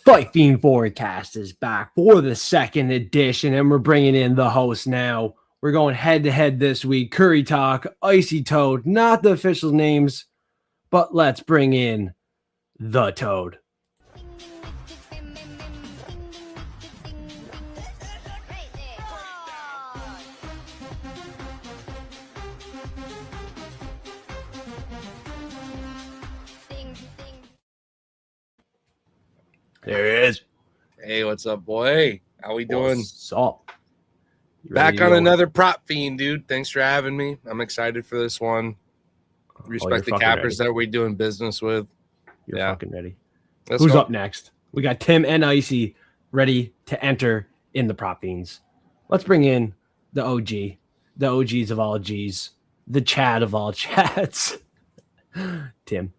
Fight Fiend Forecast is back for the second edition, and we're bringing in the host now. We're going head-to-head this week. Curry Talk, Icy Toad, not the official names, but let's bring in the Toad. There he is. Hey, what's up, boy? How we doing? What's up? Back on another prop fiend, dude. Thanks for having me. I'm excited for this one. Respect the cappers that we're doing business with. You're fucking ready. Who's up next? We got Tim and Icy ready to enter in the prop fiends. Let's bring in the OG, the OGs of all Gs, the Chad of all Chads. Tim.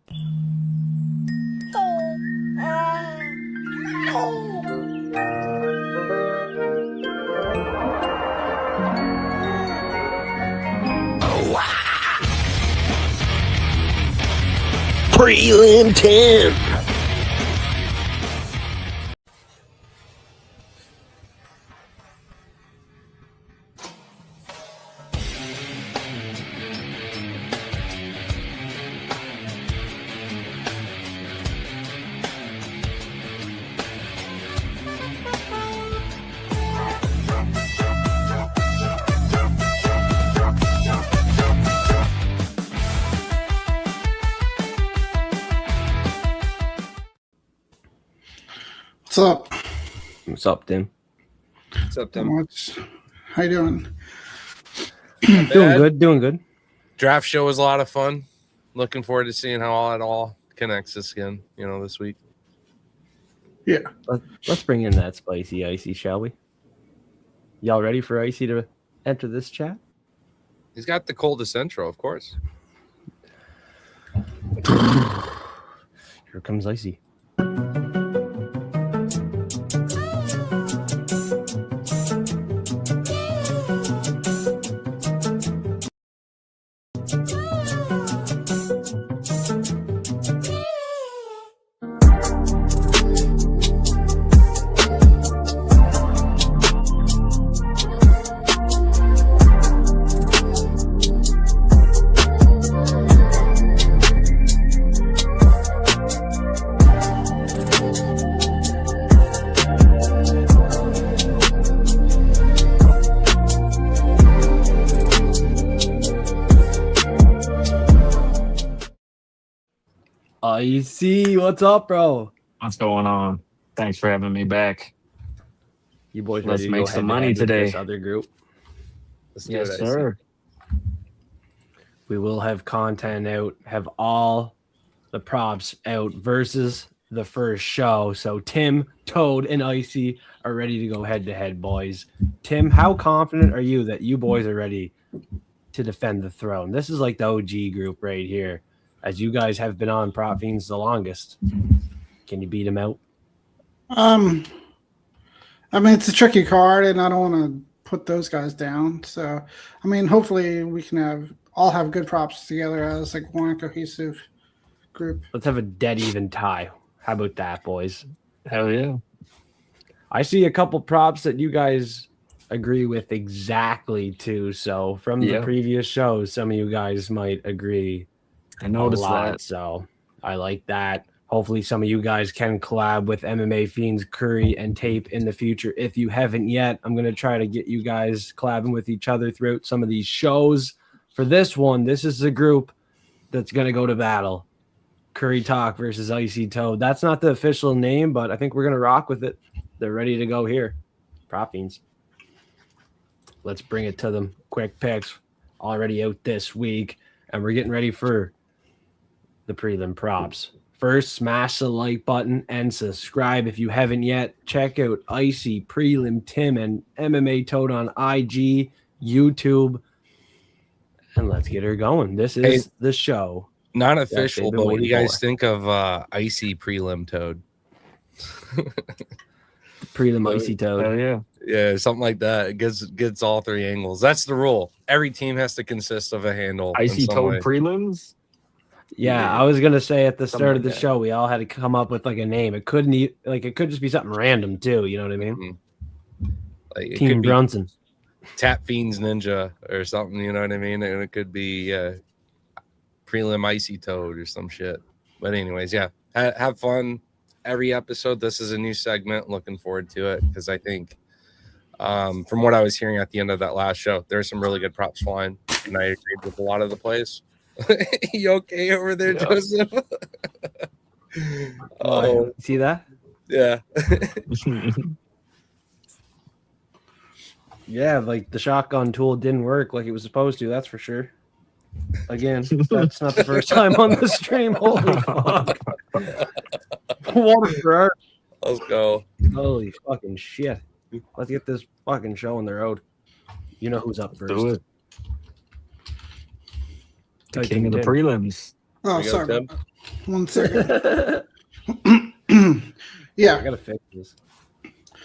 Prelim Tim. What's up? What's up, Tim? What's up, Tim? How you doing? Doing good. Draft show was a lot of fun. Looking forward to seeing how it all connects this again, this week. Yeah. Let's bring in that spicy Icy, shall we? Y'all ready for Icy to enter this chat? He's got the coldest intro, of course. Here comes Icy. Icy, what's up, bro? What's going on? Thanks for having me back. You boys Let's ready to make go some head-to-head money with today. This other group. Yes, sir. We will have content out, have all the props out versus the first show. So Tim, Toad, and Icy are ready to go head-to-head, boys. Tim, how confident are you that you boys are ready to defend the throne? This is like the OG group right here, as you guys have been on Prop Fiends the longest. Can you beat them out? I mean, it's a tricky card, and I don't want to put those guys down. So, I mean, hopefully we can all have good props together as like one cohesive group. Let's have a dead even tie. How about that, boys? Hell yeah. I see a couple props that you guys agree with exactly too. So from the previous shows, some of you guys might agree. I noticed that. So I like that. Hopefully some of you guys can collab with MMA Fiends, Curry, and Tape in the future. If you haven't yet, I'm going to try to get you guys collabing with each other throughout some of these shows. For this one, this is the group that's going to go to battle. Curry Talk versus Icy Toad. That's not the official name, but I think we're gonna rock with it. They're ready to go here. Prop Fiends. Let's bring it to them. Quick picks already out this week, and we're getting ready for the prelim props. First, smash the like button and subscribe if you haven't yet. Check out Icy, Prelim Tim, and MMA Toad on IG, YouTube, and let's get her going. This is the show. Not official, but what do you guys think of Icy Prelim Toad? Prelim Icy Toad. Oh, yeah. Yeah, something like that. It gets all three angles. That's the rule. Every team has to consist of a handle. Icy Toad prelims? Yeah, I was gonna say at the start of the show, we all had to come up with like a name. It couldn't it could just be something random too. You know what I mean? Mm-hmm. Like Team Brunson, Tap Fiends Ninja or something. You know what I mean? And it could be Prelim Icy Toad or some shit. But anyways, yeah, have fun. Every episode, this is a new segment. Looking forward to it because I think, from what I was hearing at the end of that last show, there's some really good props flying, and I agreed with a lot of the plays. You okay over there, Joseph? Oh, see that? Yeah. Yeah, like the shotgun tool didn't work like it was supposed to. That's for sure. Again, that's not the first time on the stream. Holy fuck! What a start. Let's go. Holy fucking shit! Let's get this fucking show on the road. You know who's up first? Do it. The king of the prelims. Oh, sorry. Tim? 1 second. Yeah. I gotta fix this.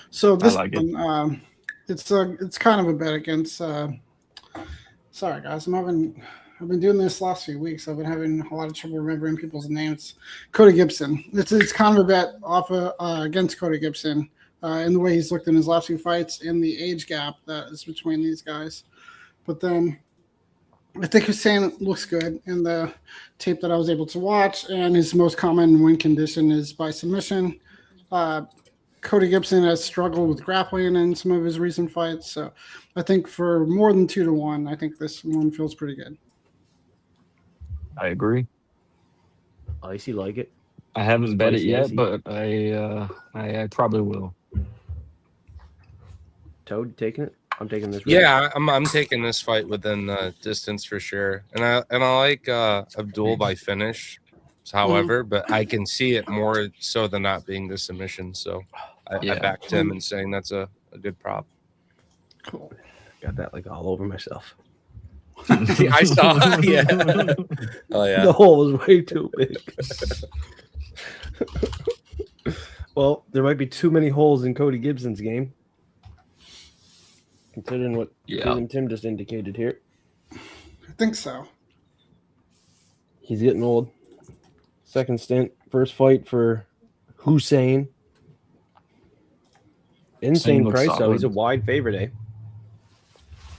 So this like one, it's kind of a bet against. Sorry, guys. I've been doing this last few weeks. I've been having a lot of trouble remembering people's names. Cody Gibson. It's kind of a bet off against Cody Gibson in the way he's looked in his last few fights and the age gap that is between these guys. But then I think Hussein looks good in the tape that I was able to watch, and his most common win condition is by submission. Cody Gibson has struggled with grappling in some of his recent fights, so I think for more than 2-1, I think this one feels pretty good. I agree. Icy like it. I haven't bet it yet, Icy. but I probably will. Toad taking it. I'm taking this. Yeah, I'm taking this fight within distance for sure, and I like Abdul by finish, however, but I can see it more so than not being the submission. So I backed him and saying that's a good prop. Cool. Got that like all over myself. I saw. Yeah. Oh yeah. The hole is way too big. Well, there might be too many holes in Cody Gibson's game. Considering what Tim just indicated here. I think so. He's getting old. Second stint. First fight for Hussein. Insane price, though. He's a wide favorite, eh?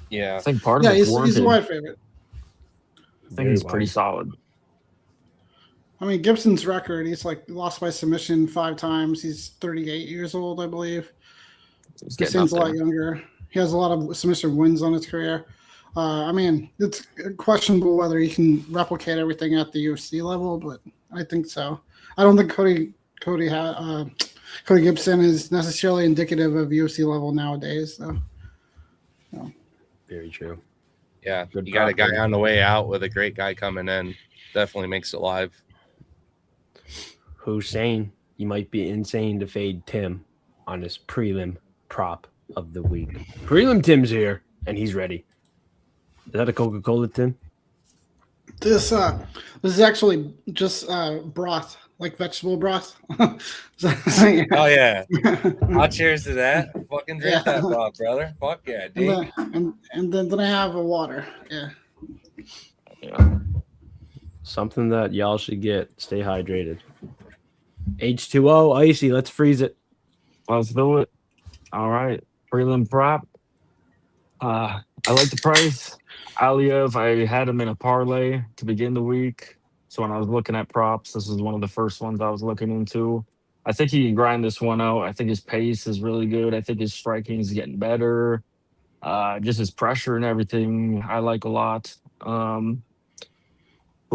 Yeah. I think part of it's he's a wide favorite. I think he's pretty solid. I mean, Gibson's record, he's like lost by submission 5 times. He's 38 years old, I believe. He seems a lot younger. He has a lot of submission wins on his career. I mean, it's questionable whether he can replicate everything at the UFC level, but I think so. I don't think Cody Gibson is necessarily indicative of UFC level nowadays, though. So. Very true. Yeah, you got a guy on the way out with a great guy coming in. Definitely makes it live. Hussein, you might be insane to fade Tim on his prelim prop of the week. Prelim Tim's here, and he's ready. Is that a Coca-Cola, Tim? This is actually just broth, like vegetable broth. Oh yeah. I'll cheers to that. Fucking drink that broth, brother. Fuck yeah, dude. And then I have a water. Yeah. Something that y'all should get. Stay hydrated. H2O, Icy, let's freeze it. Let's do it. All right. Prelim prop. I like the price. Ankalaev, I had him in a parlay to begin the week. So when I was looking at props, this was one of the first ones I was looking into. I think he can grind this one out. I think his pace is really good. I think his striking is getting better. Just his pressure and everything I like a lot. Who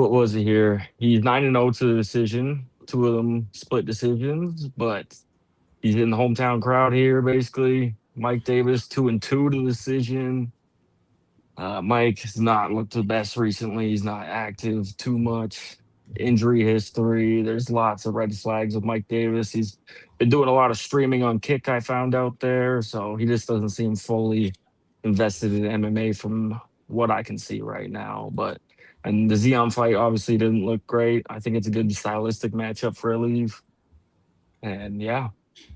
what was it here? He's 9-0 to the decision. 2 of them split decisions, but he's in the hometown crowd here, basically. Mike Davis, 2-2 to the decision. Mike has not looked the best recently. He's not active too much. Injury history. There's lots of red flags with Mike Davis. He's been doing a lot of streaming on Kick, I found out there. So he just doesn't seem fully invested in MMA from what I can see right now. And the Xeon fight obviously didn't look great. I think it's a good stylistic matchup for Ankalaev. And yeah,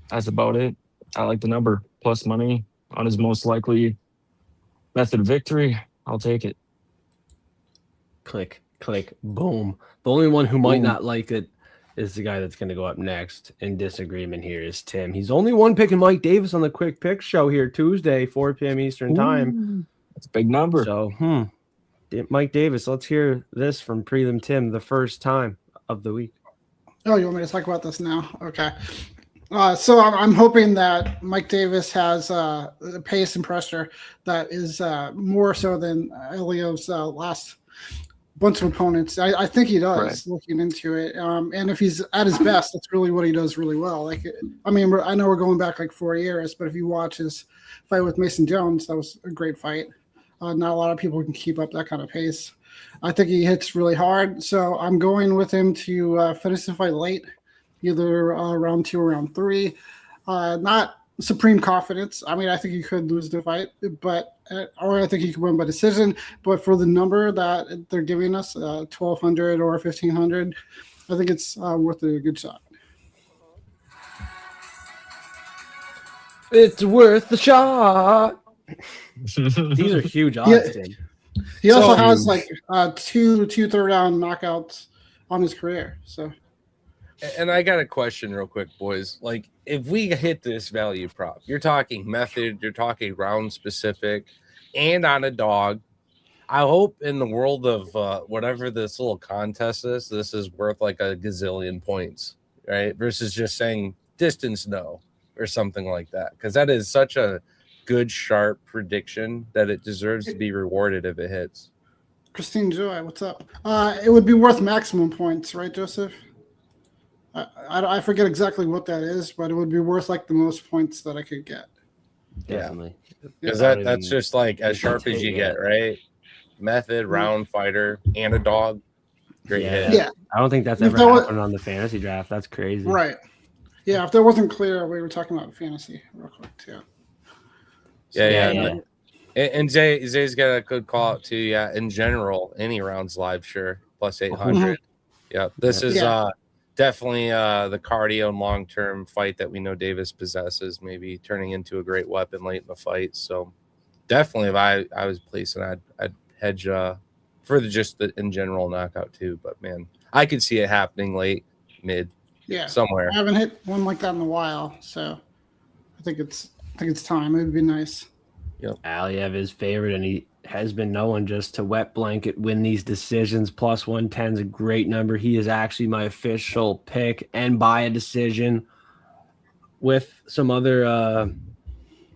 that's about it. I like the number plus money on his most likely method of victory. I'll take it. Click, boom. The only one who might Boom. not like it is the guy that's going to go up next. In disagreement here is Tim. He's only one picking Mike Davis on the Quick Pick show here Tuesday, 4 p.m. Eastern time. That's a big number. So, Mike Davis, let's hear this from Prelim Tim, the first time of the week. Oh, you want me to talk about this now? Okay. So I'm hoping that Mike Davis has the pace and pressure that is more so than Ankalaev's last bunch of opponents. I think he does, Right. looking into it. And if he's at his best, that's really what he does really well. Like, I mean, I know we're going back like 4 years, but if you watch his fight with Mason Jones, that was a great fight. Not a lot of people can keep up that kind of pace. I think he hits really hard. So I'm going with him to finish the fight late, either round 2 or round 3. Not supreme confidence. I mean, I think he could lose the fight, but or I think he could win by decision. But for the number that they're giving us, 1,200 or 1,500, I think it's worth a good shot. It's worth the shot. These are huge odds, Tim. He also So- has like two third round knockouts on his career. So And I got a question real quick, boys. Like, if we hit this value prop, you're talking method, you're talking round specific, and on a dog. I hope in the world of whatever this little contest is, this is worth like a gazillion points, right? Versus just saying distance no or something like that. Because that is such a good, sharp prediction that it deserves to be rewarded if it hits. Christine Joy, what's up? It would be worth maximum points, right, Joseph? I forget exactly what that is, but it would be worth like the most points that I could get. Definitely. Because Yeah. that's just like as sharp as you get, right? Method, round fighter, and a dog. Great hit. Yeah, I don't think that's If ever that was- happened on the fantasy draft. That's crazy. right. Yeah, if that wasn't clear, we were talking about fantasy real quick too. Yeah. And Zay's got a good call out too. Yeah, in general, any rounds live, sure. Plus 800. Yeah, this is Yeah. definitely the cardio and long term fight that we know Davis possesses, maybe turning into a great weapon late in the fight. So definitely, if I was placing, I'd hedge for just the in general knockout too. But man, I could see it happening late, mid, Yeah, somewhere. I haven't hit one like that in a while, so I think it's time. It would be nice. Ankalaev is favored, and he has been known just to wet blanket win these decisions. Plus 110 is a great number. He is actually my official pick and by a decision. With some other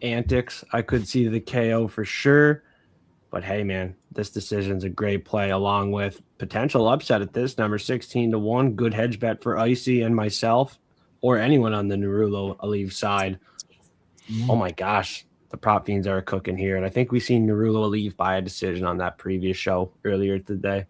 antics, I could see the KO for sure. But hey, man, this decision's a great play along with potential upset at this number, 16-1. Good hedge bet for Icy and myself or anyone on the Narulo Ankalaev side. Oh my gosh. The prop fiends are cooking here. And I think we seen Narulo Ankalaev by a decision on that previous show earlier today.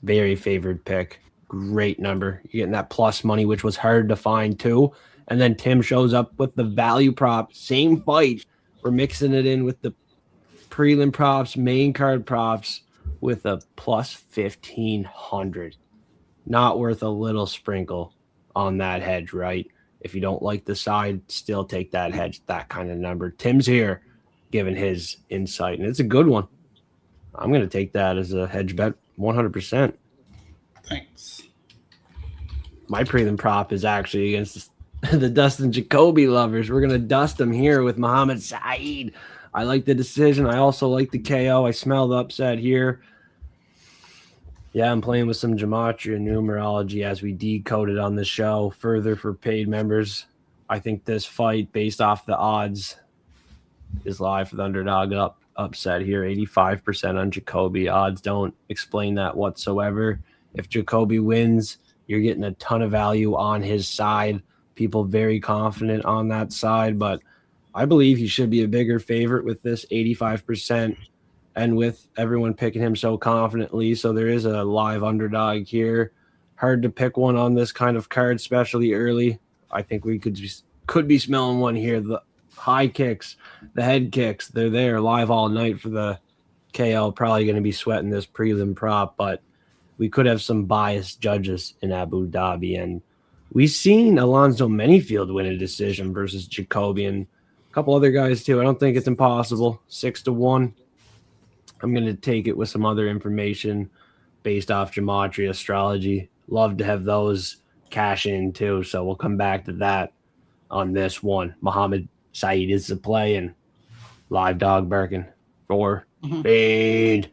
Very favored pick. Great number. You're getting that plus money, which was hard to find too. And then Tim shows up with the value prop. Same fight. We're mixing it in with the prelim props, main card props with a plus 1,500. Not worth a little sprinkle on that hedge, right? If you don't like the side, still take that hedge, that kind of number. Tim's here giving his insight, and it's a good one. I'm going to take that as a hedge bet 100%. Thanks. My prelim prop is actually against the Dustin Jacoby lovers. We're going to dust them here with Muhammad Saeed. I like the decision. I also like the KO. I smell the upset here. Yeah, I'm playing with some gematria and numerology as we decode it on the show. Further for paid members, I think this fight, based off the odds, is live for the underdog up upset here. 85% on Jacoby. Odds don't explain that whatsoever. If Jacoby wins, you're getting a ton of value on his side. People very confident on that side, but I believe he should be a bigger favorite with this 85% and with everyone picking him so confidently. So there is a live underdog here. Hard to pick one on this kind of card, especially early. I think we could be smelling one here. The high kicks, the head kicks, they're there live all night for the KO. Probably going to be sweating this prelim prop, but we could have some biased judges in Abu Dhabi. And we've seen Alonzo Manyfield win a decision versus Jacoby and a couple other guys too. I don't think it's impossible. 6-1. I'm going to take it with some other information based off gematria, astrology. Love to have those cash in too. So we'll come back to that on this one. Muhammad Saeed is the play and live dog Birkin for Fiend.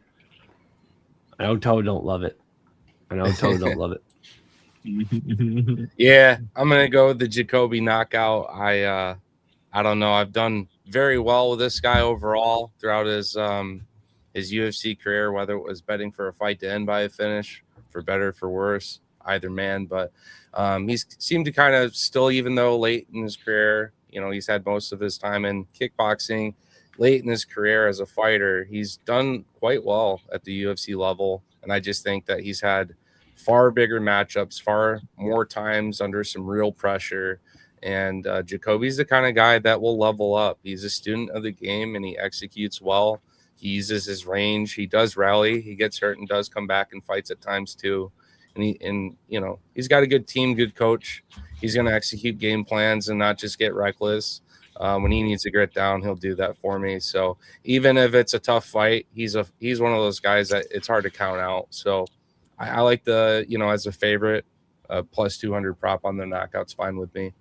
I know Toad don't love it. Yeah, I'm gonna go with the Jacoby knockout. I don't know. I've done very well with this guy overall throughout his UFC career, whether it was betting for a fight to end by a finish, for better or for worse, either man. But he's seemed to kind of still, even though late in his career, he's had most of his time in kickboxing. Late in his career as a fighter, he's done quite well at the UFC level. And I just think that he's had far bigger matchups, far more times under some real pressure. And Jacoby's the kind of guy that will level up. He's a student of the game and he executes well. He uses his range. He does rally. He gets hurt and does come back and fights at times too. And he's got a good team, good coach. He's going to execute game plans and not just get reckless. When he needs to grit down, he'll do that for me. So even if it's a tough fight, he's one of those guys that it's hard to count out. So I like the, as a favorite, plus 200 prop on the knockout's fine with me.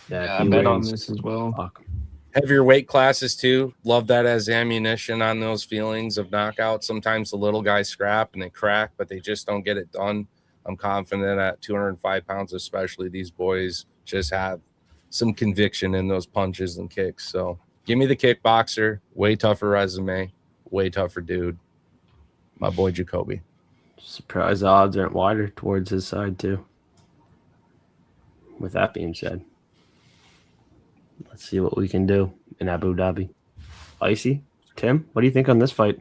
Yeah, I bet on this as well. Heavier weight classes too. Love that as ammunition on those feelings of knockout. Sometimes the little guys scrap and they crack, but they just don't get it done. I'm confident at 205 pounds, especially, these boys just have some conviction in those punches and kicks. So give me the kickboxer. Way tougher resume. Way tougher dude. My boy Jacoby. Surprise odds aren't wider towards his side too. With that being said, let's see what we can do in Abu Dhabi. Icy, Tim, what do you think on this fight?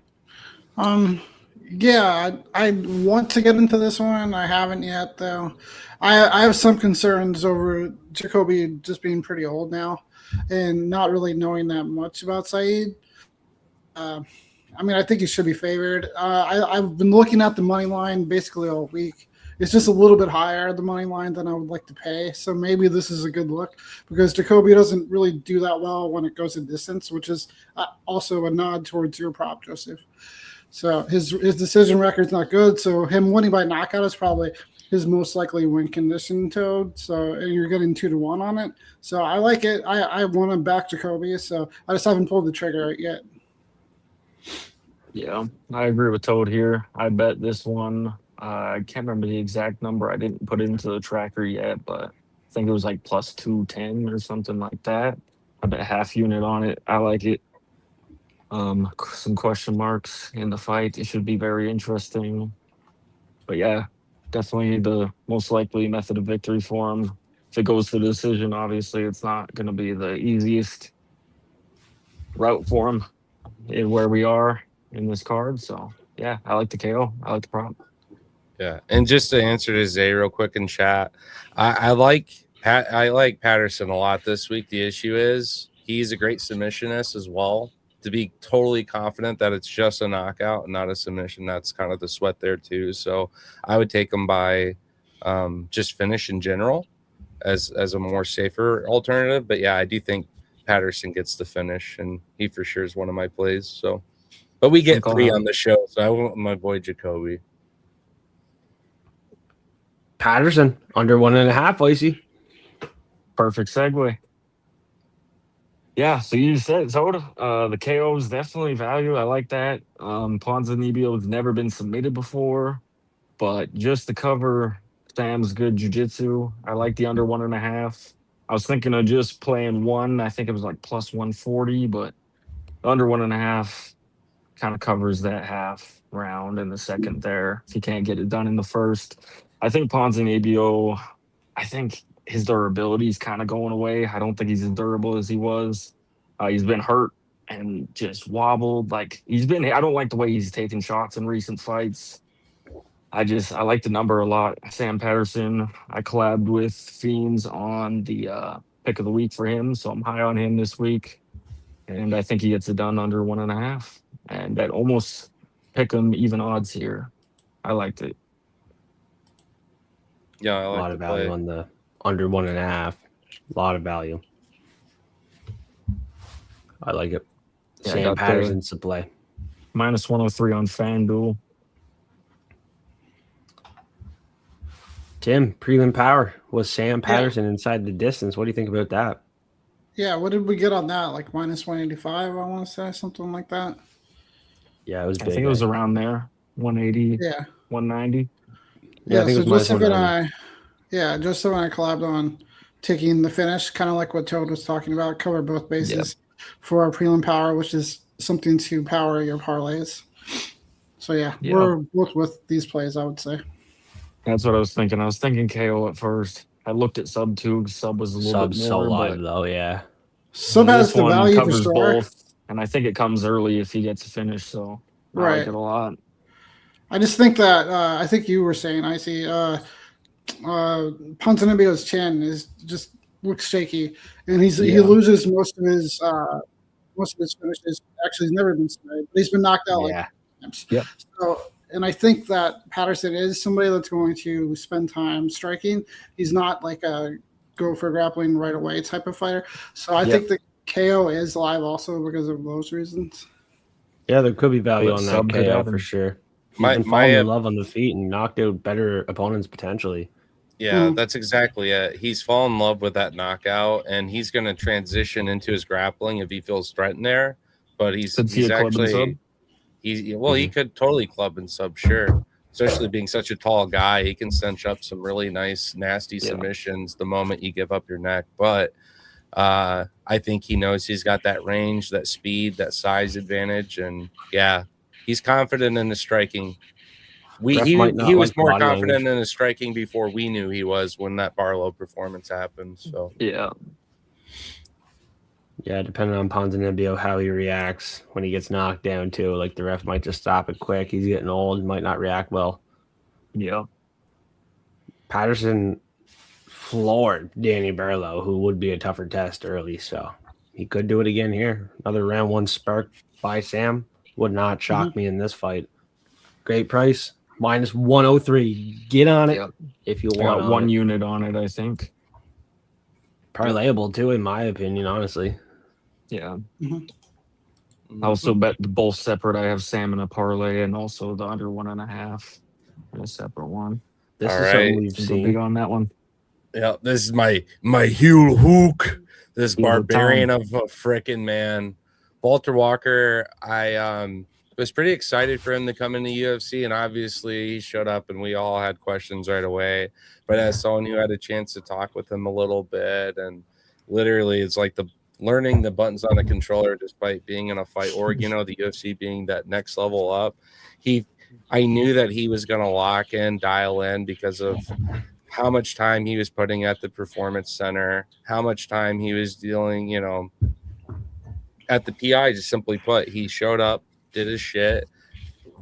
Yeah, I want to get into this one. I haven't yet, though. I have some concerns over Jacoby just being pretty old now and not really knowing that much about Saeed. I think he should be favored. I've been looking at the money line basically all week. It's just a little bit higher, the money line, than I would like to pay. So maybe this is a good look because Jacoby doesn't really do that well when it goes a distance, which is also a nod towards your prop, Joseph. So his decision record's not good. So him winning by knockout is probably his most likely win condition, Toad. So and you're getting 2-1 on it. So I like it. I want to back Jacoby. So I just haven't pulled the trigger yet. Yeah, I agree with Toad here. I bet this one. I can't remember the exact number. I didn't put it into the tracker yet, but I think it was like plus 210 or something like that. I bet half unit on it. I like it. Some question marks in the fight. It should be very interesting. But yeah, definitely the most likely method of victory for him. If it goes to decision, obviously it's not going to be the easiest route for him where we are in this card. So yeah, I like the KO. I like the prop. Yeah, and just to answer to Zay real quick in chat, I like Patterson a lot this week. The issue is he's a great submissionist as well. To be totally confident that it's just a knockout and not a submission, that's kind of the sweat there too. So I would take him by just finish in general as a more safer alternative. But yeah, I do think Patterson gets the finish, and he for sure is one of my plays. So, but we get 3 on the show, so I want my boy Jacoby. Patterson under 1.5, Icy. Perfect segue. Yeah, so you said Soda. The KO is definitely value. I like that. Ponzinibbio has never been submitted before, but just to cover Sam's good jiu-jitsu, I like the under 1.5. I was thinking of just playing one. I think it was like plus 140, but The under 1.5 kind of covers that half round in the second there. If he can't get it done in the first, I think Ponzinibbio, I think his durability is kind of going away. I don't think he's as durable as he was. He's been hurt and just wobbled. Like I don't like the way he's taking shots in recent fights. I like the number a lot. Sam Patterson, I collabed with Fiends on the pick of the week for him, so I'm high on him this week. And I think he gets it done under 1.5. And that almost pick him even odds here. I liked it. Yeah, I A like lot the of value play. on the under 1.5. A lot of value. I like it. Yeah, I Sam got the- Patterson's to play. Minus 103 on FanDuel. Tim, prelim power was Sam Patterson inside the distance. What do you think about that? Yeah, what did we get on that? Like minus 185, I want to say, something like that. Yeah, it was I big. think it was around there. 180, Yeah. 190. Yeah, I think it was minus Joseph 190. Joseph and I collabed on taking the finish, kind of like what Toad was talking about, cover both bases for our prelim power, which is something to power your parlays. So we're both with these plays, I would say. That's what I was thinking. I was thinking KO at first. I looked at sub too. Sub was a little Sub's bit so more, live but though, yeah. Sub has this the one value for covers sure. both, and I think it comes early if he gets a finish. So I like Right. it a lot. I just think that I think you were saying, I see Ponzinibbio's chin is just looks shaky, and he loses most of his finishes. Actually, he's never been submitted, but he's been knocked out like times. Yep. So, and I think that Patterson is somebody that's going to spend time striking. He's not like a go for grappling right away type of fighter. So I think the KO is live also because of those reasons. Yeah, there could be value But on that Sub could KO have for him. sure. He's My- been falling my, in love on the feet and knocked out better opponents potentially. Yeah, that's exactly it. He's fallen in love with that knockout, and he's going to transition into his grappling if he feels threatened there. But he's Could see a club and actually sub? he could totally club and sub, sure. Especially being such a tall guy, he can cinch up some really nice, nasty submissions the moment you give up your neck. But I think he knows he's got that range, that speed, that size advantage, and he's confident in his striking. He was more confident in his striking before we knew he was when that Barlow performance happened. So yeah, depending on Ponzinibbio, how he reacts when he gets knocked down too. Like the ref might just stop it quick. He's getting old, might not react well. Yeah. Patterson floored Danny Barlow, who would be a tougher test early, so he could do it again here. Another round one spark by Sam would not shock me in this fight. Great price. Minus 103. Get on it if you want. Got one unit on it, I think. Parlayable too, in my opinion, honestly. Yeah. I also bet both separate. I have Sam in a parlay and also the under 1.5 in a separate one. This is something we've seen. Big on that one. Yeah, this is my heel hook. This barbarian of a frickin' man. Walter Walker, I was pretty excited for him to come into UFC, and obviously he showed up and we all had questions right away. But as someone who had a chance to talk with him a little bit, and literally it's like learning the buttons on the controller despite being in a fight, or the UFC being that next level up. I knew that he was going to dial in because of how much time he was putting at the performance center, how much time he was dealing, at the PI. Just simply put, he showed up, did his shit,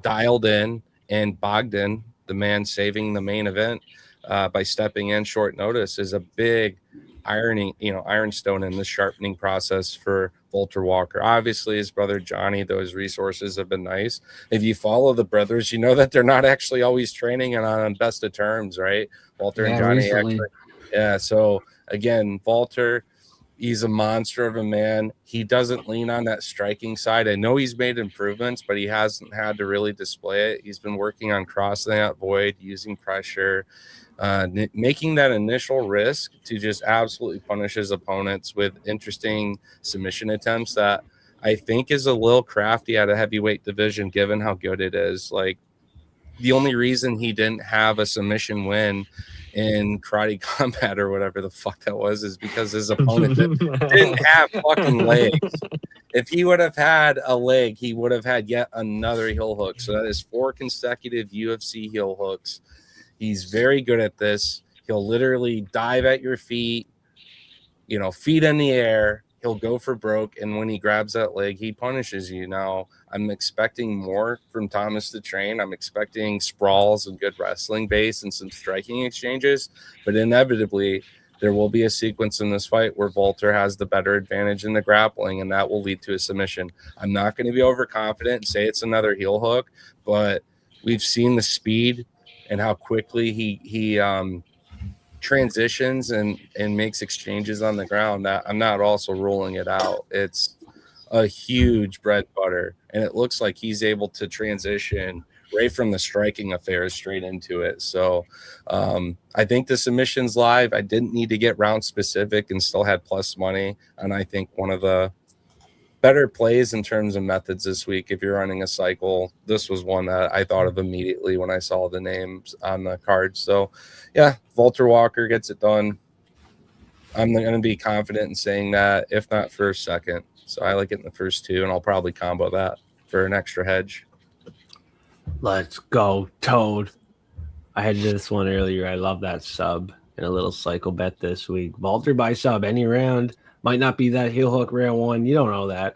dialed in, and Bogdan, the man saving the main event by stepping in short notice, is a big ironstone in the sharpening process for Walter Walker. Obviously, his brother Johnny, those resources have been nice. If you follow the brothers, you know that they're not actually always training and on best of terms, right? Walter and Johnny actually. Yeah, so again, Walter, he's a monster of a man. He doesn't lean on that striking side. I know he's made improvements, but he hasn't had to really display it. He's been working on crossing that void, using pressure, making that initial risk to just absolutely punish his opponents with interesting submission attempts that I think is a little crafty at a heavyweight division, given how good it is. Like, the only reason he didn't have a submission win in Karate Combat or whatever the fuck that was is because his opponent didn't have fucking legs. If he would have had a leg, he would have had yet another heel hook. So that is 4 consecutive UFC heel hooks. He's very good at this. He'll literally dive at your feet, feet in the air. He'll go for broke. And when he grabs that leg, he punishes you. Now, I'm expecting more from Thomas the Train. I'm expecting sprawls and good wrestling base and some striking exchanges. But inevitably, there will be a sequence in this fight where Walter has the better advantage in the grappling, and that will lead to a submission. I'm not going to be overconfident and say it's another heel hook, but we've seen the speed and how quickly he transitions and makes exchanges on the ground. That I'm not also ruling it out. It's a huge bread butter, and it looks like he's able to transition right from the striking affairs straight into it. So I think the submission's live. I didn't need to get round specific and still had plus money. And I think one of the better plays in terms of methods this week, if you're running a cycle, this was one that I thought of immediately when I saw the names on the card. So yeah, Walter Walker gets it done. I'm going to be confident in saying that, if not first, second. So I like it in the first 2, and I'll probably combo that for an extra hedge. Let's go, Toad. I had this one earlier. I love that sub in a little cycle bet this week. Walter by sub any round. Might not be that heel hook round 1. You don't know that.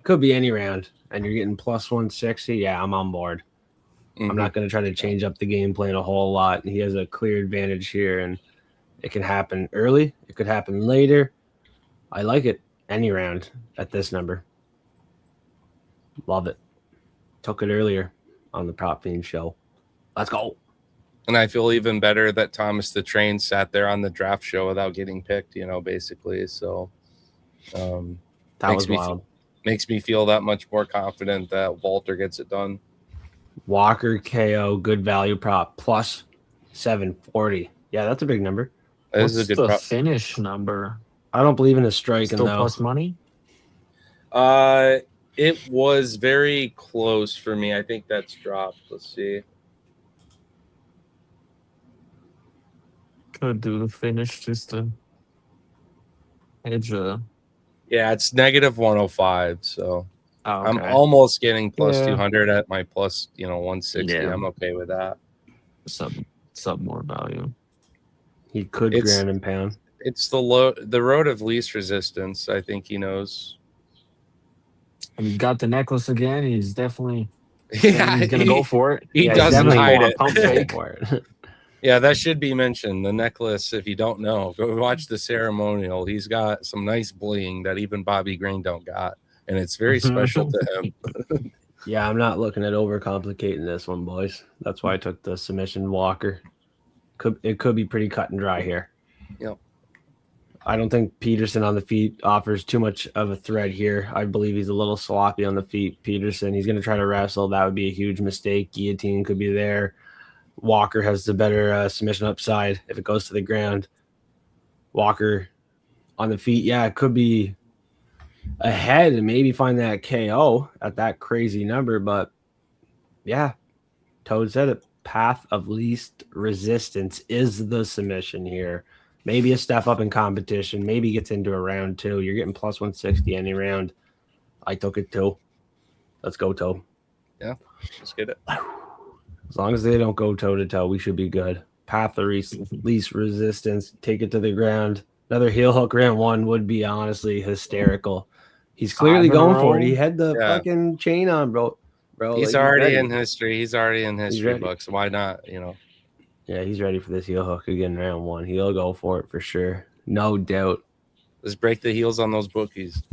Could be any round. And you're getting plus 160. Yeah, I'm on board. Mm-hmm. I'm not going to try to change up the game plan a whole lot. He has a clear advantage here, and it can happen early. It could happen later. I like it any round at this number. Love it. Took it earlier on the Prop Fiend show. Let's go. And I feel even better that Thomas the Train sat there on the draft show without getting picked, basically. So that was wild. Makes me feel that much more confident that Walter gets it done. Walker KO, good value prop, plus 740. Yeah, that's a big number. What's a good the prop. Finish number? I don't believe in a striking, Still though. Plus money? It was very close for me. I think that's dropped. Let's see. Could do the finish just to hedge. Yeah, it's negative 105. So okay. I'm almost getting plus 200 at my plus, 160. Yeah. I'm okay with that. Sub more value. He could ground and pound. It's the road of least resistance. I think he knows. And he's got the necklace again. He's definitely he's gonna go for it. He doesn't hide it. Pump fake for it. Yeah, that should be mentioned. The necklace, if you don't know, go watch the ceremonial. He's got some nice bling that even Bobby Green don't got, and it's very special to him. Yeah, I'm not looking at overcomplicating this one, boys. That's why I took the submission Walker. It could be pretty cut and dry here. Yep. I don't think Peterson on the feet offers too much of a threat here. I believe he's a little sloppy on the feet. Peterson, he's going to try to wrestle. That would be a huge mistake. Guillotine could be there. Walker has the better submission upside if it goes to the ground. Walker on the feet, yeah, it could be ahead and maybe find that KO at that crazy number. But, yeah, Toad said it. Path of least resistance is the submission here. Maybe a step up in competition. Maybe gets into a round 2. You're getting plus 160 any round. I took it too. Let's go, Toe. Yeah, let's get it. As long as they don't go toe-to-toe, we should be good. Path of least resistance. Take it to the ground. Another heel hook round 1 would be honestly hysterical. He's clearly going for it. He had the fucking chain on, bro. He's already in history. He's already in history books. Why not, Yeah, he's ready for this heel hook again round 1. He'll go for it for sure. No doubt. Let's break the heels on those bookies.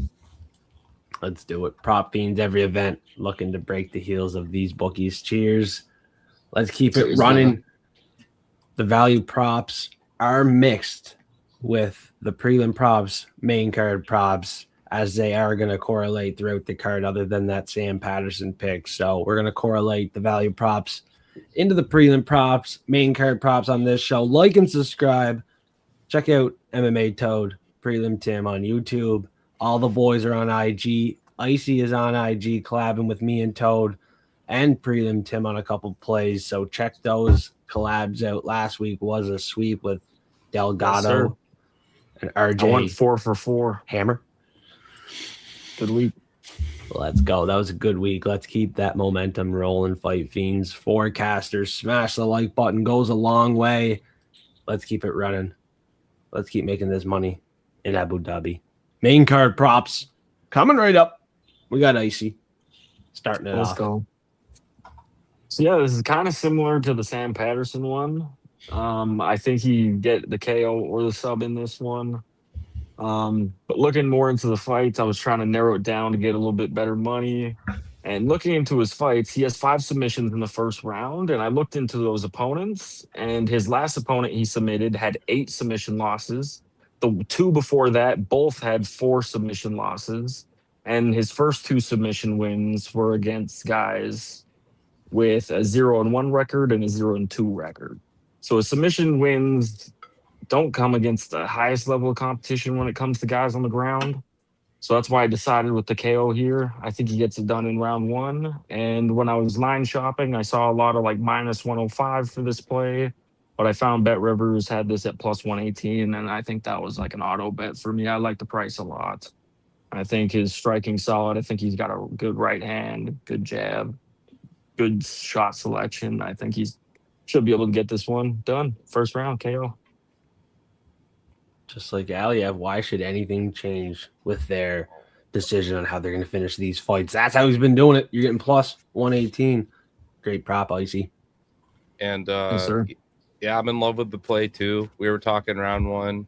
Let's do it. Prop Fiends every event looking to break the heels of these bookies. Cheers. Let's keep it running. The value props are mixed with the prelim props, main card props, as they are going to correlate throughout the card other than that Sam Patterson pick. So we're going to correlate the value props into the prelim props, main card props on this show. Like and subscribe. Check out MMA Toad, Prelim Tim on YouTube. All the boys are on IG. Icy is on IG collabing with me and Toad and Prelim Tim on a couple plays. So check those collabs out. Last week was a sweep with Delgado and RJ. I went 4 for 4. Hammer. Good week. Let's go. That was a good week. Let's keep that momentum rolling, Fight Fiends. Forecasters, smash the like button. Goes a long way. Let's keep it running. Let's keep making this money in Abu Dhabi. Main card props coming right up. We got Icy starting it Let's off. go. So yeah, this is kind of similar to the Sam Patterson one. I think he get the KO or the sub in this one. But looking more into the fights, I was trying to narrow it down to get a little bit better money. And looking into his fights, he has 5 submissions in the first round. And I looked into those opponents, and his last opponent he submitted had 8 submission losses. The 2 before that both had 4 submission losses. And his first 2 submission wins were against guys with a 0-1 record and a 0-2 record. So his submission wins don't come against the highest level of competition when it comes to guys on the ground. So that's why I decided with the KO here. I think he gets it done in round 1. And when I was line shopping, I saw a lot of like minus 105 for this play. But I found Bet Rivers had this at plus 118. And I think that was like an auto bet for me. I like the price a lot. I think his striking solid. I think he's got a good right hand, good jab, good shot selection. I think he's should be able to get this one done. First round KO. Just like Ankalaev, why should anything change with their decision on how they're going to finish these fights? That's how he's been doing it. You're getting plus 118. Great prop, Icy. And Yes, sir. yeah, I'm in love with the play too. We were talking round 1,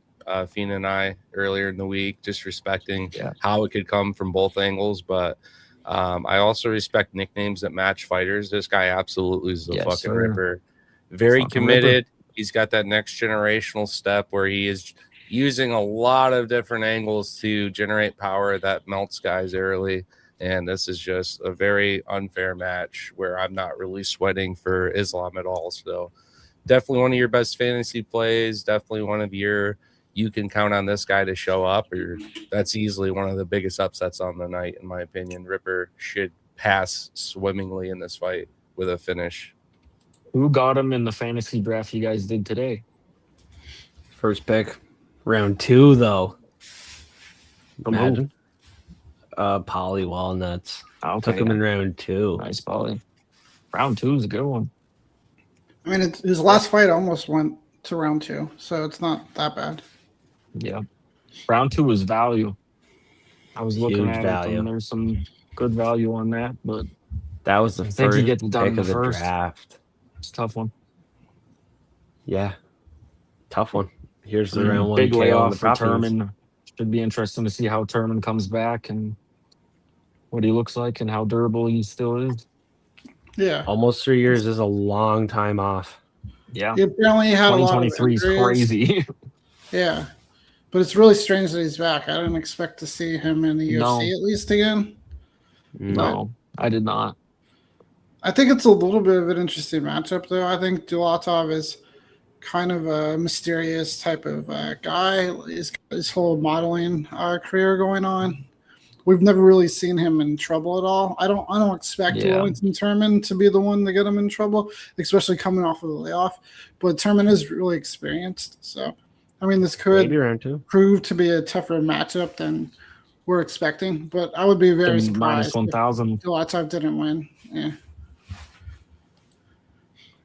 Fiend and I earlier in the week, just respecting how it could come from both angles. But I also respect nicknames that match fighters. This guy absolutely is the fucking ripper. Very Fucking committed. ripper. He's got that next generational step where he is using a lot of different angles to generate power that melts guys early. And this is just a very unfair match where I'm not really sweating for Islam at all. So definitely one of your best fantasy plays. Definitely one of your, you can count on this guy to show up. Or that's easily one of the biggest upsets on the night, in my opinion. Ripper should pass swimmingly in this fight with a finish. Who got him in the fantasy draft you guys did today? First pick. Round 2, though. Imagine. Polly Walnuts. Okay, Took him in round 2. Nice, Polly. Round 2 is a good one. I mean, his last fight almost went to round 2, so it's not that bad. Yeah. Round 2 was value. I was looking Huge at value. it, and there's some good value on that, but That was the I think first he gets it done pick in of the the first. draft. It's a tough one. Yeah. Tough one. Here's the round 1 Big KO on layoff the for prop teams. Turman. Should be interesting to see how Turman comes back and what he looks like and how durable he still is. Yeah. Almost 3 years is a long time off. Yeah. He apparently had a lot of 2023 is injuries. crazy. Yeah. But it's really strange that he's back. I didn't expect to see him in the UFC at least again. No, I did not. I think it's a little bit of an interesting matchup, though. I think Dulatov is kind of a mysterious type of guy. His whole modeling career going on. We've never really seen him in trouble at all. I don't expect Wellington Turman to be the one to get him in trouble, especially coming off of the layoff. But Turman is really experienced, so I mean this could Maybe round 2. prove to be a tougher matchup than we're expecting. But I would be very Minus surprised 1,000. if Dulatov didn't win. Yeah.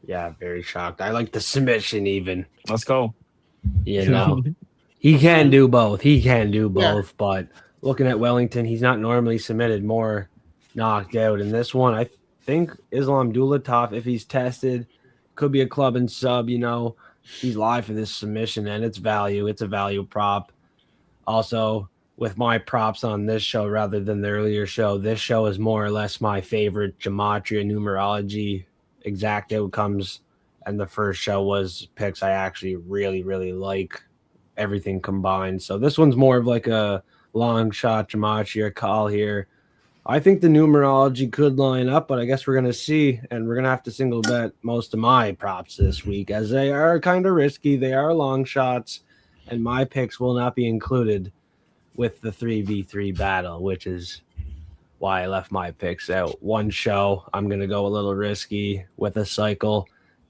Yeah, very shocked. I like the submission even. Let's go. You know, he can do both. He can do both. But looking at Wellington, he's not normally submitted, more knocked out. In this one, I think Islam Dulatov, if he's tested, could be a club and sub. You know, he's live for this submission, and it's value. It's a value prop. Also, with my props on this show rather than the earlier show, this show is more or less my favorite gematria numerology exact outcomes, and the first show was picks I actually really, really like, everything combined. So this one's more of like a long shot gematria call here. I think the numerology could line up, but I guess we're going to see, and we're going to have to single bet most of my props this week as they are kind of risky. They are long shots, and my picks will not be included with the 3v3 battle, which is why I left my picks out. One show, I'm going to go a little risky with a cycle.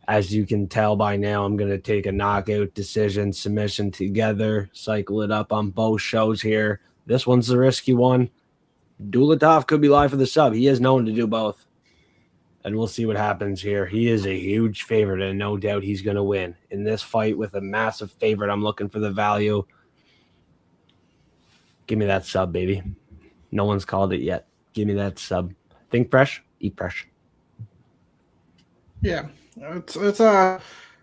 As you can tell by now, I'm going to take a knockout decision submission together, cycle it up on both shows here. This one's the risky one. Dulatov could be live for the sub. He is known to do both. And we'll see what happens here. He is a huge favorite, and no doubt he's going to win. In this fight with a massive favorite, I'm looking for the value. Give me that sub, baby. No one's called it yet. Give me that sub. Think fresh, eat fresh. Yeah, it's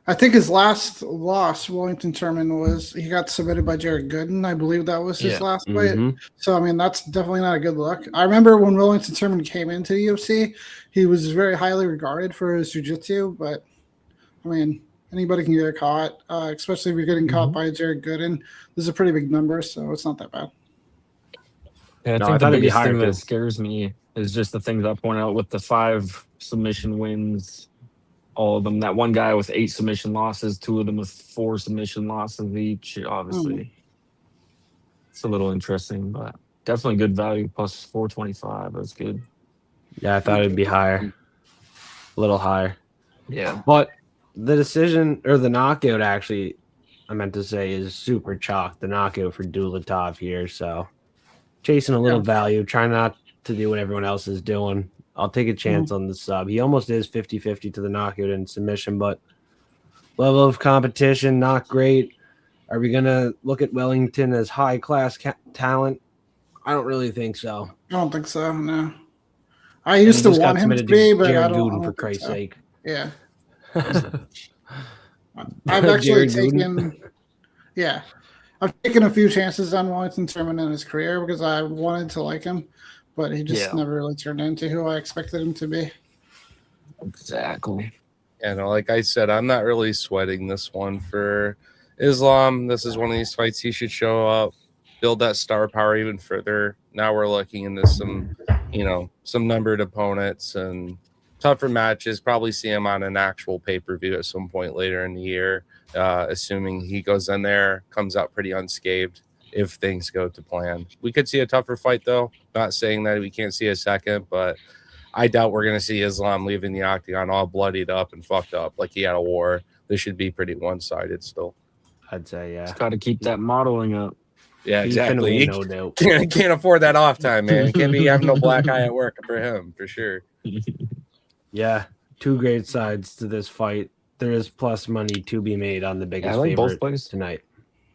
I think his last loss, Wellington Turman, was he got submitted by Jared Gooden. I believe that was his last fight. So I mean, that's definitely not a good look. I remember when Wellington Turman came into the UFC, he was very highly regarded for his jiu-jitsu. But I mean, anybody can get caught, especially if you're getting caught by Jared Gooden. This is a pretty big number, so it's not that bad. Yeah, I No, think I the thought it'd be biggest higher, thing too. that scares me is just the things I point out with the 5 submission wins, all of them. That one guy with 8 submission losses, 2 of them with 4 submission losses each. Obviously, it's a little interesting, but definitely good value. Plus 425. That's good. Yeah, I thought it'd be higher. A little higher. Yeah. But the decision, or the knockout, actually, I meant to say, is super chalk. The knockout for Dulatov here. So chasing a little value, trying not to do what everyone else is doing. I'll take a chance on the sub. He almost is 50-50 to the knockout and submission, but level of competition, not great. Are we going to look at Wellington as high-class talent? I don't really think so. I don't think so, no. I used to want him to be, but Jared I don't Gooden, for think Christ's so. sake. Yeah. I've actually Jared taken I've taken a few chances on Wellington Turman in his career because I wanted to like him, but he just never really turned into who I expected him to be. Exactly. And like I said, I'm not really sweating this one for Islam. This is one of these fights he should show up, build that star power even further. Now we're looking into some numbered opponents and tougher matches. Probably see him on an actual pay-per-view at some point later in the year, assuming he goes in there, comes out pretty unscathed if things go to plan. We could see a tougher fight, though. Not saying that we can't see a second, but I doubt we're going to see Islam leaving the octagon all bloodied up and fucked up like he had a war. This should be pretty one-sided still. I'd say, yeah. Just got to keep that modeling up. Yeah, exactly. Win, no doubt. Can't afford that off time, man. Can't be having no black eye at work for him, for sure. Yeah, 2 great sides to this fight. There is plus money to be made on the biggest I like both favorite plays tonight.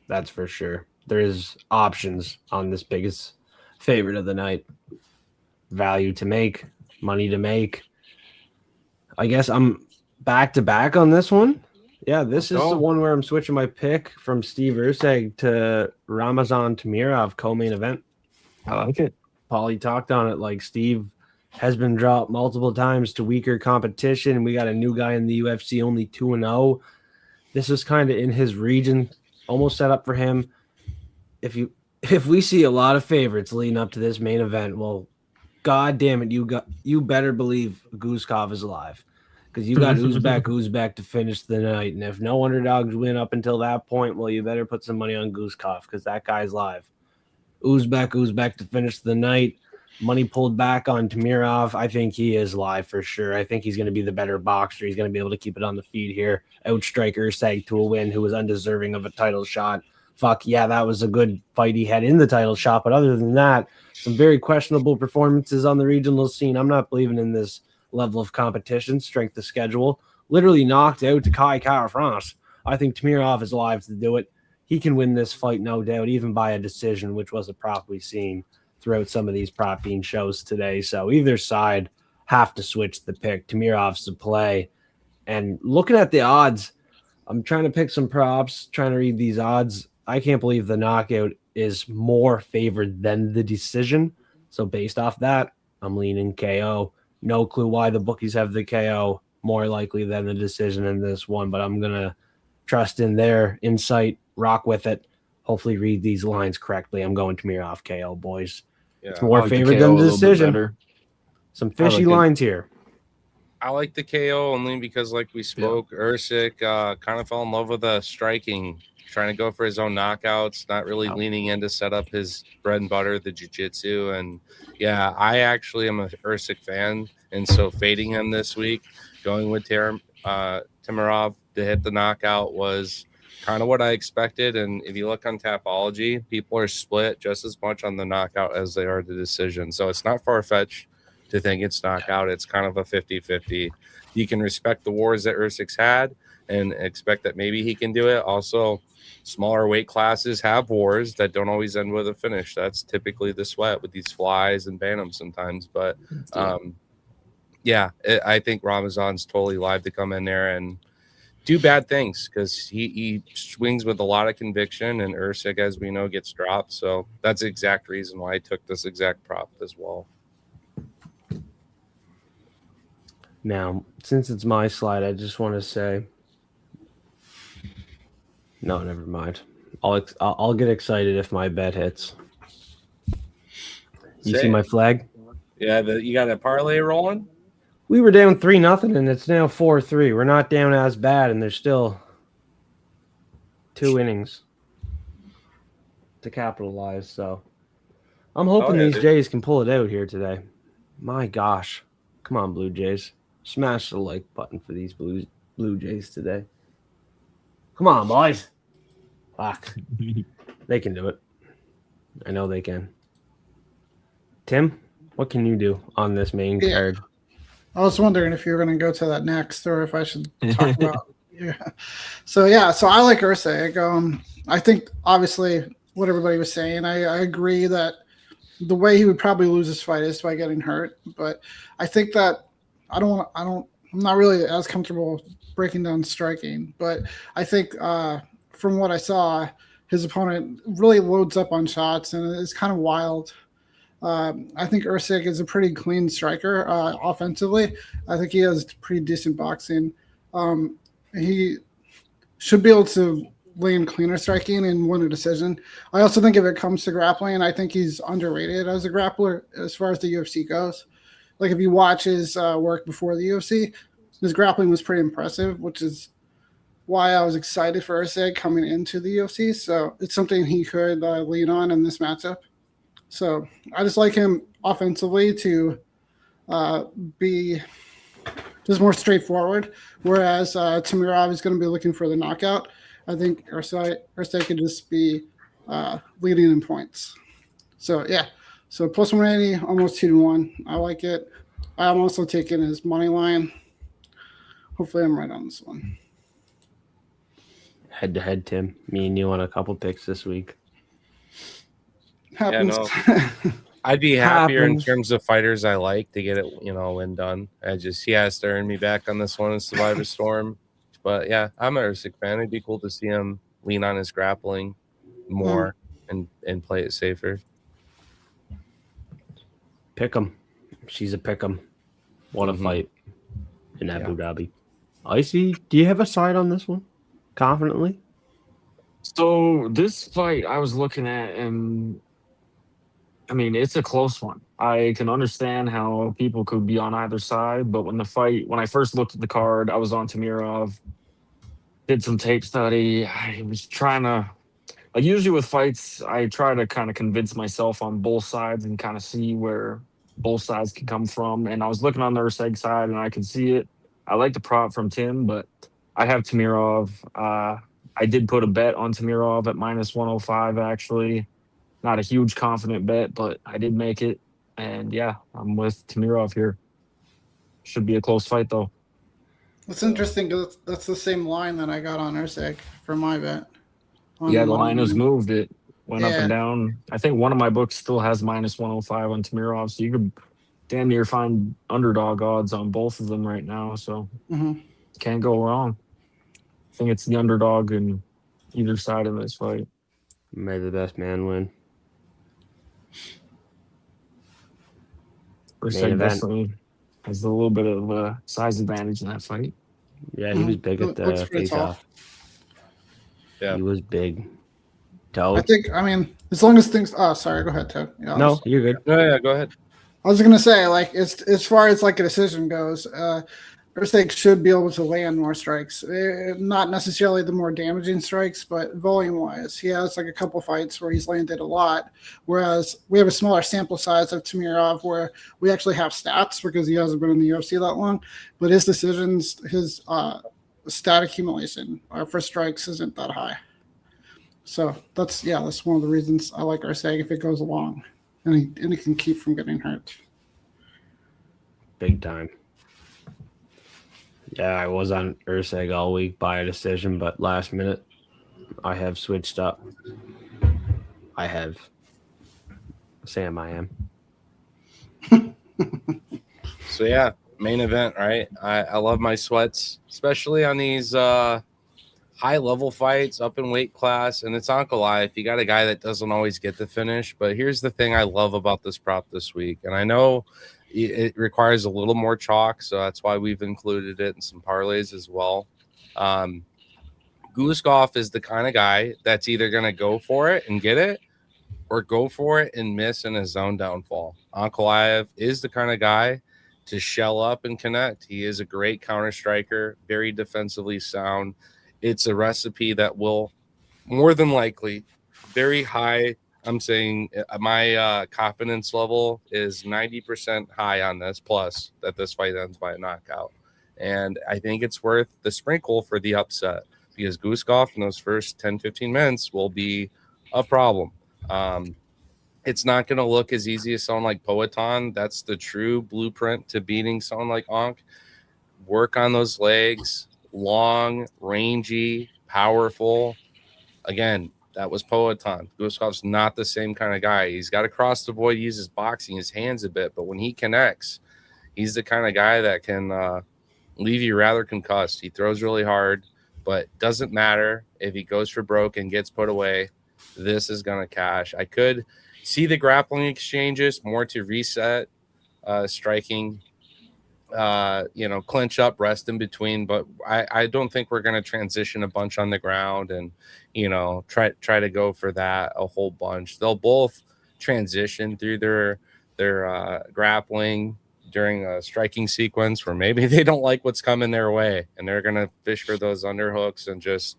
That's for sure. There is options on this biggest favorite of the night. Value to make, money to make. I guess I'm back to back on this one. Yeah, this is the one where I'm switching my pick from Steve Urseg to Ramazan Tamirov co-main event. I like it. Paulie talked on it like Steve has been dropped multiple times to weaker competition. We got a new guy in the UFC, only 2-0. This is kind of in his region, almost set up for him. If we see a lot of favorites leading up to this main event, well, God damn it, you better believe Guskov is alive. Because you got Uzbek to finish the night. And if no underdogs win up until that point, well, you better put some money on Guskov because that guy's live. Uzbek to finish the night. Money pulled back on Tamirov. I think he is live for sure. I think he's going to be the better boxer. He's going to be able to keep it on the feet here. Outstrike Ursag to a win, who was undeserving of a title shot. Fuck, yeah, that was a good fight he had in the title shot. But other than that, some very questionable performances on the regional scene. I'm not believing in this level of competition, strength of schedule. Literally knocked out to Kai Kara-France. I think Tamirov is alive to do it. He can win this fight, no doubt, even by a decision, which was a prop we've seen throughout some of these prop bean shows today. So either side have to switch the pick. Tamirov's the play. And looking at the odds, I'm trying to pick some props, trying to read these odds. I can't believe the knockout is more favored than the decision. So based off that, I'm leaning KO. No clue why the bookies have the KO more likely than the decision in this one, but I'm going to trust in their insight, rock with it, hopefully read these lines correctly. I'm going Tamirov KO, boys. Yeah, it's more favored than the decision. Better. Some fishy lines here. I like the KO only because, like we spoke, Ursik kind of fell in love with the striking, trying to go for his own knockouts, not really leaning in to set up his bread and butter, the jiu-jitsu. And yeah, I actually am a Ursik fan, and so fading him this week, going with Tamirov to hit the knockout was kind of what I expected. And if you look on Tapology, people are split just as much on the knockout as they are the decision. So it's not far-fetched to think it's knockout. It's kind of a 50-50. You can respect the wars that Usyk's had and expect that maybe he can do it. Also, smaller weight classes have wars that don't always end with a finish. That's typically the sweat with these flies and bantams sometimes. But I think Ramazan's totally live to come in there and do bad things because he swings with a lot of conviction, and Usyk, as we know, gets dropped. So that's the exact reason why I took this exact prop as well. Now, since it's my slide, I just want to say, no, never mind. I'll get excited if my bet hits. You see my flag? Yeah, you got a parlay rolling? We were down 3-0, and it's now 4-3. We're not down as bad, and there's still 2 innings to capitalize. So I'm hoping these Jays can pull it out here today. My gosh. Come on, Blue Jays. Smash the like button for these Blue Jays today. Come on, boys. Fuck. They can do it. I know they can. Tim, what can you do on this main card? I was wondering if you were going to go to that next, or if I should talk about. So I like Usyk. I think obviously what everybody was saying. I agree that the way he would probably lose this fight is by getting hurt. But I think that I'm not really as comfortable breaking down striking. But I think from what I saw, his opponent really loads up on shots and it's kind of wild. I think Usyk is a pretty clean striker offensively. I think he has pretty decent boxing. He should be able to land cleaner striking and win a decision. I also think if it comes to grappling, I think he's underrated as a grappler as far as the UFC goes. Like if you watch his work before the UFC, his grappling was pretty impressive, which is why I was excited for Usyk coming into the UFC. So it's something he could lean on in this matchup. So I just like him offensively to be just more straightforward, whereas Tamirov is going to be looking for the knockout. I think Usyk could just be leading in points. So, so plus 180, almost 2-1. I like it. I'm also taking his money line. Hopefully I'm right on this one. Head-to-head, Tim. Me and you on a couple picks this week. Happens. Yeah, no. I'd be happier in terms of fighters I like to get it, win done. He has to earn me back on this one in Survivor Storm. But yeah, I'm a Usyk fan. It'd be cool to see him lean on his grappling more and play it safer. Pick him. She's a pick him. What a fight in Abu Dhabi. Icy, do you have a side on this one? Confidently? So this fight I was looking at, and I mean, it's a close one. I can understand how people could be on either side, but when I first looked at the card, I was on Tamirov, did some tape study. I was trying to, like usually with fights, I try to kind of convince myself on both sides and kind of see where both sides can come from. And I was looking on the Usyk side and I could see it. I like the prop from Tim, but I have Tamirov. I did put a bet on Tamirov at minus 105, actually. Not a huge confident bet, but I did make it. And yeah, I'm with Tamirov here. Should be a close fight, though. It's interesting because that's the same line that I got on Usyk for my bet. Yeah, the line has moved. It went up and down. I think one of my books still has minus 105 on Tamirov, so you could damn near find underdog odds on both of them right now. So can't go wrong. I think it's the underdog in either side of this fight. May the best man win. Usyk definitely has a little bit of a size advantage in that fight. Yeah, he was big at the face-off. Yeah, he was big. Toad. I mean, as long as things. Oh, sorry. Go ahead, Toad. Yeah, no, you're good. Yeah, go ahead. I was gonna say, like, as far as like a decision goes, Usyk should be able to land more strikes. Not necessarily the more damaging strikes, but volume-wise, he has like a couple fights where he's landed a lot. Whereas we have a smaller sample size of Tamirov, where we actually have stats because he hasn't been in the UFC that long. But his decisions, his stat accumulation. Our first strikes isn't that high. So that's one of the reasons I like Ursag if it goes along, and he can keep from getting hurt. Big time. Yeah, I was on Ursag all week by a decision, but last minute I have switched up. I have. Sam, I am. So yeah, main event, right? I love my sweats, especially on these high level fights up in weight class, and it's Ankalaev. You got a guy that doesn't always get the finish, but here's the thing I love about this prop this week, and I know it requires a little more chalk, so that's why we've included it in some parlays as well. Guskov is the kind of guy that's either going to go for it and get it, or go for it and miss in a zone downfall. Ankalaev is the kind of guy to shell up and connect. He is a great counter striker, very defensively sound. It's a recipe that will more than likely very high. I'm saying my confidence level is 90% high on this, plus that this fight ends by a knockout. And I think it's worth the sprinkle for the upset, because Guskov in those first 10-15 minutes will be a problem. It's not going to look as easy as someone like Poatan. That's the true blueprint to beating someone like Ankh. Work on those legs, long, rangy, powerful. Again, that was Poatan. Guskov's not the same kind of guy. He's got to cross the void, use his boxing, his hands a bit, but when he connects, he's the kind of guy that can leave you rather concussed. He throws really hard, but doesn't matter if he goes for broke and gets put away. This is going to cash. I could see the grappling exchanges more to reset striking, clinch up, rest in between. But I don't think we're going to transition a bunch on the ground and, try to go for that a whole bunch. They'll both transition through their grappling during a striking sequence where maybe they don't like what's coming their way and they're going to fish for those underhooks and just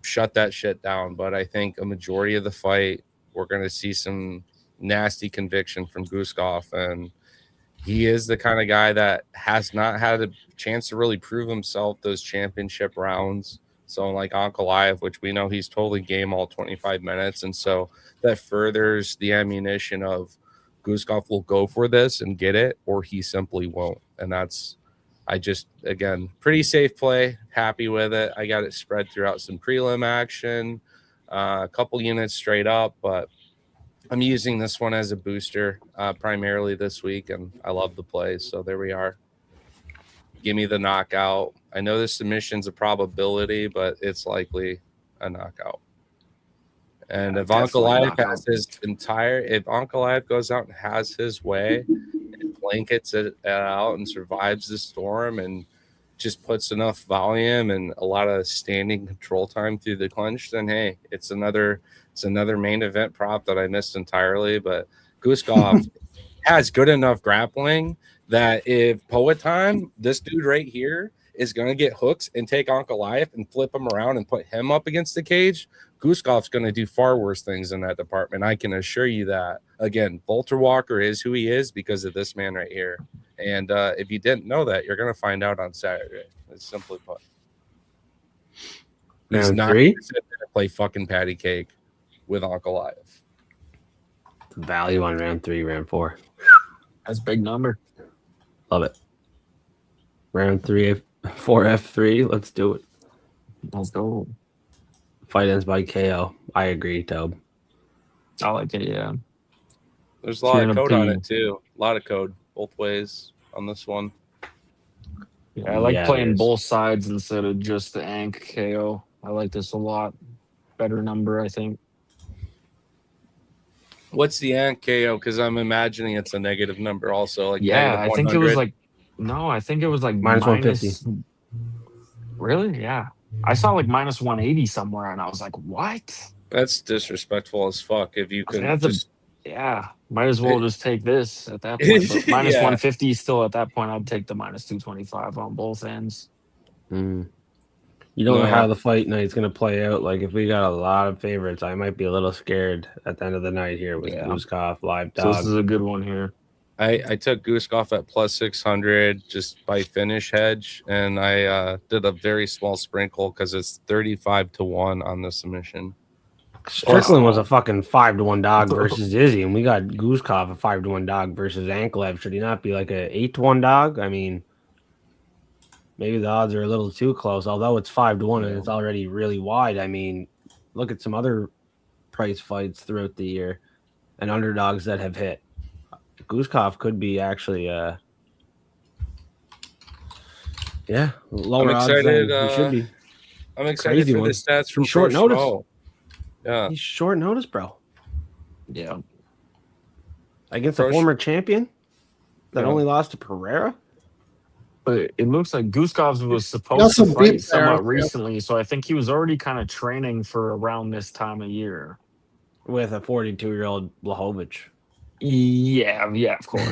shut that shit down. But I think a majority of the fight, we're going to see some nasty conviction from Guskov, and he is the kind of guy that has not had a chance to really prove himself those championship rounds. So like Ankalaev, which we know he's totally game all 25 minutes, and so that furthers the ammunition of Guskov will go for this and get it, or he simply won't. And that's, again, pretty safe play. Happy with it. I got it spread throughout some prelim action, a couple units straight up, but I'm using this one as a booster primarily this week, and I love the play. So there we are. Give me the knockout. I know the submission's a probability, but it's likely a knockout. And if Ankalaev goes out and has his way and blankets it out and survives the storm and just puts enough volume and a lot of standing control time through the clinch, then hey, it's another main event prop that I missed entirely. But Guskov has good enough grappling that if Poatan, this dude right here, is going to get hooks and take Ankalaev and flip him around and put him up against the cage, Guskov's going to do far worse things in that department. I can assure you that. Again, Volter Walker is who he is because of this man right here. And if you didn't know that, you're going to find out on Saturday. It's simply put. He's Round not three? going to sit there and play fucking patty cake with Ankalaev. Value on round 3, round 4. That's a big number. Love it. Round 3, 4F3. Let's do it. Let's go. Fight ends by KO. I agree, Tobe. I like it, yeah. There's a lot of code on 3P. it, too. A lot of code both ways on this one. Yeah, I like Yeah, playing there's- both sides instead of just the Ank KO. I like this a lot. Better number, I think. What's the ant KO? Because I'm imagining it's a negative number also. Like Yeah, I think it was 100. like I think it was like Minus 150. Really? Yeah. I saw like minus 180 somewhere, and I was like, what? That's disrespectful as fuck. If you could That's a- just Yeah. Might as well just take this at that point. But minus Yeah. 150 still at that point, I'd take the minus 225 on both ends. You don't know No. how the fight night's going to play out. Like, if we got a lot of favorites, I might be a little scared at the end of the night here with Yeah. Guskov, live So dog. this is a good one here. I took Guskov at plus 600 just by finish hedge, and I did a very small sprinkle because it's 35-1 on the submission. Strickland was a fucking 5-1 dog versus Izzy, and we got Guskov a 5-1 dog versus Ankalaev. Should he not be like a 8-1 dog? I mean, maybe the odds are a little too close, although it's 5-1 and it's already really wide. I mean, look at some other price fights throughout the year and underdogs that have hit. Guskov could be actually lower odds than he should be. I'm excited Crazy for one. the stats from He's short first notice. row. Yeah. He's short notice, bro. Yeah. Against a First- former champion that Yeah. only lost to Pereira. But it looks like Guskov was supposed also to beat fight somewhat Pereira. recently, so I think he was already kind of training for around this time of year. With a 42-year-old Blahovic. Yeah, of course.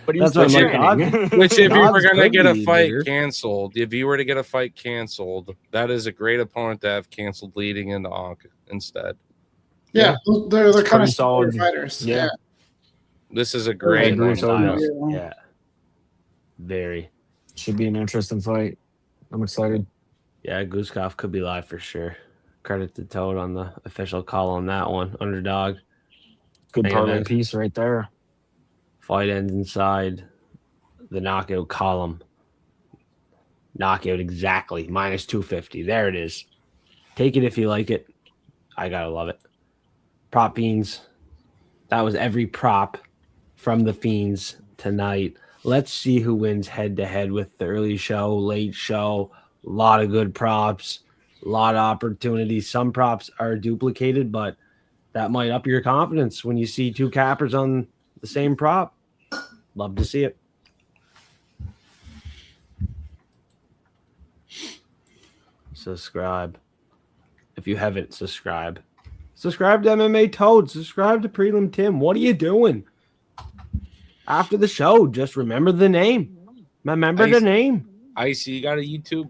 But he's That's what still I'm like, training. Which, if you were Odds going to could get a be fight bigger. canceled, if you were to get a fight canceled, that is a great opponent to have canceled leading into Ankh instead. Yeah, they're kind pretty of solid solid. fighters. Yeah. Yeah. This is a I great agree one. totally. Yeah. Yeah. Very. Should be an interesting fight. I'm excited. Yeah, Guskov could be live for sure. Credit to Toad on the official call on that one. Underdog. Good Main parlay event. piece right there. Fight ends inside the knockout column. Knockout exactly. Minus 250. There it is. Take it if you like it. I gotta love it. Prop Fiends. That was every prop from the Fiends tonight. Let's see who wins head to head with the early show, late show. A lot of good props, a lot of opportunities. Some props are duplicated, but that might up your confidence when you see two cappers on the same prop. Love to see it. Subscribe. If you haven't, subscribe. Subscribe to MMA Toad. Subscribe to Prelim Tim. What are you doing? After the show, just remember the name. Remember the name. Icy, you got a YouTube?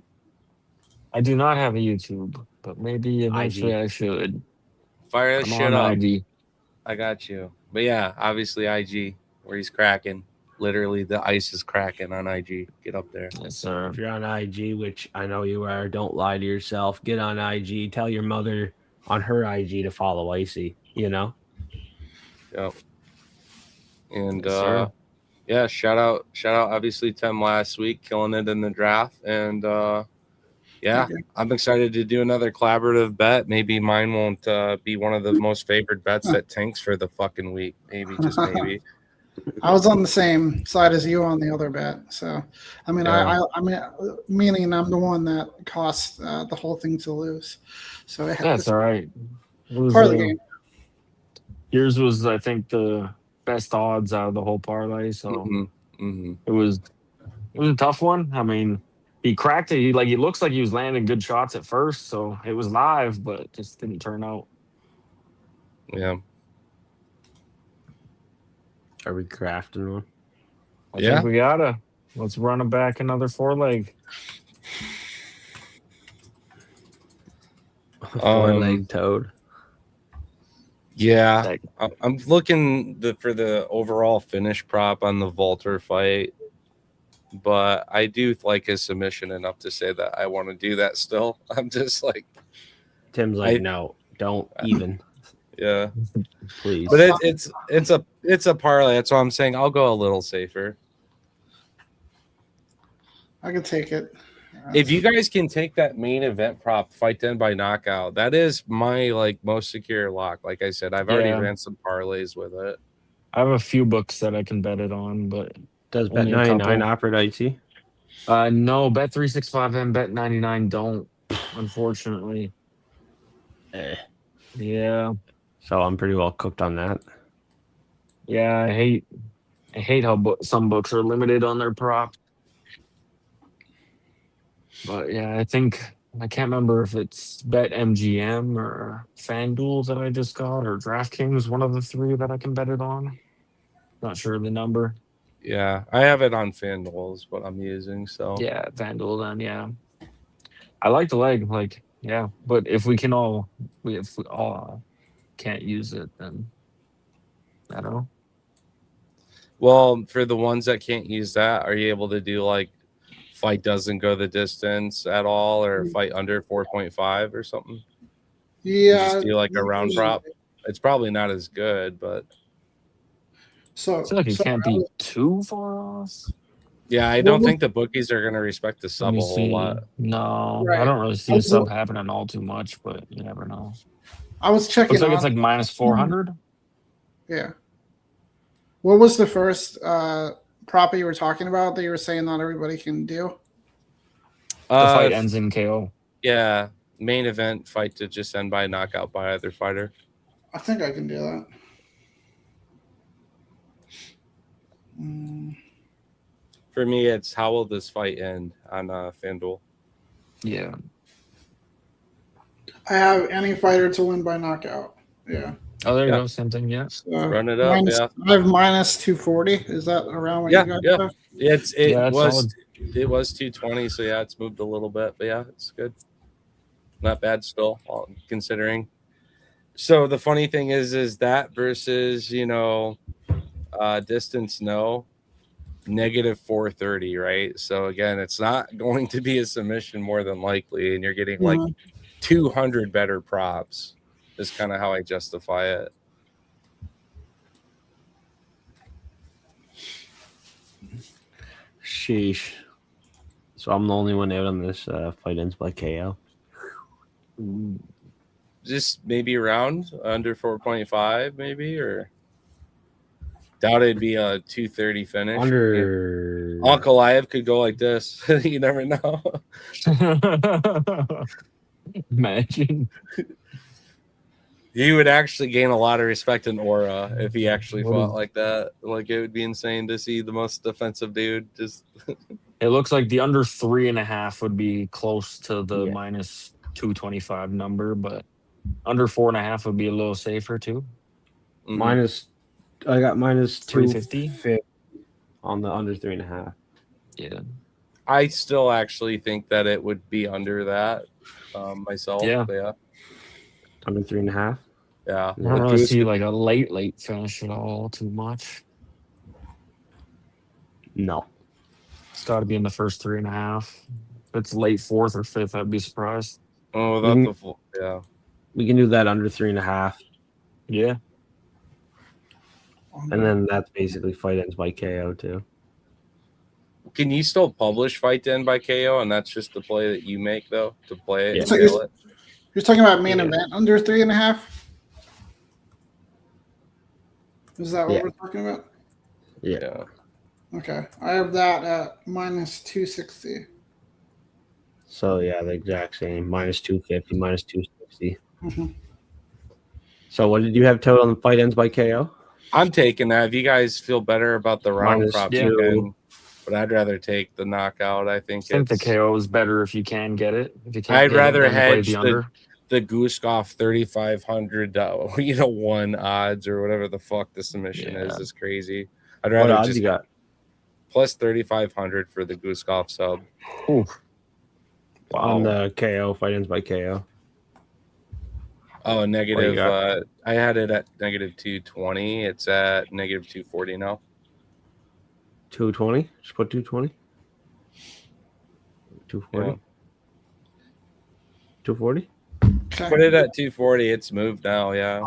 I do not have a YouTube, but maybe eventually IG. I should. Fire that I'm shit on up. IG. I got you. But yeah, obviously IG, where he's cracking. Literally, the ice is cracking on IG. Get up there. Yes, sir. If you're on IG, which I know you are, don't lie to yourself. Get on IG. Tell your mother on her IG to follow Icy, you know? Yep. And Yes, sir. yeah, shout out obviously Tim last week, killing it in the draft. And yeah, I'm excited to do another collaborative bet. Maybe mine won't be one of the most favored bets that tanks for the fucking week. Maybe, just maybe. I was on the same side as you on the other bet. So, I mean, Yeah. I mean, meaning I'm the one that cost the whole thing to lose. So That's all right. It was, part of the game. Yours was, I think, the best odds out of the whole parlay. So it was a tough one. I mean, he cracked it. He looks like he was landing good shots at first, so it was live, but it just didn't turn out. Yeah. Are we crafting one? I Yeah. think we gotta. Let's run it back another 4-leg. Four-leg Toad. Yeah. Like, I'm looking for the overall finish prop on the Volter fight, but I do like his submission enough to say that I want to do that still. I'm just like, Tim's like, no, don't even, yeah. please. But it's a parlay. That's why I'm saying I'll go a little safer. I could take it. If you guys can take that main event prop, fight then by knockout, that is my most secure lock. Like I said, I've already Yeah. ran some parlays with it. I have a few books that I can bet it on, but Does only a Bet99 couple. operate Icy? No, Bet 365 and Bet 99 don't, unfortunately. Yeah. So I'm pretty well cooked on that. Yeah, I hate how some books are limited on their props. But yeah, I can't remember if it's Bet MGM or FanDuel that I just got, or DraftKings, one of the three that I can bet it on. Not sure of the number. Yeah, I have it on FanDuel is what I'm using. So Yeah, FanDuel then, yeah. I like the leg, yeah. But if we all can't use it, then I don't know. Well, for the ones that can't use that, are you able to do like fight doesn't go the distance at all, or fight under 4.5 or something? You Yeah. just do like a round prop. It's probably not as good, but So, I feel like it so can't be too far off. yeah, I don't think the bookies are gonna respect the Let sub me a whole see. lot. No, I Right. don't really see a sub happening all too much, but you never know. I was checking Looks like on. it's like minus 400. Yeah. What was the first prop you were talking about that you were saying not everybody can do? The fight ends in KO. Yeah, main event fight to just end by knockout by either fighter. I think I can do that. Mm. For me, it's how will this fight end on FanDuel? Yeah. I have any fighter to win by knockout. Yeah. Oh, there you Yeah. go. Same thing. Yeah. So Run it up, yeah. I have minus 240. Is that around what you guys have? It Yeah, it's was solid. it was 220, so yeah, it's moved a little bit, but yeah, it's good. Not bad still, considering. So the funny thing is that versus distance negative 430, right? So again, it's not going to be a submission more than likely, and you're getting like 200 better props. Is kind of how I justify it. Sheesh. So I'm the only one out on this fight ends by KO. Just maybe around under 4.5, maybe, or doubt it'd be a 230 finish. Under Ankalaev could go like this. You never know. Imagine. He would actually gain a lot of respect and aura if he actually fought like that. Like, it would be insane to see the most defensive dude just. It looks like the under 3.5 would be close to the Yeah. minus 225 number, but under 4.5 would be a little safer too. minus. I got minus 350 250 on the under 3.5. Yeah. I still actually think that it would be under that myself. Yeah. But yeah. Under 3.5. Yeah. I don't really see like a late finish at all too much. No. It's got to be in the first 3.5. If it's late fourth or fifth, I'd be surprised. Oh, that's the full. Yeah. We can do that under 3.5. Yeah. And then that's basically fight ends by KO too. Can you still publish fight to end by KO, and that's just the play that you make though to play it? Yeah. And So nail it? you're talking about main event under 3.5? Is that what we're talking about? Yeah. Okay. I have that at minus 260. So yeah, the exact same. Minus 250, minus 260. Mm-hmm. So what did you have total on the fight ends by KO? I'm taking that. If you guys feel better about the round Minus props, two. you can. But I'd rather take the knockout. I think the it's. KO is better if you can get it. If you can't I'd get rather it, then play hedge the under. the Guskov 3,500, 1 odds or whatever the fuck the submission is crazy. I'd What rather odds just you got? plus 3,500 for the Guskov sub. Ooh. On the KO fight ends by KO. Oh, negative. got? I had it at negative 220. It's at negative 240 now. 220? Just put 220. 240. Yeah. 240? Okay. Put it at 240. It's moved now. Yeah.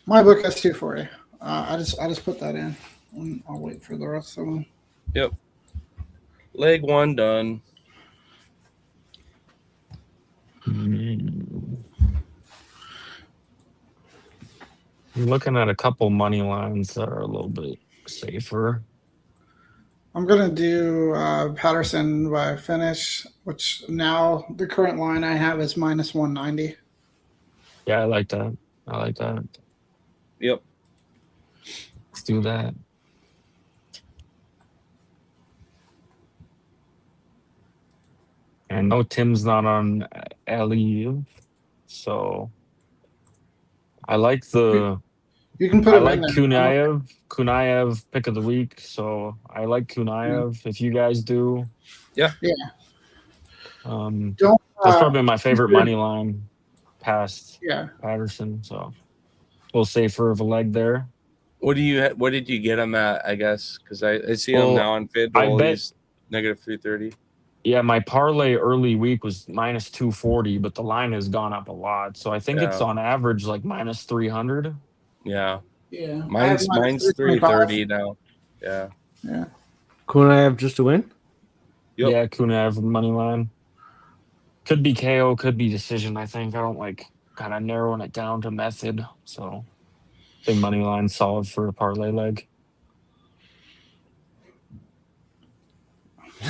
My book has 240. I just put that in. And I'll wait for the rest of them. Yep. Leg one done. I'm looking at a couple money lines that are a little bit safer. I'm gonna do Patterson by finish, which now the current line I have is minus 190. Yeah, I like that. I like that. Yep. Let's do that. And no, Tim's not on Ankalaev, so I like the. You can put I him like in there. Kunaev pick of the week, so I like Kunaev. If you guys do, Yeah. Don't. That's probably my favorite money line past Yeah. Patterson. So a little safer of a leg there. What did you get him at? I guess because I see him Well, now on I FanDuel. bet. He's negative 330. Yeah, my parlay early week was minus 240, but the line has gone up a lot. So I think it's Yeah. on average like minus 300. Yeah, Yeah, I have mine's 330 now. Yeah. Yeah. Kunaev just to win. Yep. Yeah, Kunaev money line. Could be KO, could be decision. I think I don't like kind of narrowing it down to method. So I think money line solid for a parlay leg.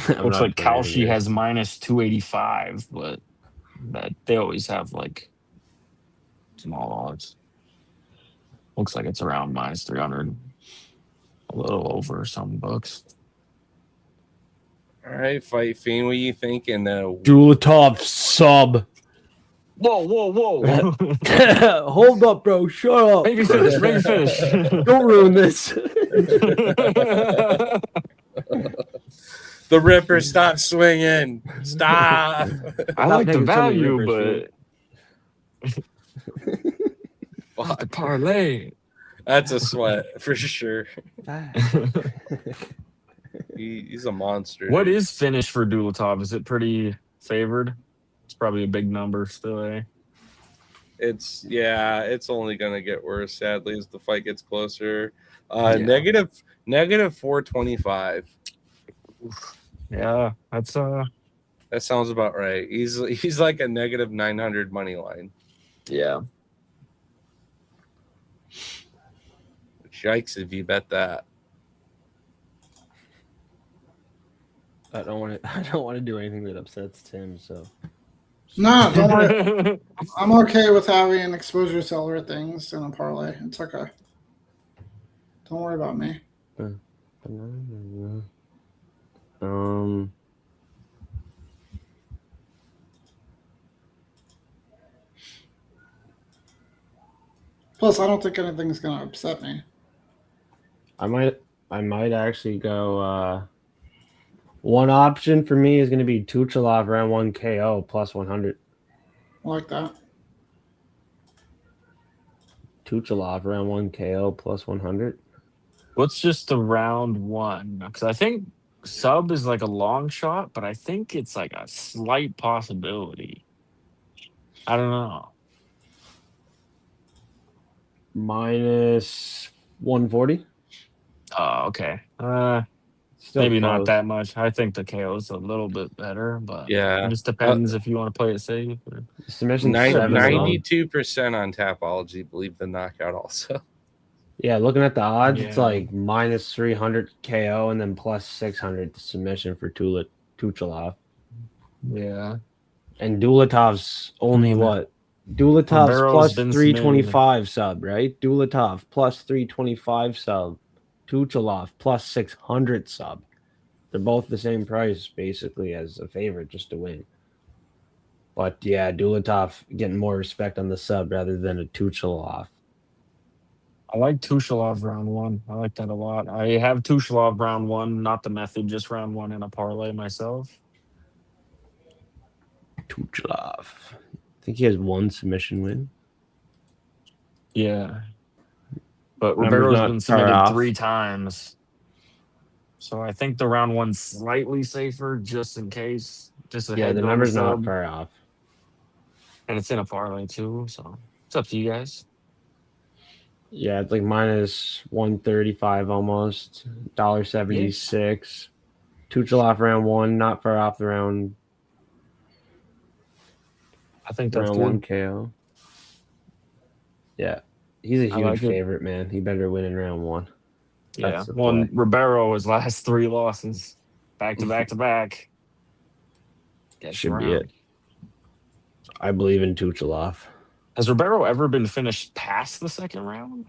I'm Looks not like playing Kalshi this. has minus 285, but that they always have like small odds. Looks like it's around minus 300, a little over some bucks. All right, Fight Fiend. What are you thinking? Dulatov sub. Whoa, whoa, whoa! Hold up, bro. Shut up. Maybe finish. Maybe finish. Don't ruin this. The Ripper, stop swinging. Stop. I like the taking so many value, rippers, but the parlay. That's a sweat for sure. He's a monster. What dude. is finish for Dulatov? Is it pretty favored? It's probably a big number still, eh? It's only gonna get worse, sadly, as the fight gets closer. Yeah. Negative 425. Yeah, that's That sounds about right. He's like a negative 900 money line. yeah. Yikes if you bet that. I don't want to do anything that upsets Tim. So No, don't worry. I'm okay with having exposure seller things in a parlay. It's okay. Don't worry about me. Plus, I don't think anything's gonna upset me. I might actually go. One option for me is going to be Tuchalov round 1 KO plus 100. I like that. Tuchalov round 1 KO plus 100. What's just the round one? Because I think sub is like a long shot, but I think it's like a slight possibility. I don't know. Minus 140. Oh, okay. Still Maybe not close. that much. I think the KO is a little bit better, but Yeah. it just depends if you want to play it safe. Or... Submission 7 92% on Tapology believe the knockout also. Yeah, looking at the odds, it's Yeah. like minus 300 KO and then plus 600 to submission for Tuchalov. Yeah. And Dulatov's only Hmm. what? Dulatov's Rombero's plus been 325 sub, right? Dulatov plus 325 sub. Tuchalov plus 600 sub. They're both the same price, basically, as a favorite just to win. But yeah, Dulatov getting more respect on the sub rather than a Tuchalov. I like Tuchalov round one. I like that a lot. I have Tuchalov round one, not the method, just round one in a parlay myself. Tuchalov. I think he has one submission win. Yeah. But Number's Rombero's not been far submitted off. 3 times. So I think the round one's slightly safer just in case. Just a Yeah, head the on number's sub. not far off. And it's in a parlay too. So it's up to you guys. Yeah, it's like minus 135 almost. $1.76. Tuchalov round 1, not far off the round I think that's round good. 1 KO. Yeah. He's a I huge like it. favorite, man. He better win in round 1. Yeah. That's the One play. Ribeiro, his last 3 losses. Back to back to back. Gets Should be around. it. I believe in Tuchalov. Has Ribeiro ever been finished past the second round?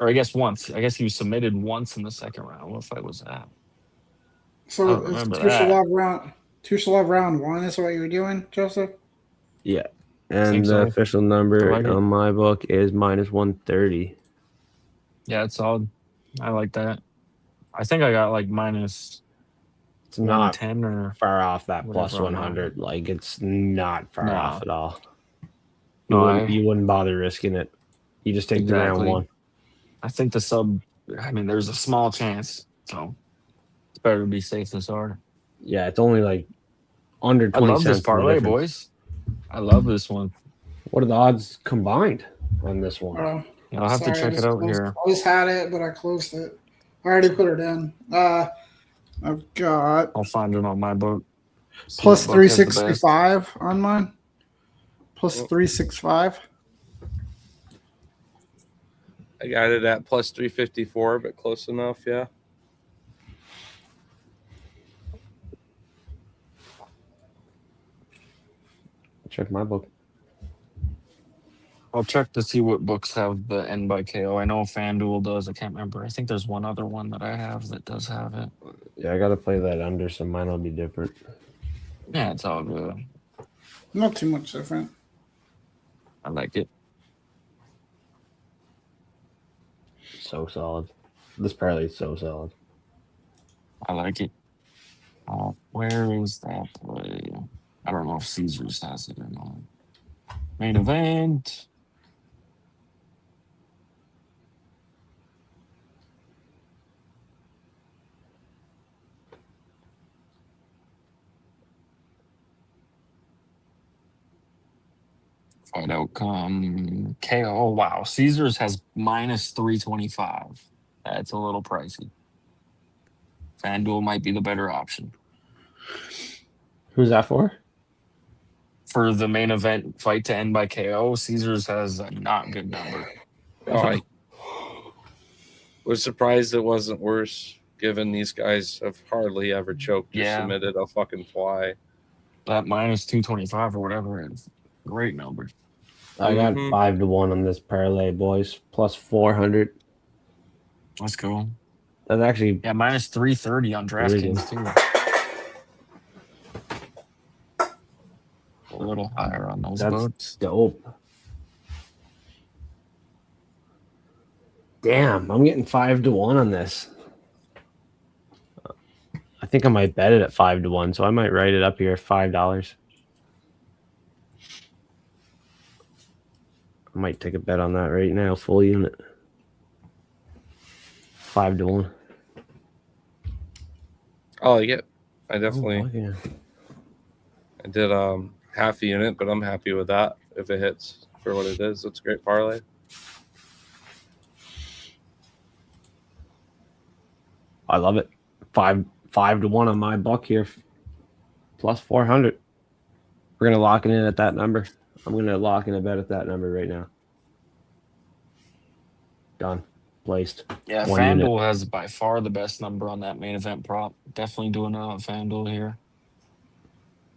Or I guess once. I guess he was submitted once in the second round. What fight was that? I So don't it's remember Tuchalov round 1 is what you were doing, Joseph? Yeah. think And the so. official number I like it. on my book is minus 130. Yeah, it's solid. I like that. I think I got like minus It's not 110 or far off that whatever plus on that 100. Like, it's not far No. off at all. No, You wouldn't bother risking it. You just take the round Exactly. one. I think the sub. I mean, there's a small chance, so it's better to be safe than sorry. Yeah, it's only like under I 20 love this cents. in the parlay, difference. boys. I love this one. What are the odds combined on this one? I'll have to check it out here. I always had it, but I closed it. I already put it in. I've got I'll find it on my book. See plus what book has the best. 365 on mine. Plus 365. I got it at plus 354, but close enough, yeah. Check my book. I'll check to see what books have the end by KO. I know FanDuel does. I can't remember. I think there's one other one that I have that does have it. Yeah, I got to play that under, so mine will be different. Yeah, it's all good. Not too much different. I like it. So solid. This parlay is so solid. I like it. Where is that play? I don't know if Caesars has it or not. Main event. Fight outcome. KO. Oh, wow. Caesars has minus 325. That's a little pricey. FanDuel might be the better option. Who's that for? For the main event fight to end by KO, Caesars has a not good number. Oh, I was surprised it wasn't worse, given these guys have hardly ever choked or submitted a fucking fly. That minus 225 or whatever is a great number. I got 5-1 on this parlay, boys. Plus 400. Let's go. That's actually minus 330 on DraftKings too. A little higher on those boats. Dope. Damn, I'm getting 5-1 on this. I think I might bet it at 5-1, so I might write it up here at $5. I might take a bet on that right now, full unit. 5-1. I like it. I definitely I did half a unit, but I'm happy with that if it hits for what it is. It's a great parlay. I love it. 5-1 on my buck here. Plus 400. We're gonna lock it in at that number. I'm gonna lock in a bet at that number right now. Done. Placed. Yeah, FanDuel has by far the best number on that main event prop. Definitely doing it on FanDuel here.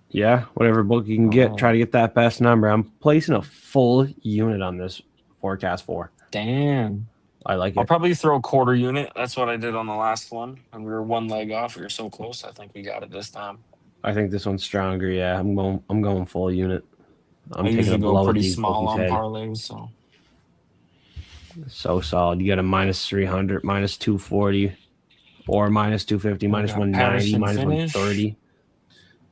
Yeah, whatever book you can get, try to get that best number. I'm placing a full unit on this forecast 4. Damn. I like it. I'll probably throw a quarter unit. That's what I did on the last one. And we were one leg off. We were so close. I think we got it this time. I think this one's stronger. Yeah, I'm going full unit. I usually go pretty small on parlays, so solid. You got a minus 300, minus 240, or minus 250, minus 190, minus 130.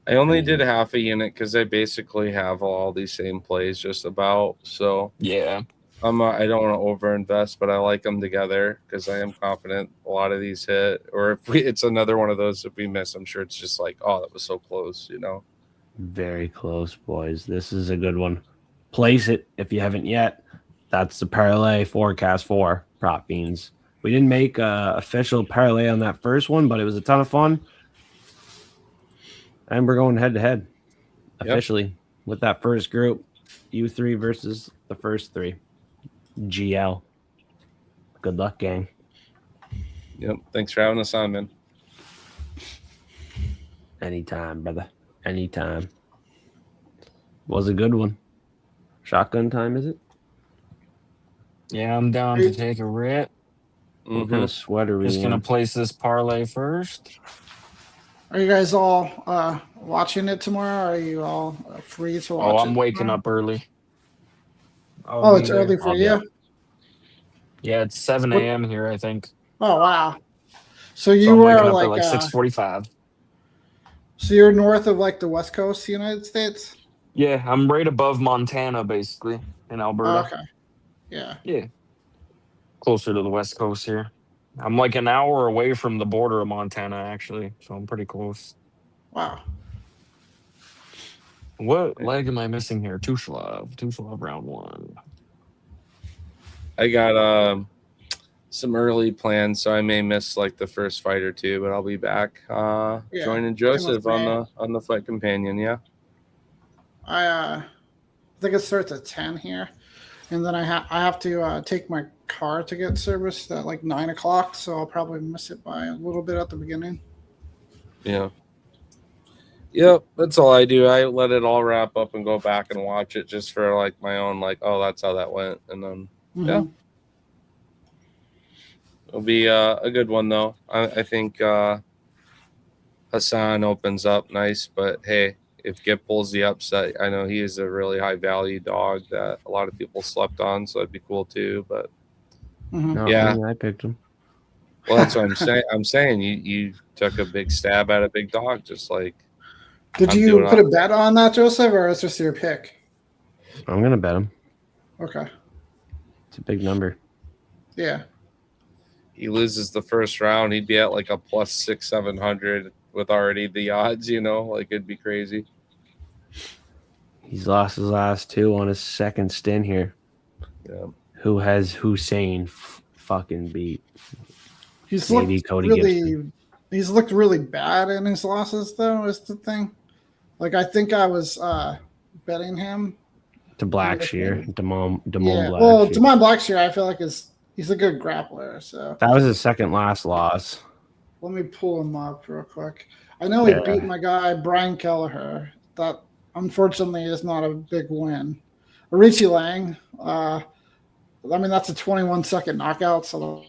I only did half a unit because I basically have all these same plays just about. So yeah, I don't want to overinvest, but I like them together because I am confident a lot of these hit. Or if it's another one of those, if we miss, I'm sure it's just like, oh, that was so close, you know. Very close, boys. This is a good one. Place it if you haven't yet. That's the parlay forecast 4 prop beans. We didn't make a official parlay on that first one, but it was a ton of fun. And we're going head to head officially with that first group. You 3 versus the first 3. GL. Good luck, gang. Yep. Thanks for having us on, man. Anytime, brother. Anytime. Was a good one. Shotgun time, is it? Yeah, I'm down to take a rip. What kind of sweater are we Just going to place this parlay first. Are you guys all watching it tomorrow? Are you all free to watch it? Oh, I'm waking up early. Oh, it's early for you? Yeah, it's 7 a.m. here, I think. Oh, wow. So you were like 6:45. So you're north of like the West Coast of the United States? Yeah, I'm right above Montana, basically, in Alberta. Oh, okay. Yeah. Yeah. Closer to the West Coast here. I'm like an hour away from the border of Montana, actually. So I'm pretty close. Wow. What leg am I missing here? Tushilov round 1. I got some early plans, so I may miss like the first fight or two, but I'll be back joining Joseph on the Fight Companion. Yeah. I think it starts at 10 here, and then I have to take my car to get serviced at like 9 o'clock, so I'll probably miss it by a little bit at the beginning. Yeah. Yep, that's all I do. I let it all wrap up and go back and watch it just for like my own, like, oh, that's how that went, and then yeah, it'll be a good one though. I think Hassan opens up nice, but hey, if Gip pulls the upset, I know he is a really high value dog that a lot of people slept on, so that'd be cool too. But yeah, I picked him. Well, that's what I'm saying. I'm saying you took a big stab at a big dog, just like. Did you put a bet on that, Joseph, or is this your pick? I'm gonna bet him. Okay. It's a big number. Yeah. He loses the first round, he'd be at like a plus 600-700 with already the odds, like it'd be crazy. He's lost his last 2 on his second stint here. Yeah. Who has Hussein fucking beat? He's Maybe looked Cody really. Gibson. He's looked really bad in his losses, though. Is the thing. Like I think I was betting him to Blackshear, Damon yeah. Blackshear. Well, Damon Blackshear, I feel like he's a good grappler. So that was his second last loss. Let me pull him up real quick. I know he beat my guy Brian Kelleher. That unfortunately is not a big win. Richie Lang. I mean that's a 21-second knockout. So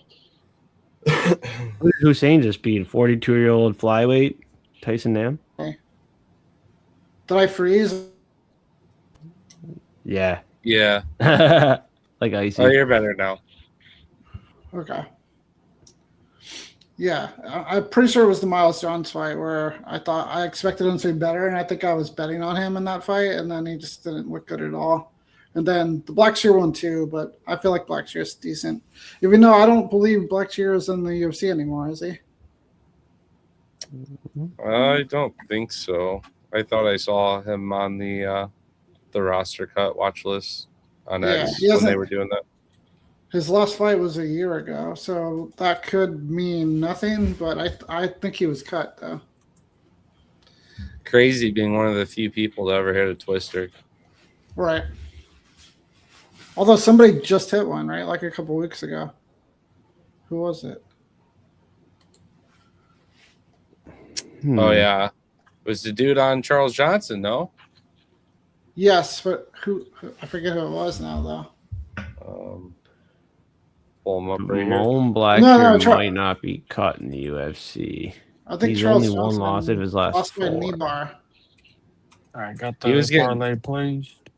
Hussein just beat 42-year-old flyweight Tyson Nam. Okay. Did I freeze? Yeah. Yeah. Like icy. Oh, you're better now. Okay. Yeah, I'm pretty sure it was the Miles Jones fight where I expected him to be better, and I think I was betting on him in that fight, and then he just didn't look good at all. And then the Blackshear one too, but I feel like Blackshear's decent. Even though I don't believe Blackshear is in the UFC anymore, is he? I don't think so. I thought I saw him on the roster cut watch list on X when they were doing that. His last fight was a year ago, so that could mean nothing, but I think he was cut, though. Crazy being one of the few people to ever hit a twister. Right. Although somebody just hit one, right? Like a couple weeks ago. Who was it? Oh, yeah. It was the dude on Charles Johnson, no? Yes, but who I forget who it was now, though. Pull him up right here. Blackshear might not be cut in the UFC. I think he's Charles only one loss of his last 4. Knee bar. All right, got the parlay placed.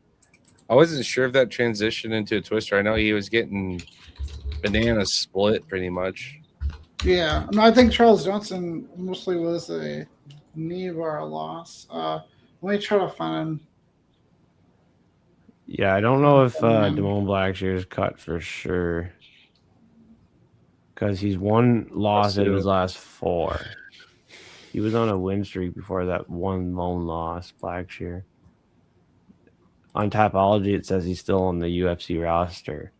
I wasn't sure if that transitioned into a twister. I know he was getting banana split pretty much. Yeah, no, I think Charles Johnson mostly was a knee bar loss. Let me try to find. Yeah, I don't know if Damon Blackshear is cut for sure. Because he's one loss out of his last 4. He was on a win streak before that one lone loss, Blackshear. On Tapology, it says he's still on the UFC roster.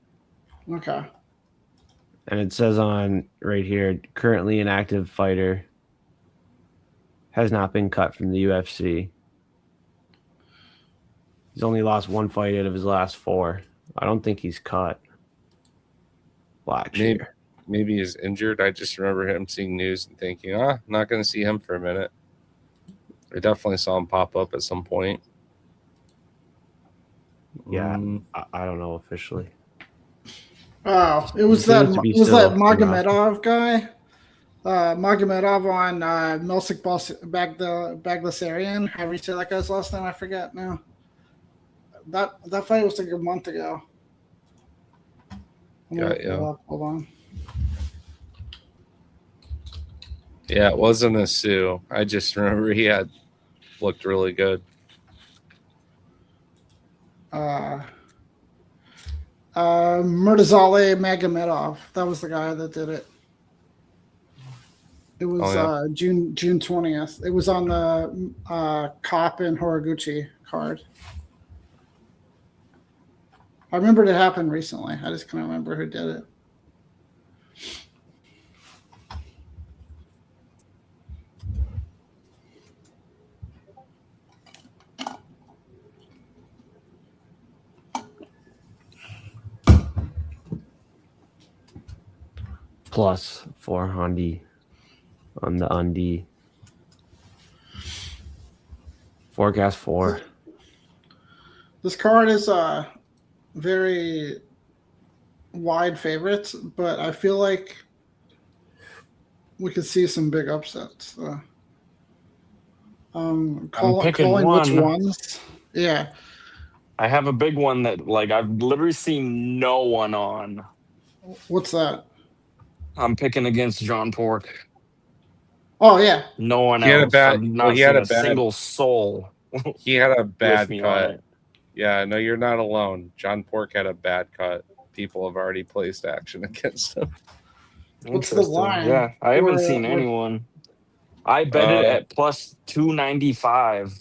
Okay. And it says on right here, currently an active fighter, has not been cut from the UFC. He's only lost 1 fight out of his last 4. I don't think he's cut. Blackshear. Maybe he's injured. I just remember him seeing news and thinking, I'm not going to see him for a minute. I definitely saw him pop up at some point. Yeah, I don't know officially. Oh, it was that Magomedov guy. Magomedov on Milsic Bagdasarian. However you say that guy's last name, I forget now. That fight was like a month ago. Yeah. Hold on. Yeah, it wasn't a Sue. I just remember he had looked really good. Murtazaleh Magomedov. That was the guy that did it. It was June 20th. It was on the Kopp and Horiguchi card. I remembered it happened recently. I just couldn't remember who did it. +4 Hondi on the Undi. Forecast 4. This card is very wide favorites, but I feel like we could see some big upsets. picking Calling which one. ones? Yeah. I have a big one that like I've literally seen no one on. What's that? I'm picking against John Pork. Oh yeah. No one He had a else. bad- I've not well, he seen had a a bad- single soul He had a with bad me on cut. it. Yeah, no, you're not alone. John Pork had a bad cut. People have already placed action against him. What's the Interesting. line? Yeah, I haven't Or, seen or- anyone. I bet it at +295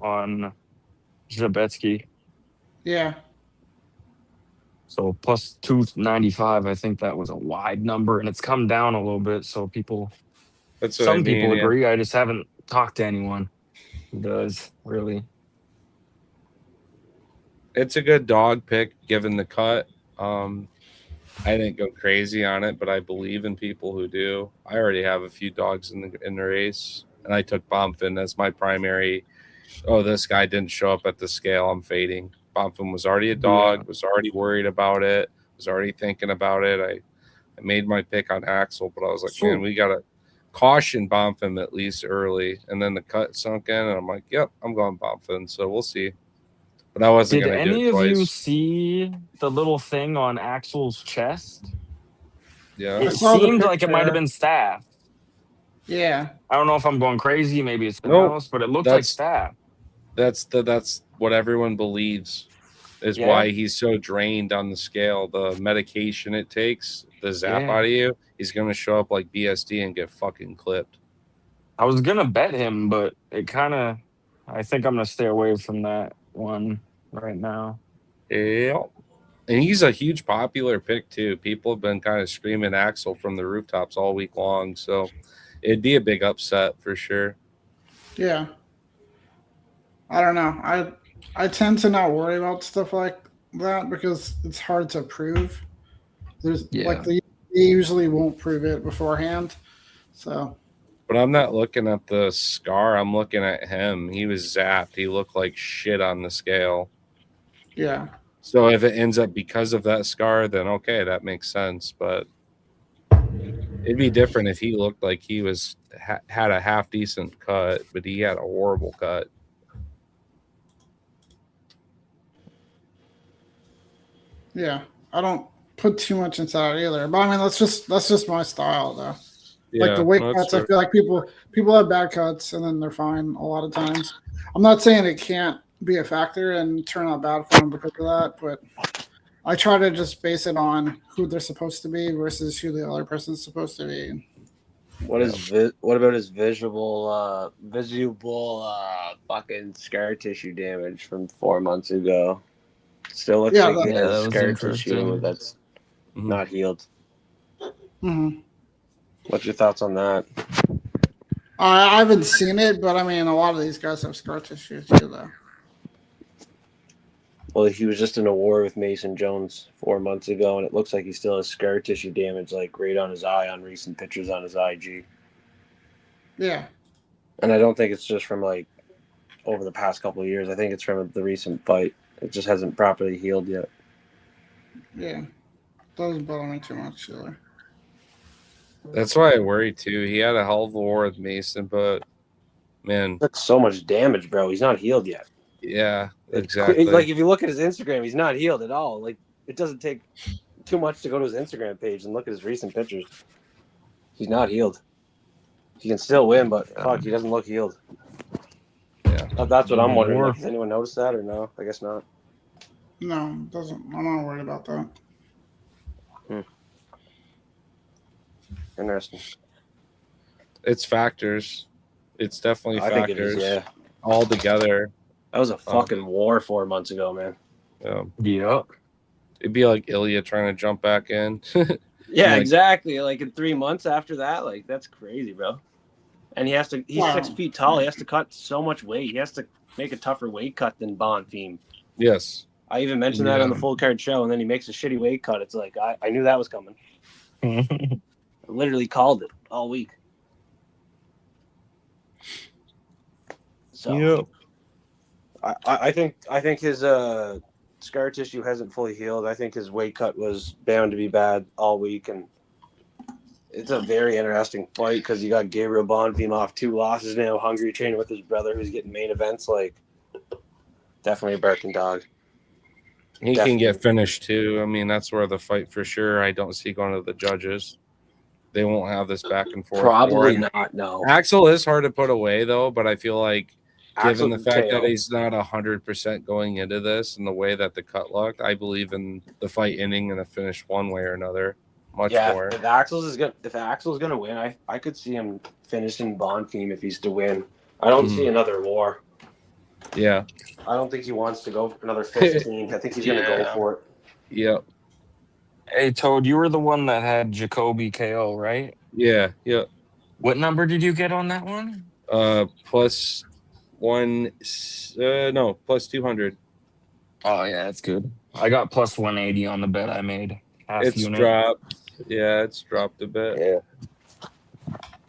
on Zabetsky. Yeah. So +295, I think that was a wide number, and it's come down a little bit. So That's what some I mean. people yeah. agree. I just haven't talked to anyone who does really. It's a good dog pick given the cut. I didn't go crazy on it, but I believe in people who do. I already have a few dogs in the race, and I took Bonfin as my primary. Oh, this guy didn't show up at the scale. I'm fading. Bonfin was already a dog. Was already worried about it. Was already thinking about it. I made my pick on Axel, but I was like, man, we gotta caution Bonfin at least early. And then the cut sunk in, and I'm like, yep, I'm going Bonfin. So we'll see. But I wasn't Did going to do any it of you twice. see the little thing on Axel's chest? Yeah. I It saw the seemed like it might picture. have been staph. Yeah. I don't know if I'm going crazy. Maybe it's something Nope. else, but it looked like That's- staph. That's what everyone believes is Yeah. why he's so drained on the scale. The medication it takes, the zap Yeah. out of you, he's going to show up like BSD and get fucking clipped. I was gonna bet him, but it kind of. I think I'm gonna stay away from that one right now. Yeah. And he's a huge popular pick too. People have been kind of screaming Axel from the rooftops all week long. So it'd be a big upset for sure. Yeah. I don't know. I tend to not worry about stuff like that because it's hard to prove. There's like they usually won't prove it beforehand. So But I'm not looking at the scar. I'm looking at him. He was zapped. He looked like shit on the scale. yeah. So if it ends up because of that scar, then okay, that makes sense. But it'd be different if he looked like he was had a half decent cut, but he had a horrible cut. Yeah. I don't put too much into that either. But I mean that's just my style though. Like the weight cuts, I feel like people have bad cuts and then they're fine a lot of times. I'm not saying it can't be a factor and turn out bad for them because of that, but I try to just base it on who they're supposed to be versus who the other person's supposed to be. What about his visual fucking scar tissue damage from 4 months ago? Still looks like he that has was scar interesting. tissue that's not healed. Mm-hmm. What's your thoughts on that? I haven't seen it, but I mean, a lot of these guys have scar tissue too, though. Well, he was just in a war with Mason Jones 4 months ago, and it looks like he still has scar tissue damage, like right on his eye on recent pictures on his IG. Yeah. And I don't think it's just from like over the past couple of years. I think it's from the recent fight. It just hasn't properly healed yet. Yeah. Doesn't bother me too much, either. That's why I worry too. He had a hell of a war with Mason, but man, That's so much damage, bro. He's not healed yet. yeah, exactly. Like if you look at his Instagram, he's not healed at all. Like it doesn't take too much to go to his Instagram page and look at his recent pictures. He's not healed. He can still win, but fuck, he doesn't look healed. Yeah. That's what I'm wondering. Or- Like, has anyone noticed that or no? I guess not. No, it doesn't. I'm not worried about that. Interesting. It's factors. It's definitely I think it is. factors Yeah, all together. that was a fucking war 4 months ago, man. Yep. It'd be like Ilya trying to jump back in. Yeah, Like- exactly. Like in 3 months after that, like that's crazy, bro. And he's Wow. 6 feet tall. He has to cut so much weight. He has to make a tougher weight cut than Bond Fiend. Yes. I even mentioned that on the Yeah. full card show, and then he makes a shitty weight cut. It's like I knew that was coming. I literally called it all week. So Yep. I think his scar tissue hasn't fully healed. I think his weight cut was bound to be bad all week, and it's a very interesting fight because you got Gabriel Bonfim off 2 losses now, hungry training with his brother who's getting main events. Like, definitely a barking dog. He can Definitely. get finished too. I mean, that's where the fight for sure. I don't see going to the judges. They won't have this back and forth. Probably war. not. No. Axel is hard to put away though, but I feel like given Axel the can fact KO. that he's not 100% going into this and the way that the cut looked, I believe in the fight ending and a finish one way or another. Much more. If Axel's gonna win, I could see him finishing Bonfim if he's to win. I don't see another war. Yeah. I don't think he wants to go for another 15. I think he's gonna go Yeah. for it. Yep. Hey, Toad, you were the one that had Jacoby KO, right? Yeah. Yep. What number did you get on that one? Plus one. No, plus 200. Oh, yeah, that's good. I got plus 180 on the bet I made. Half It's unit. dropped. Yeah, it's dropped a bit. Yeah.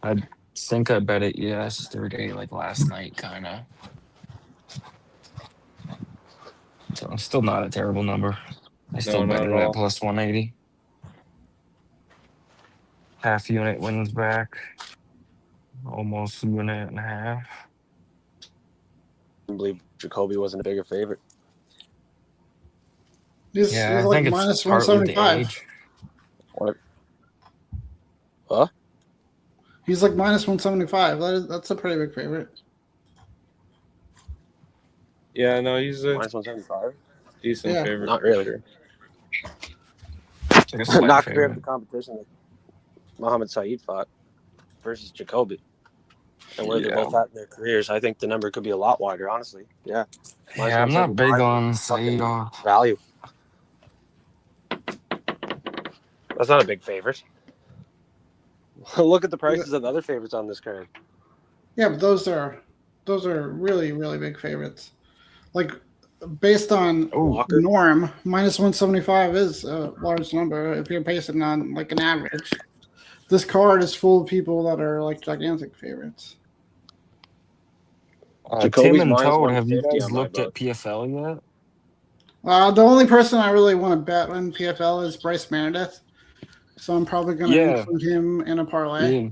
I think I bet it yesterday, like last night, kind of. So still not a terrible number. I still No, bet not it at at all. plus 180. Half unit wins back. Almost unit and a half. I believe Jacoby wasn't a bigger favorite. He's Yeah, I like think minus it's partly the 175. age. What? Huh? He's like minus 175. That's a pretty big favorite. Yeah, no, he's a Minus 175. decent Yeah. favorite. Not for really. sure. It's like a slight Not compared to favorite. the competition that Mohammed Saeed fought versus Jacoby. And where they're Yeah. both at in their careers, I think the number could be a lot wider, honestly. Yeah. Minus Yeah, I'm not big 175 on is fucking Saeed. value. That's not a big favorite. Look at the prices of the other favorites on this card. Yeah, but those are really, really big favorites. Like based on Walker. norm, minus 175 is a large number if you're basing on like an average. This card is full of people that are like gigantic favorites. Jacoby's Tim and minus Toad, have you 150 guys on my looked at book. PFL yet? The only person I really want to bet in PFL is Bryce Meredith. So I'm probably going to Yeah. include him in a parlay.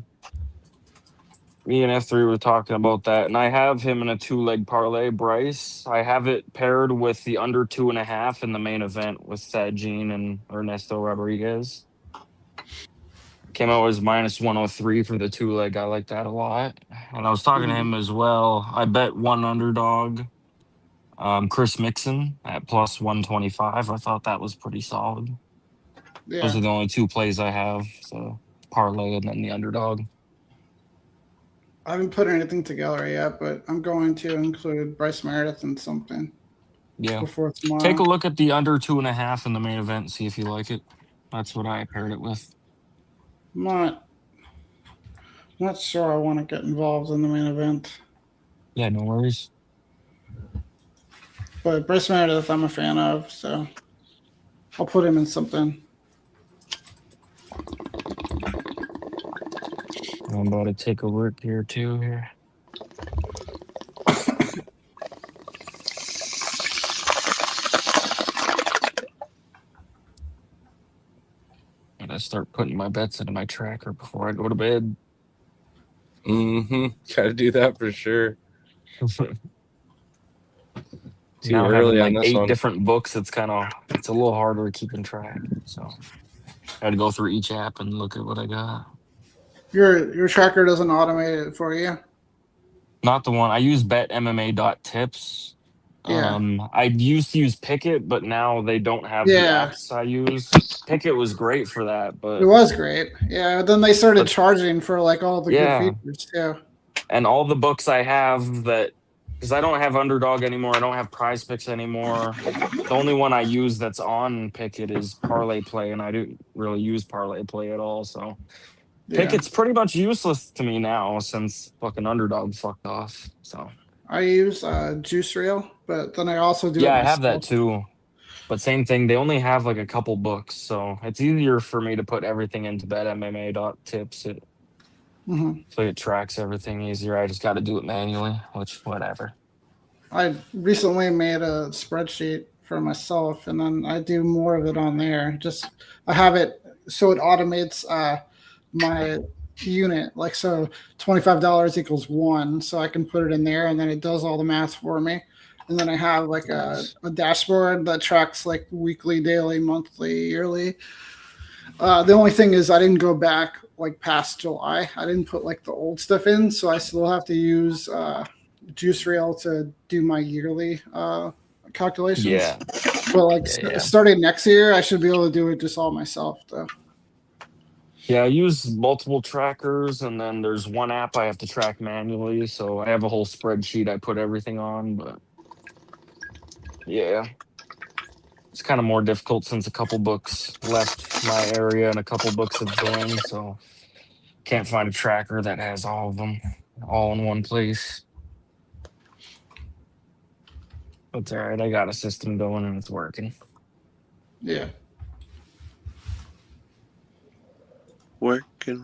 Me and F3 were talking about that, and I have him in a 2-leg parlay. Bryce, I have it paired with the under 2.5 in the main event with Sajin and Ernesto Rodriguez. Came out as minus 103 for the 2-leg. I like that a lot. And I was talking to him as well. I bet one underdog, Chris Mixon at plus 125. I thought that was pretty solid. Yeah. Those are the only 2 plays I have. So parlay and then the underdog. I haven't put anything together yet, but I'm going to include Bryce Meredith in something Yeah. before tomorrow. Take a look at the under 2.5 in the main event and see if you like it. That's what I paired it with. I'm not sure I want to get involved in the main event. Yeah, no worries. But Bryce Meredith, I'm a fan of, so I'll put him in something. I'm about to take a look here too. Here. I'm gonna start putting my bets into my tracker before I go to bed. Gotta do that for sure. Too Now early having on like this 8 one. different books, it's a little harder keeping track. So I had to go through each app and look at what I got. Your tracker doesn't automate it for you. Not the one I use. BetMMA.tips. Yeah. I used to use Picket, but now they don't have the Yeah. apps I use. Picket was great for that, It but was great. Yeah. Then they started but charging for like all the good yeah, features too. and all the books I have that because I don't have Underdog anymore, I don't have Prize Picks anymore. The only one I use that's on Picket is Parlay Play, and I don't really use Parlay Play at all. So Yeah. Picket's pretty much useless to me now since fucking Underdog fucked off. So I use Juice Reel, but then I also do it yeah, I have that myself. too. But same thing, they only have like a couple books, so it's easier for me to put everything into betmma.tips. Hmm. So it tracks everything easier. I just got to do it manually, which whatever. I recently made a spreadsheet for myself, and then I do more of it on there. Just I have it so it automates my unit. Like so, $25 equals one, so I can put it in there, and then it does all the math for me. And then I have like a dashboard that tracks like weekly, daily, monthly, yearly. The only thing is I didn't go back like past July. I didn't put like the old stuff in, so I still have to use Juice Rail to do my yearly calculations. Yeah, But like yeah. starting next year, I should be able to do it just all myself though. Yeah, I use multiple trackers, and then there's one app I have to track manually. So I have a whole spreadsheet I put everything on. But yeah, it's kind of more difficult since a couple books left my area and a couple books have joined. So can't find a tracker that has all of them all in one place. But it's all right. I got a system going and it's working. Yeah. Working.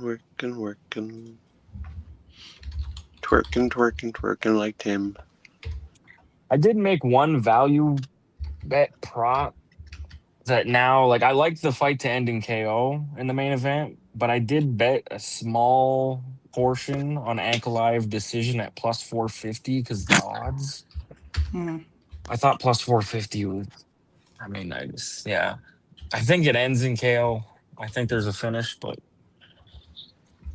Twerking like Tim. I did make one value bet prop that now, like, I liked the fight to end in KO in the main event, but I did bet a small portion on Ankalaev decision at plus 450 because the odds. Mhm. I thought plus 450 was, I mean, yeah. I think it ends in KO. I think there's a finish, but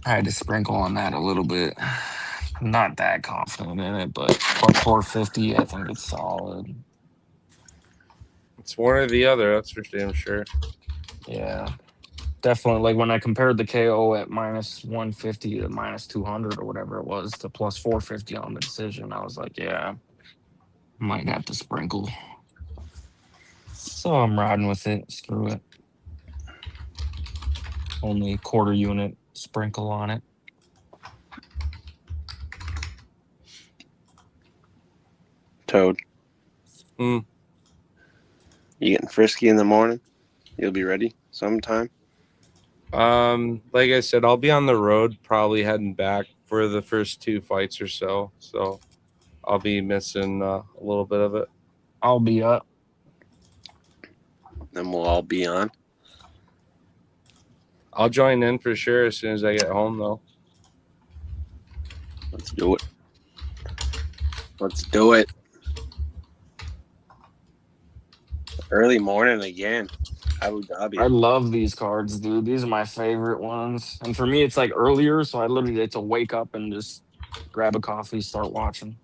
I had to sprinkle on that a little bit. Not that confident in it, but plus 450, I think it's solid. It's one or the other. That's for damn sure. Yeah, definitely. Like when I compared the KO at minus 150 to minus 200 or whatever it was to plus 450 on the decision, I was like, yeah, might have to sprinkle. So I'm riding with it. Screw it. Only quarter unit sprinkle on it. Toad. Hmm. You getting frisky in the morning? You'll be ready sometime. Like I said, I'll be on the road, probably heading back for the first two fights or so. So I'll be missing a little bit of it. I'll be up. Then we'll all be on. I'll join in for sure as soon as I get home, though. Let's do it. Let's do it. Early morning again. Abu Dhabi. I love these cards, dude. These are my favorite ones. And for me, it's like earlier, so I literally get to wake up and just grab a coffee, start watching.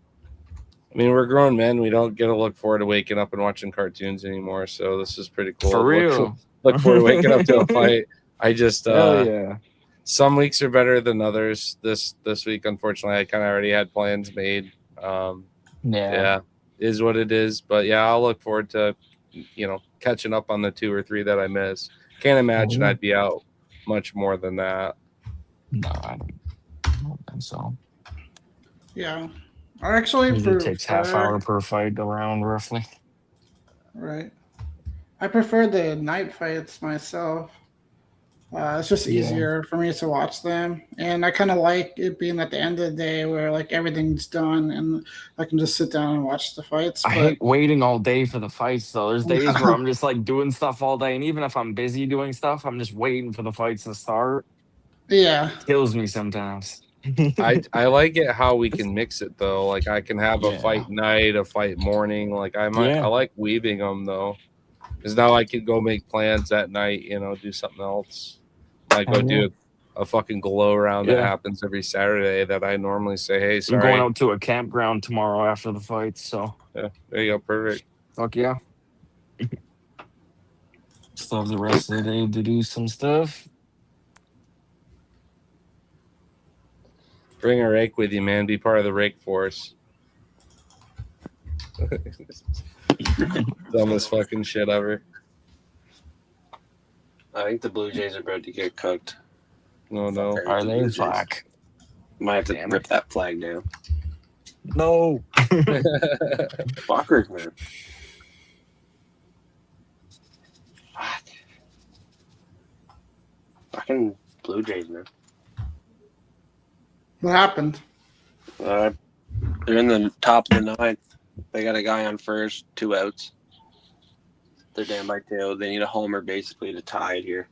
I mean, we're grown men. We don't get to look forward to waking up and watching cartoons anymore. So this is pretty cool. For real. Look forward to waking up to a fight. I just Hell yeah. some weeks are better than others. This week, unfortunately, I kind of already had plans made. Yeah, is what it is. But yeah, I'll look forward to catching up on the 2 or 3 that I missed. Can't imagine I'd be out much more than that. No, I don't think so. Yeah. I actually It takes half hour per fight around roughly. Right. I prefer the night fights myself. It's just easier for me to watch them, and I kind of like it being at the end of the day where like everything's done and I can just sit down and watch the fights. I hate waiting all day for the fights though. There's days where I'm just like doing stuff all day, and even if I'm busy doing stuff, I'm just waiting for the fights to start. Yeah, it kills me sometimes. I like it how we can mix it though. Like I can have a fight night, a fight morning. Like I like weaving them though, because now I could go make plans that night. Do something else. Like go do a fucking glow round that happens every Saturday that I normally say, hey, sorry. I'm going out to a campground tomorrow after the fights, so Yeah, there you go. Perfect. Fuck yeah. Still have the rest of the day to do some stuff. Bring a rake with you, man. Be part of the rake force. Dumbest fucking shit ever. I think the Blue Jays are about to get cooked. No. Are they? Fuck. Might have to Damn rip it. that flag down. No. Fuckers, man. Fuck. Fucking Blue Jays, man. What happened? They're in the top of the ninth. They got a guy on first, 2 outs. They're down by 2. They need a homer basically to tie it here.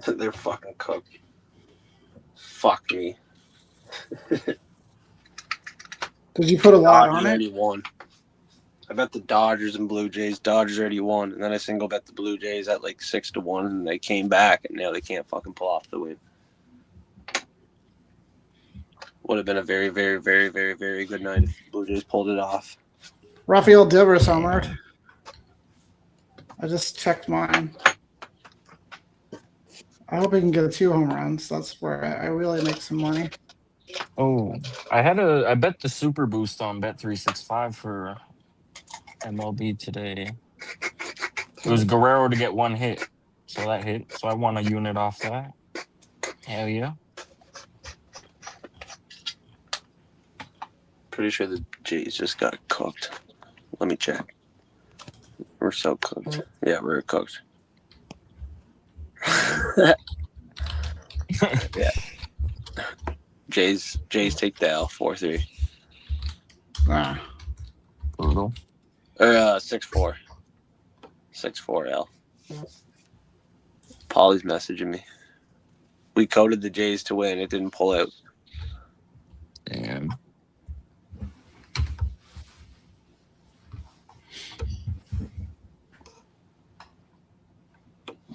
They're fucking cooked. Fuck me. Did you put a lot Dodgers on it? already won. I bet the Dodgers and Blue Jays. Dodgers already won, and then I single bet the Blue Jays at like 6-1, and they came back, and now they can't fucking pull off the win. Would have been a very, very, very, very, very good night if the Blue Jays pulled it off. Rafael Devers homered. I just checked mine. I hope he can get 2 home runs. That's where I really make some money. Oh, I bet the super boost on Bet365 for MLB today. It was Guerrero to get 1 hit. So that hit. So I won a unit off that. Hell yeah. Pretty sure the Jays just got cooked. Let me check. We're so cooked. Yeah, we're cooked. Yeah. Jays take the L 4-3. Ah, Brutal. Or 6-4. 6-4 L. Polly's messaging me. We coded the Jays to win. It didn't pull out. Damn.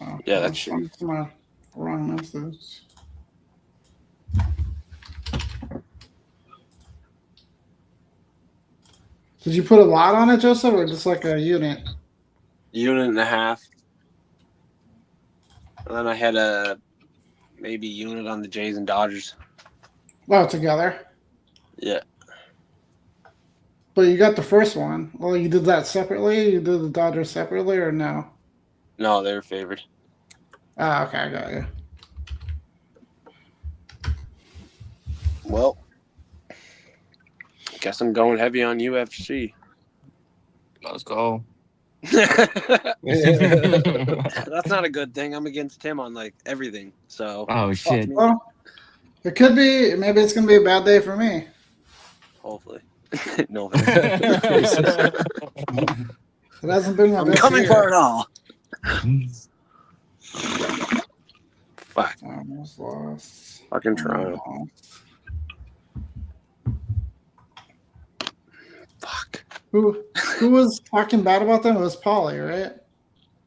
oh, Yeah, that's my wrong message. Did you put a lot on it, Joseph, or just like a unit? unit and a half. And then I had a maybe unit on the Jays and Dodgers. Oh, together. Yeah. But you got the first one. Well, you did that separately? You did the Dodgers separately, or no? No, they were favored. Ah, okay, I got you. Well, guess I'm going heavy on UFC. Let's go. That's not a good thing. I'm against Tim on like everything. So Oh shit. me. Well, it could be. Maybe it's gonna be a bad day for me. Hopefully. No. It hasn't been my I'm best coming year. for it all. Fuck. I almost lost. Fucking Toronto. Fuck. Who was talking bad about them? It was Paulie, right?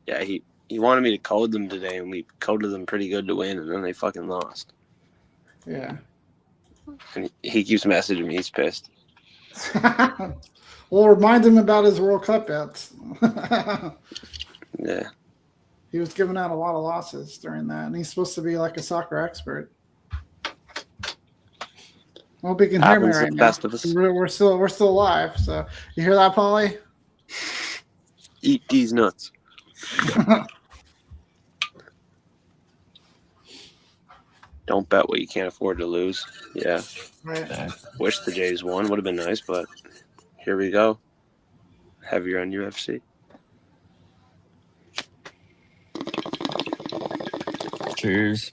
Yeah, he wanted me to code them today, and we coded them pretty good to win, and then they fucking lost. Yeah. And he keeps messaging me. He's pissed. Well, remind him about his World Cup bets. Yeah. He was giving out a lot of losses during that, and he's supposed to be like a soccer expert. I hope he can hear me Happens to right the now. best of us. We're still alive. So you hear that, Paulie? Eat these nuts. Don't bet what you can't afford to lose. Yeah. Right. Wish the Jays won. Would have been nice, but here we go. Heavier on UFC. Cheers.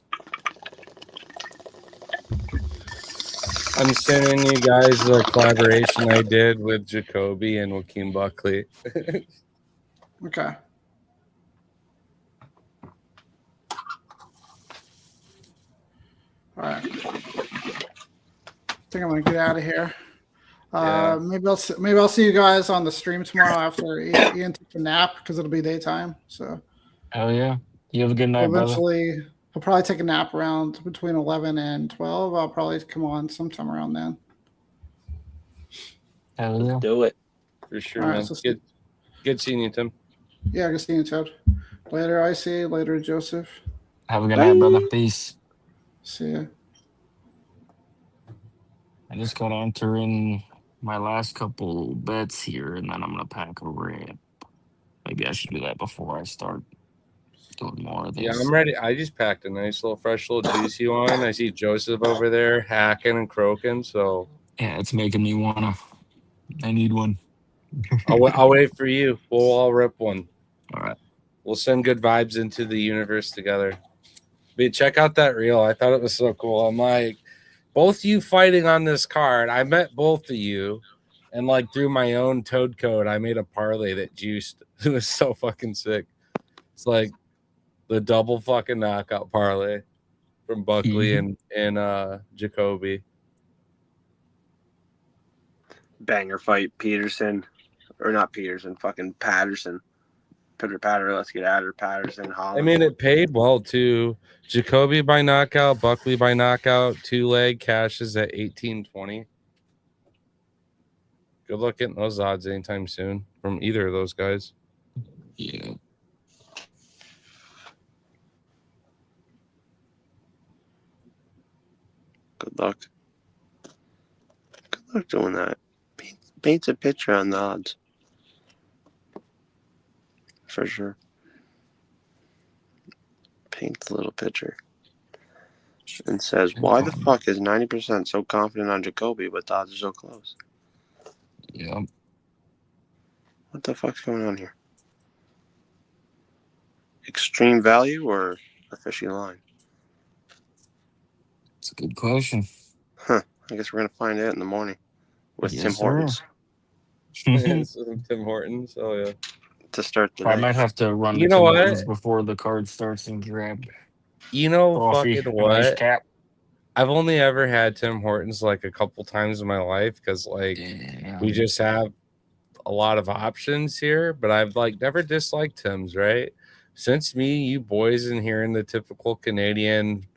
I'm sending you guys the collaboration I did with Jacoby and Joaquin Buckley. Okay. All right. I think I'm gonna get out of here. Yeah. Maybe I'll see you guys on the stream tomorrow after Ian takes a nap because it'll be daytime. So Hell yeah. You have a good night, brother. eventually, I'll probably take a nap around between 11 and 12. I'll probably come on sometime around then. Hell yeah. Do it. For sure, All right, man. so Good seeing you, Tim. yeah, good seeing you, Toad. Later, Icy. Later, Joseph. Have a good night, brother. Peace. See ya. I just got to enter in my last couple bets here, and then I'm going to pack a rip. Maybe I should do that before I start doing more of this. Yeah, I'm ready. I just packed a nice little fresh little juicy one. I see Joseph over there hacking and croaking, so Yeah, it's making me want to. I need one. I'll wait for you. We'll all rip one. All right. We'll send good vibes into the universe together. But check out that reel. I thought it was so cool. I'm like, both you fighting on this card. I met both of you, and like through my own toad code, I made a parlay that juiced. It was so fucking sick. It's like the double fucking knockout parlay from Buckley and Jacoby. Banger fight, Peterson. Or not Peterson, fucking Patterson. Pitter patter, let's get at her. Patterson, Holland. I mean, it paid well too. Jacoby by knockout, Buckley by knockout, 2-leg cashes at 18-20. Good luck getting those odds anytime soon from either of those guys. Yeah. Good luck. Good luck doing that. Paints a picture on the odds. For sure. Paints a little picture. And says, why the fuck is 90% so confident on Jacoby, but the odds are so close? Yeah. What the fuck's going on here? Extreme value or a fishy line? It's a good question. Huh. I guess we're going to find out in the morning with Yes, Tim sir. Hortons Tim Hortons. Oh, yeah. to start the I night. might have to run You to know Tim what? Hortons before the card starts and grab You know, coffee, fucking a nice what? cap. I've only ever had Tim Hortons like a couple times in my life because like we just have a lot of options here, but I've like never disliked Tim's, right? Since you boys in here in the typical Canadian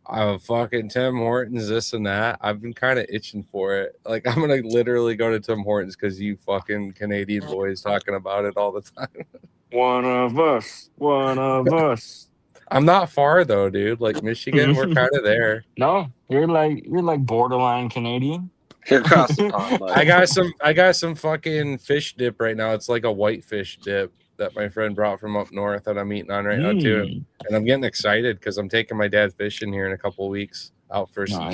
fucking Tim Hortons, this and that, I've been kind of itching for it. Like I'm gonna literally go to Tim Hortons because you fucking Canadian boys talking about it all the time. One of us. One of us. I'm not far though, dude. Like Michigan, we're kind of there. No, you're like borderline Canadian. Here across the pond, bud. I got some fucking fish dip right now. It's like a white fish dip that my friend brought from up north that I'm eating on right now too. And I'm getting excited because I'm taking my dad fishing here in a couple of weeks out for some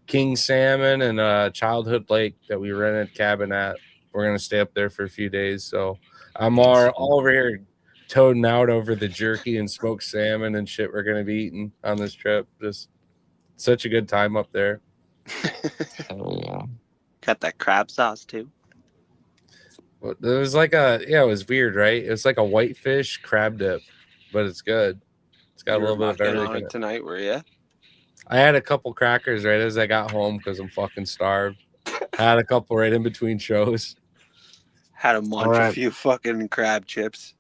king salmon and a childhood lake that we rented cabin at. We're gonna stay up there for a few days. So I'm all over here toading out over the jerky and smoked salmon and shit we're gonna be eating on this trip. Just such a good time up there. Oh, yeah. Got that crab sauce too. It was like it was weird, right? It was like a whitefish crab dip, but it's good. It's got a little bit of everything in it. Tonight, were you? I had a couple crackers right as I got home because I'm fucking starved. I had a couple right in between shows. Had to munch a few fucking crab chips.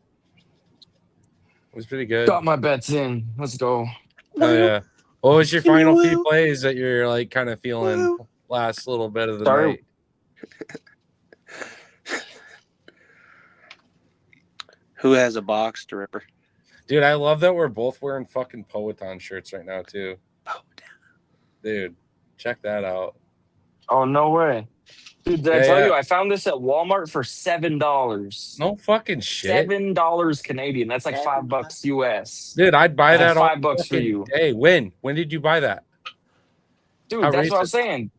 It was pretty good. Got my bets in. Let's go. Oh yeah. What was your final few plays that you're like kind of feeling last little bit of the night? Who has a box to ripper? Dude, I love that we're both wearing fucking Poeton shirts right now too. Dude, check that out. Oh, no way. Dude, did I tell you I found this at Walmart for $7? No fucking shit. $7 Canadian. That's like $5 US. Dude, I'd buy that all $5 for you. Hey, when did you buy that? Dude, that's what I was saying.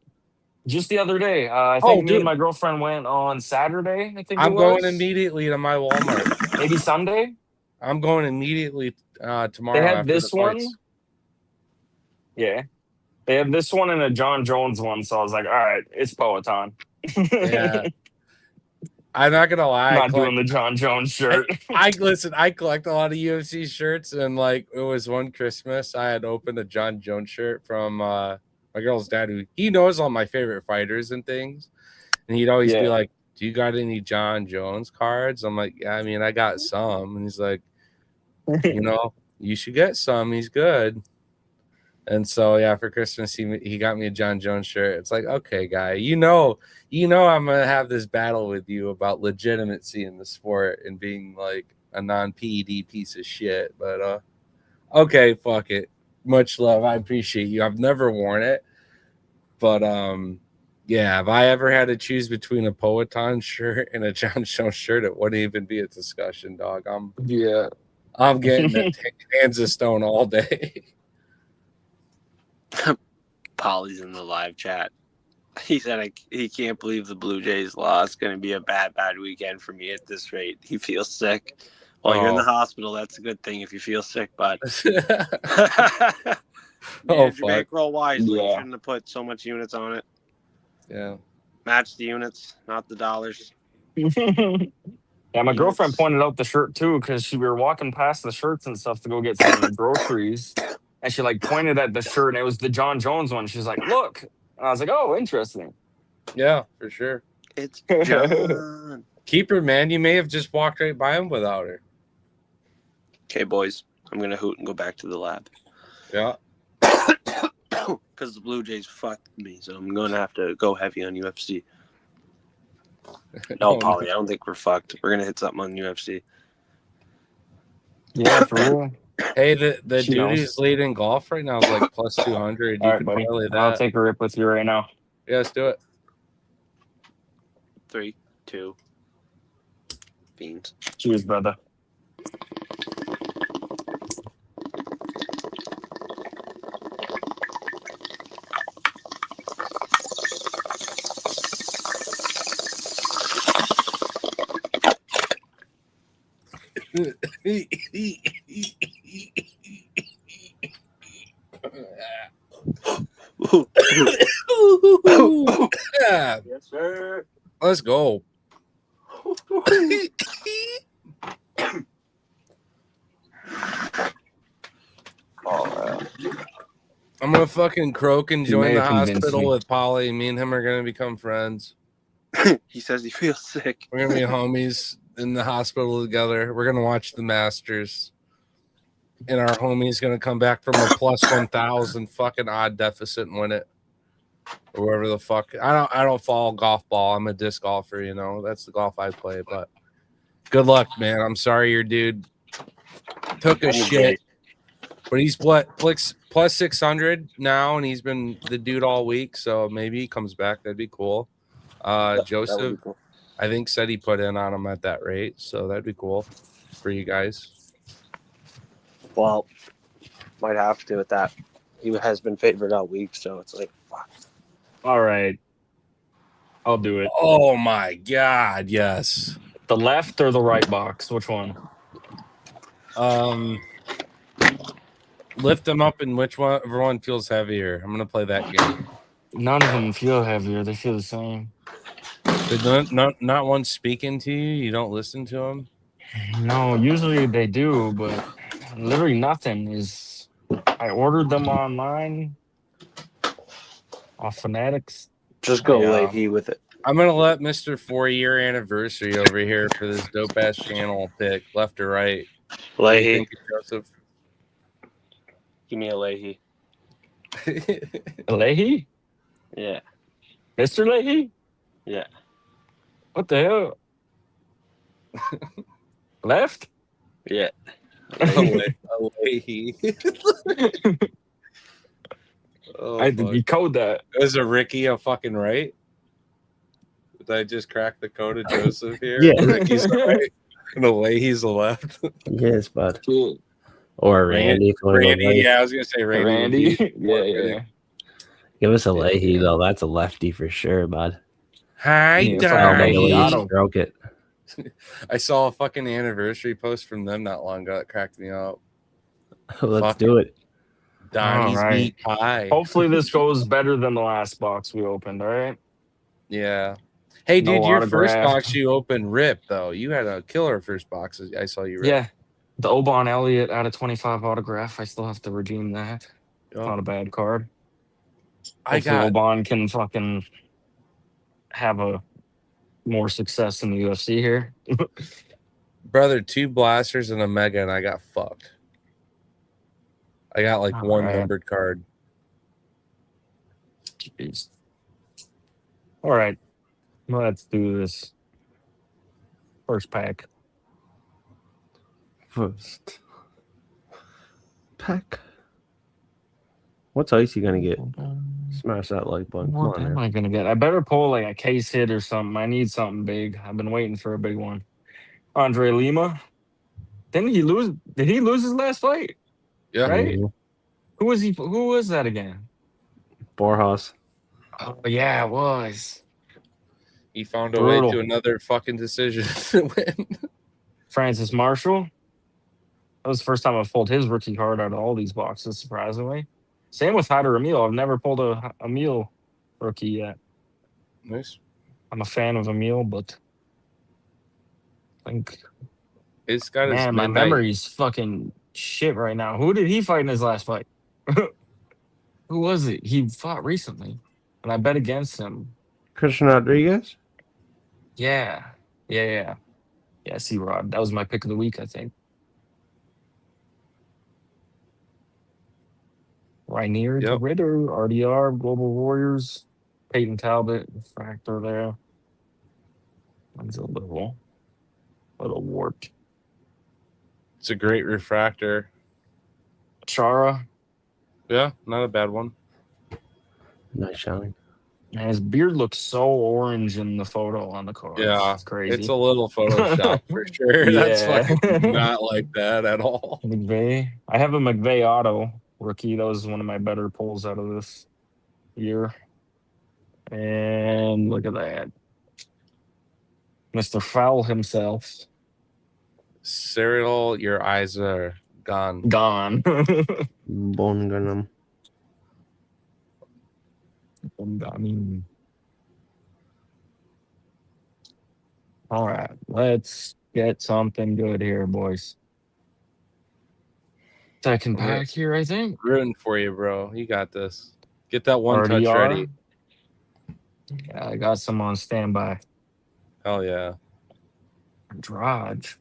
Just the other day. I think me and my girlfriend went on Saturday. I think I'm going immediately to my Walmart. Maybe Sunday? I'm going immediately tomorrow. They had this one. Yeah. They have this one and a John Jones one. So I was like, all right, it's Poeton. Yeah. I'm not gonna lie. I'm not doing the John Jones shirt. I listen, I collect a lot of UFC shirts, and like it was one Christmas I had opened a John Jones shirt from my girl's dad, who he knows all my favorite fighters and things. And he'd always be like, do you got any John Jones cards? I'm like, yeah, I mean, I got some. And he's like, you know, you should get some. He's good. And so yeah, for Christmas he got me a John Jones shirt. It's like, okay, guy, you know I'm gonna have this battle with you about legitimacy in the sport and being like a non-PED piece of shit. But okay, fuck it. Much love. I appreciate you. I've never worn it, but yeah, if I ever had to choose between a Poeton shirt and a John Jones shirt, it wouldn't even be a discussion, dog. I'm getting a hands of stone all day. Polly's in the live chat. He said he can't believe the Blue Jays lost. It's going to be a bad weekend for me at this rate. He feels sick. While you're in the hospital, that's a good thing if you feel sick, bud. Manage your bankroll wisely. Yeah. Shouldn't have put so much units on it. Yeah. Match the units, not the dollars. Yeah, my girlfriend pointed out the shirt too because we were walking past the shirts and stuff to go get some groceries, and she like pointed at the shirt and it was the John Jones one. She's like, "Look," and I was like, "Oh, interesting." Yeah, for sure. It's John. Keep her, man. You may have just walked right by him without her. Okay, boys, I'm gonna hoot and go back to the lab. Yeah. Because the Blue Jays fucked me, so I'm gonna have to go heavy on UFC. No, Polly, I don't think we're fucked. We're gonna hit something on UFC. Yeah, for real. Hey, the She dude knows. who's leading golf right now is like plus 200. You All right, can buddy. parlay that. I'll take a rip with you right now. Yeah, let's do it. 3, 2, Fiends. Cheers, brother. Yeah, Yes, sir. let's go. I'm gonna fucking croak and You join may the have convinced hospital me. with Polly. Me and him are gonna become friends. He says he feels sick. We're gonna be homies in the hospital together. We're gonna watch the Masters, and our homie's gonna come back from a plus 1,000 fucking odd deficit and win it, or whatever the fuck. I don't follow golf ball. I'm a disc golfer. You know, that's the golf I play. But good luck, man. I'm sorry your dude took a shit, but he's plus 600 now, and he's been the dude all week. So maybe he comes back. That'd be cool. Joseph, Cool. I think, said he put in on him at that rate, so that'd be cool for you guys. Well, might have to with that. He has been favored all week, so it's like, fuck. All right. I'll do it. Oh my god, yes. The left or the right box? Which one? Lift them up, and whichever one feels heavier. I'm gonna play that game. None of them feel heavier. They feel the same. But not one speaking to you. You don't listen to them. No, usually they do, but literally nothing is. I ordered them online off Fanatics. Just go Yeah. Leahy with it. I'm gonna let Mr. 4-year anniversary over here for this dope ass channel pick left or right. What do you Leahy. think, Joseph? Give me a Leahy. Leahy? Yeah. Mr. Leahy? Yeah. What the hell? Left? Yeah. Leahy. Oh, I had to fuck. decode that. Is a Ricky a fucking right? Did I just crack the code of Joseph here? Yeah. Ricky's the right. And the Leahy's the left. Yes, bud. Or Randy. if you wanna go Randy, right. yeah, I was gonna say Randy. would be more Yeah. fitting. Give us a Leahy, though. That's a lefty for sure, bud. Hi, Yeah, I don't Alright, know the way Donnie. you stroke it. I saw a fucking anniversary post from them not long ago. That cracked me up. Let's Fuck. do it. Donnie's Alright. meat pie. Hopefully this goes better than the last box we opened, all right? Yeah. Hey, No dude, your first autograph. box you opened ripped, though. You had a killer first box. I saw you rip. Yeah. The Obon Elliott out of 25 autograph. I still have to redeem that. Oh, Not a bad card. I Hopefully got Obon can fucking have a more success in the UFC here. brother 2 blasters and a mega, and I got fucked. I got like one Alright. numbered card. Jeez. All right. Let's do this. First pack. First pack. What's Icy gonna get? Smash that like button. Come What on, am man. I gonna get? I better pull like a case hit or something. I need something big. I've been waiting for a big one. Andre Lima. Didn't he lose? Did he lose his last fight? Yeah. Right? Mhm. Who was he? Who was that again? Borjas. Oh yeah, it was He found a way brutal. to another fucking decision to win. Francis Marshall. That was the first time I've pulled his rookie card out of all these boxes. Surprisingly, same with Hyder Emil. I've never pulled a Emil rookie yet. Nice. I'm a fan of Emil, but I think He's got his man, my midnight. memory's fucking shit right now. Who did he fight in his last fight? Who was it? He fought recently, and I bet against him. Christian Rodriguez. Yeah. C-Rod. That was my pick of the week, I think. Rainier Yep. Ritter, RDR, Global Warriors, Peyton Talbot, Fractor there. One's a little warped. It's a great refractor. Chara, Yeah, not a bad one. Nice shine. man, his beard looks so orange in the photo on the card. Yeah, It's crazy. it's a little Photoshop for sure. That's Yeah. fucking not like that at all. McVeigh. I have a McVeigh auto rookie. That was one of my better pulls out of this year. And look at that. Mr. Foul himself. Cyril, your eyes are gone. Gone. Bone gunum. I mean, all right, let's get something good here, boys. Second Yeah. pack here, I think. Rooting for you, bro. You got this. Get that one touch RDR. ready. Yeah, I got some on standby. Hell yeah. Draj.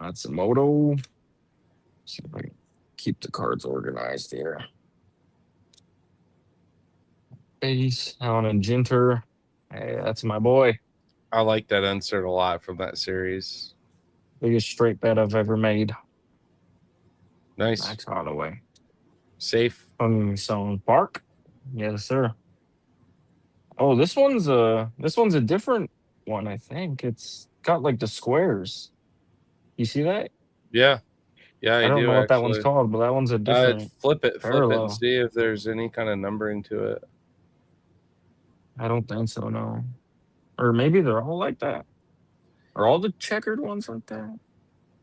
That's a moto. See if I can keep the cards organized here. Base, Allen and Ginter. Hey, that's my boy. I like that insert a lot from that series. Biggest straight bet I've ever made. Nice. Max Holloway. Safe. Song Park. Yes, sir. Oh, this one's a different one, I think. It's got like the squares. You see that? Yeah. Yeah, I don't do know what actually. that one's called, but that one's a different. Flip it parallel. and see if there's any kind of numbering to it. I don't think so, no. Or maybe they're all like that. Are all the checkered ones like that?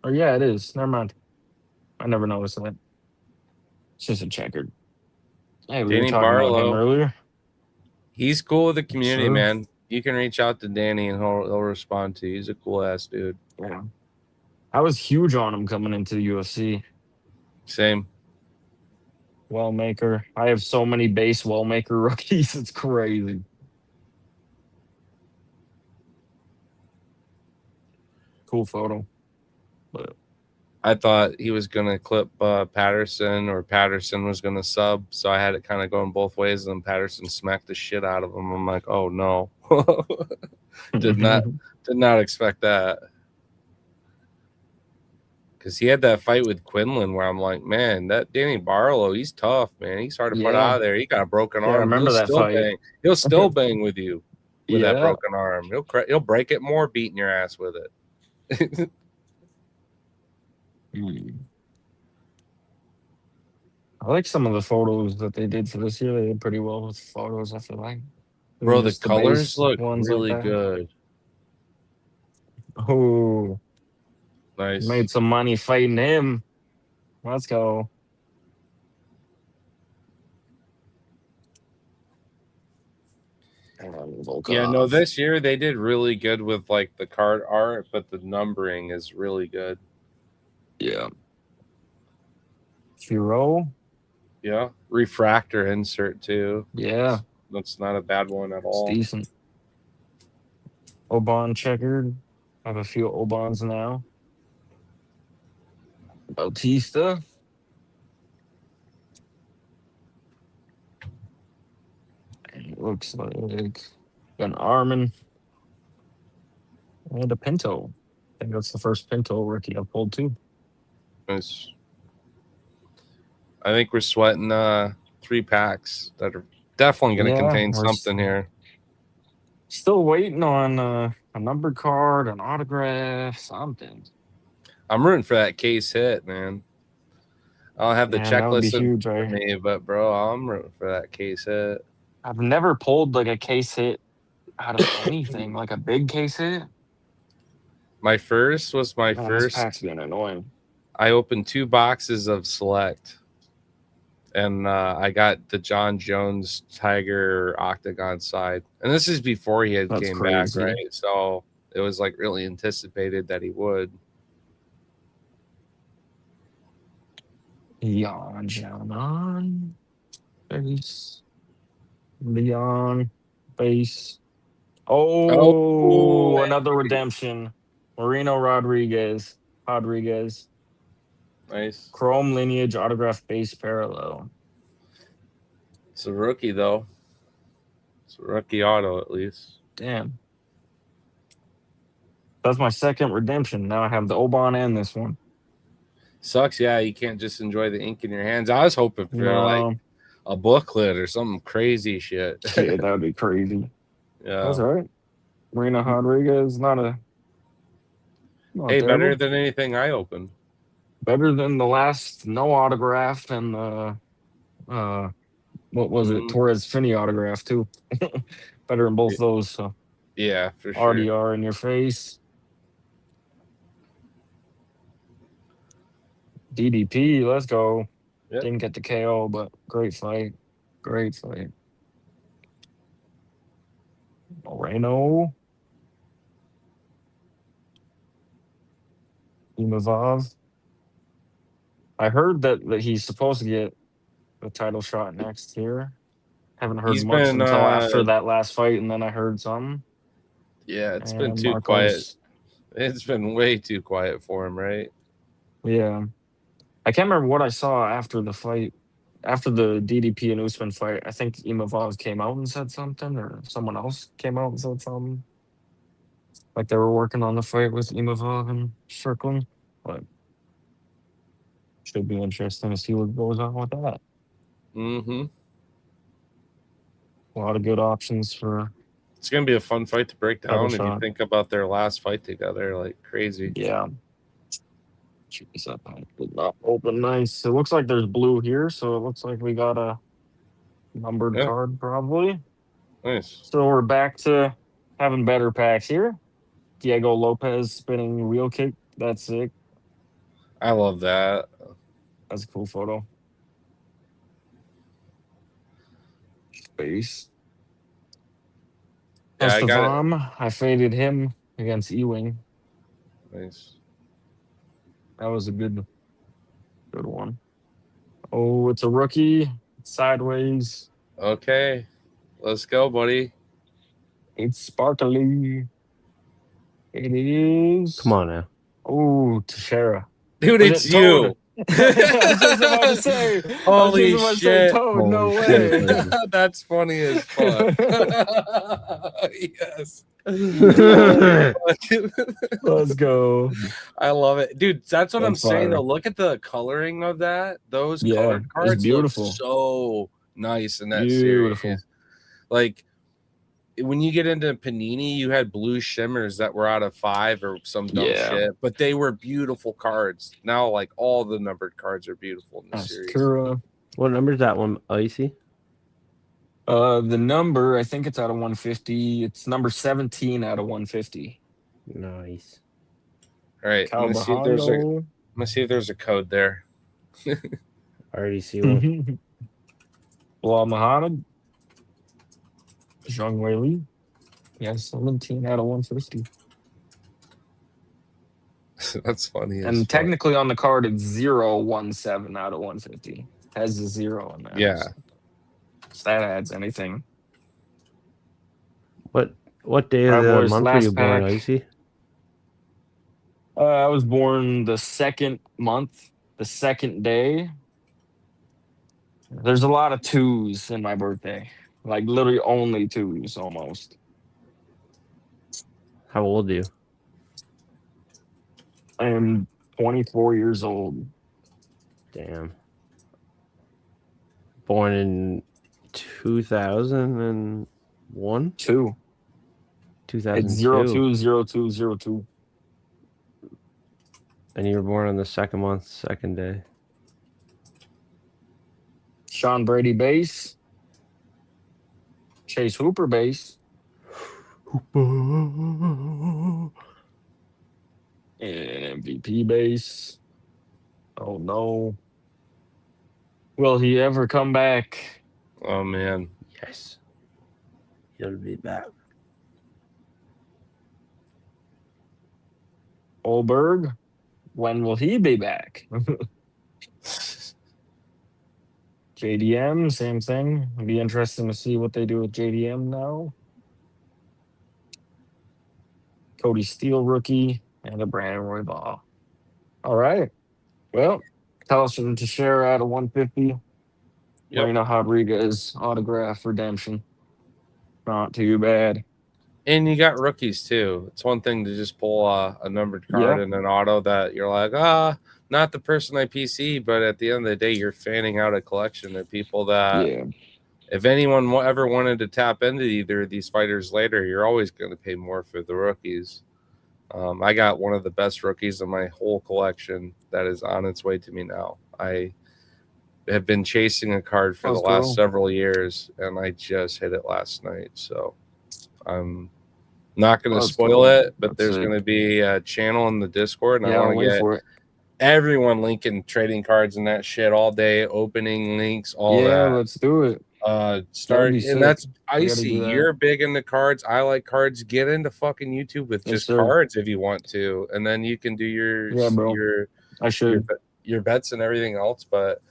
Or yeah, it is. Never mind. I never noticed that. It's just a checkered. Hey, we Danny were talking about him Barlow. earlier. He's cool with the community, Sure. man. You can reach out to Danny and he'll respond to you. He's a cool ass dude. Yeah. I was huge on him coming into the UFC. Same. Wellmaker. I have so many base Wellmaker rookies. It's crazy. Cool photo. But I thought he was gonna clip Patterson, or Patterson was gonna sub, so I had it kind of going both ways. And then Patterson smacked the shit out of him. I'm like, oh no, did not expect that, because he had that fight with Quinlan where I'm like, man, that Danny Barlow, he's tough, man. He's hard to put out of there. He got a broken arm. I remember that fight. Bang. He'll still bang with you with that Yeah. broken arm. He'll break it more, beating your ass with it. I like some of the photos that they did for this year. They did pretty well with photos, I feel like. Bro, the Just colors base look ones really like that. good. Oh, Nice. made some money fighting him. Let's go. Yeah, no, this year they did really good with like the card art, but the numbering is really good. Yeah. Firo. Yeah. Refractor insert too. Yeah. That's not a bad one at It's all. decent. Oban checkered. I have a few Obans now. Bautista. looks like an Armin and a Pinto. I think that's the first Pinto rookie I've pulled too. Nice. I think we're sweating 3 packs that are definitely going to contain something here. Still waiting on a numbered card, an autograph, something. I'm rooting for that case hit, man. I don't have the That would be checklist huge, for right? me, but bro, I'm rooting for that case hit. I've never pulled like a case hit out of anything, like a big case hit. My first was my This first. pack's been annoying. I opened 2 boxes of Select, and I got the John Jones Tiger Octagon side. And this is before he had came back, right? So it was like really anticipated that he would. John base. Leon base. Oh, another redemption. Marino Rodriguez. Nice. Chrome lineage autograph base parallel. It's a rookie though. It's a rookie auto at least. Damn. That's my second redemption. Now I have the Oban and this one. Sucks, yeah. You can't just enjoy the ink in your hands. I was hoping for like a booklet or some crazy shit. Yeah, that would be crazy. Yeah, that's all right. Marino Rodriguez, not hey, terrible. better than anything I opened. Better than the last no autograph and the what was it? Torres Finney autograph too. Better than both those. So yeah, for sure. RDR in your face. DDP, let's go. Yep. Didn't get the KO, but great fight. Great fight. Moreno. Imavov. I heard that he's supposed to get the title shot next here. Haven't heard much until after that last fight, and then I heard some. Yeah, it's been too quiet. It's been way too quiet for him, right? Yeah. I can't remember what I saw after the fight. After the DDP and Usman fight, I think Imavov came out and said something, or someone else came out and said something. Like they were working on the fight with Imavov and Strickland. But should be interesting to see what goes on with that. Mm-hmm. A lot of good options for. It's gonna be a fun fight to break down if you think about their last fight together, like crazy. Yeah. Jeez, that pack did not open nice. It looks like there's blue here, so it looks like we got a numbered card probably. Nice. So we're back to having better packs here. Diego Lopez spinning wheel kick. That's sick. I love that. That's a cool photo. Space. Yeah, I faded him against Ewing. Nice. That was a good one. Oh, it's a rookie. It's sideways. Okay. Let's go, buddy. It's sparkly. It is. Come on now. Oh, Teixeira. Dude, it's you. I was just about to say. Holy shit. No way. That's funny as fuck. Yes. Let's go. I love it. Dude, that's what I'm saying though. Look at the coloring of that. Those colored cards beautiful. Look so nice in that series. Like when you get into Panini, you had blue shimmers that were out of 5 or some dumb shit, but they were beautiful cards. Now, like all the numbered cards are beautiful in the series. What number is that one, Icy? The number, I think it's out of 150. It's number 17 out of 150. Nice. All right, I'm gonna see if there's a code there. I already see one. Bilal Muhammad. Zhang Weili. Yeah, 17 out of 150. That's funny. And technically on the card, it's 017 out of 150. Has a 0 in there. Yeah. So that adds anything. What day of the month were you born, Icy? I was born the second month, the second day. There's a lot of 2s in my birthday. Like literally only twos almost. How old are you? I am 24 years old. Damn. Born in 2001? Two. It's 2002. 020202. And you were born on the second month, second day. Sean Brady base. Chase Hooper base. And MVP base. Oh no. Will he ever come back? Oh man. Yes. He'll be back. Olberg, when will he be back? JDM, same thing. It'd be interesting to see what they do with JDM now. Cody Steele rookie and a Brandon Royval. All right. Well, Tellison to share out of 150. Yep. Marina Rodriguez autograph redemption. Not too bad. And you got rookies too. It's one thing to just pull a numbered card Yeah. in an auto that you're like, not the person I PC, but at the end of the day, you're fanning out a collection of people that, Yeah. if anyone ever wanted to tap into either of these fighters later, you're always going to pay more for the rookies. I got one of the best rookies in my whole collection that is on its way to me now. I have been chasing a card for Let's the last go. several years, and I just hit it last night. So I'm not going to Let's spoil go. it, but That's there's it. going to be a channel in the Discord, and Yeah, I I'll want to wait get for it. everyone linking trading cards and that shit all day, opening links, all Yeah, that. let's do it. Start, be and sick. that's We gotta Icy. do that. You're big into cards. I like cards. Get into fucking YouTube with Yes, just sir. cards if you want to, and then you can do Yeah, bro. I should. your bets and everything else. But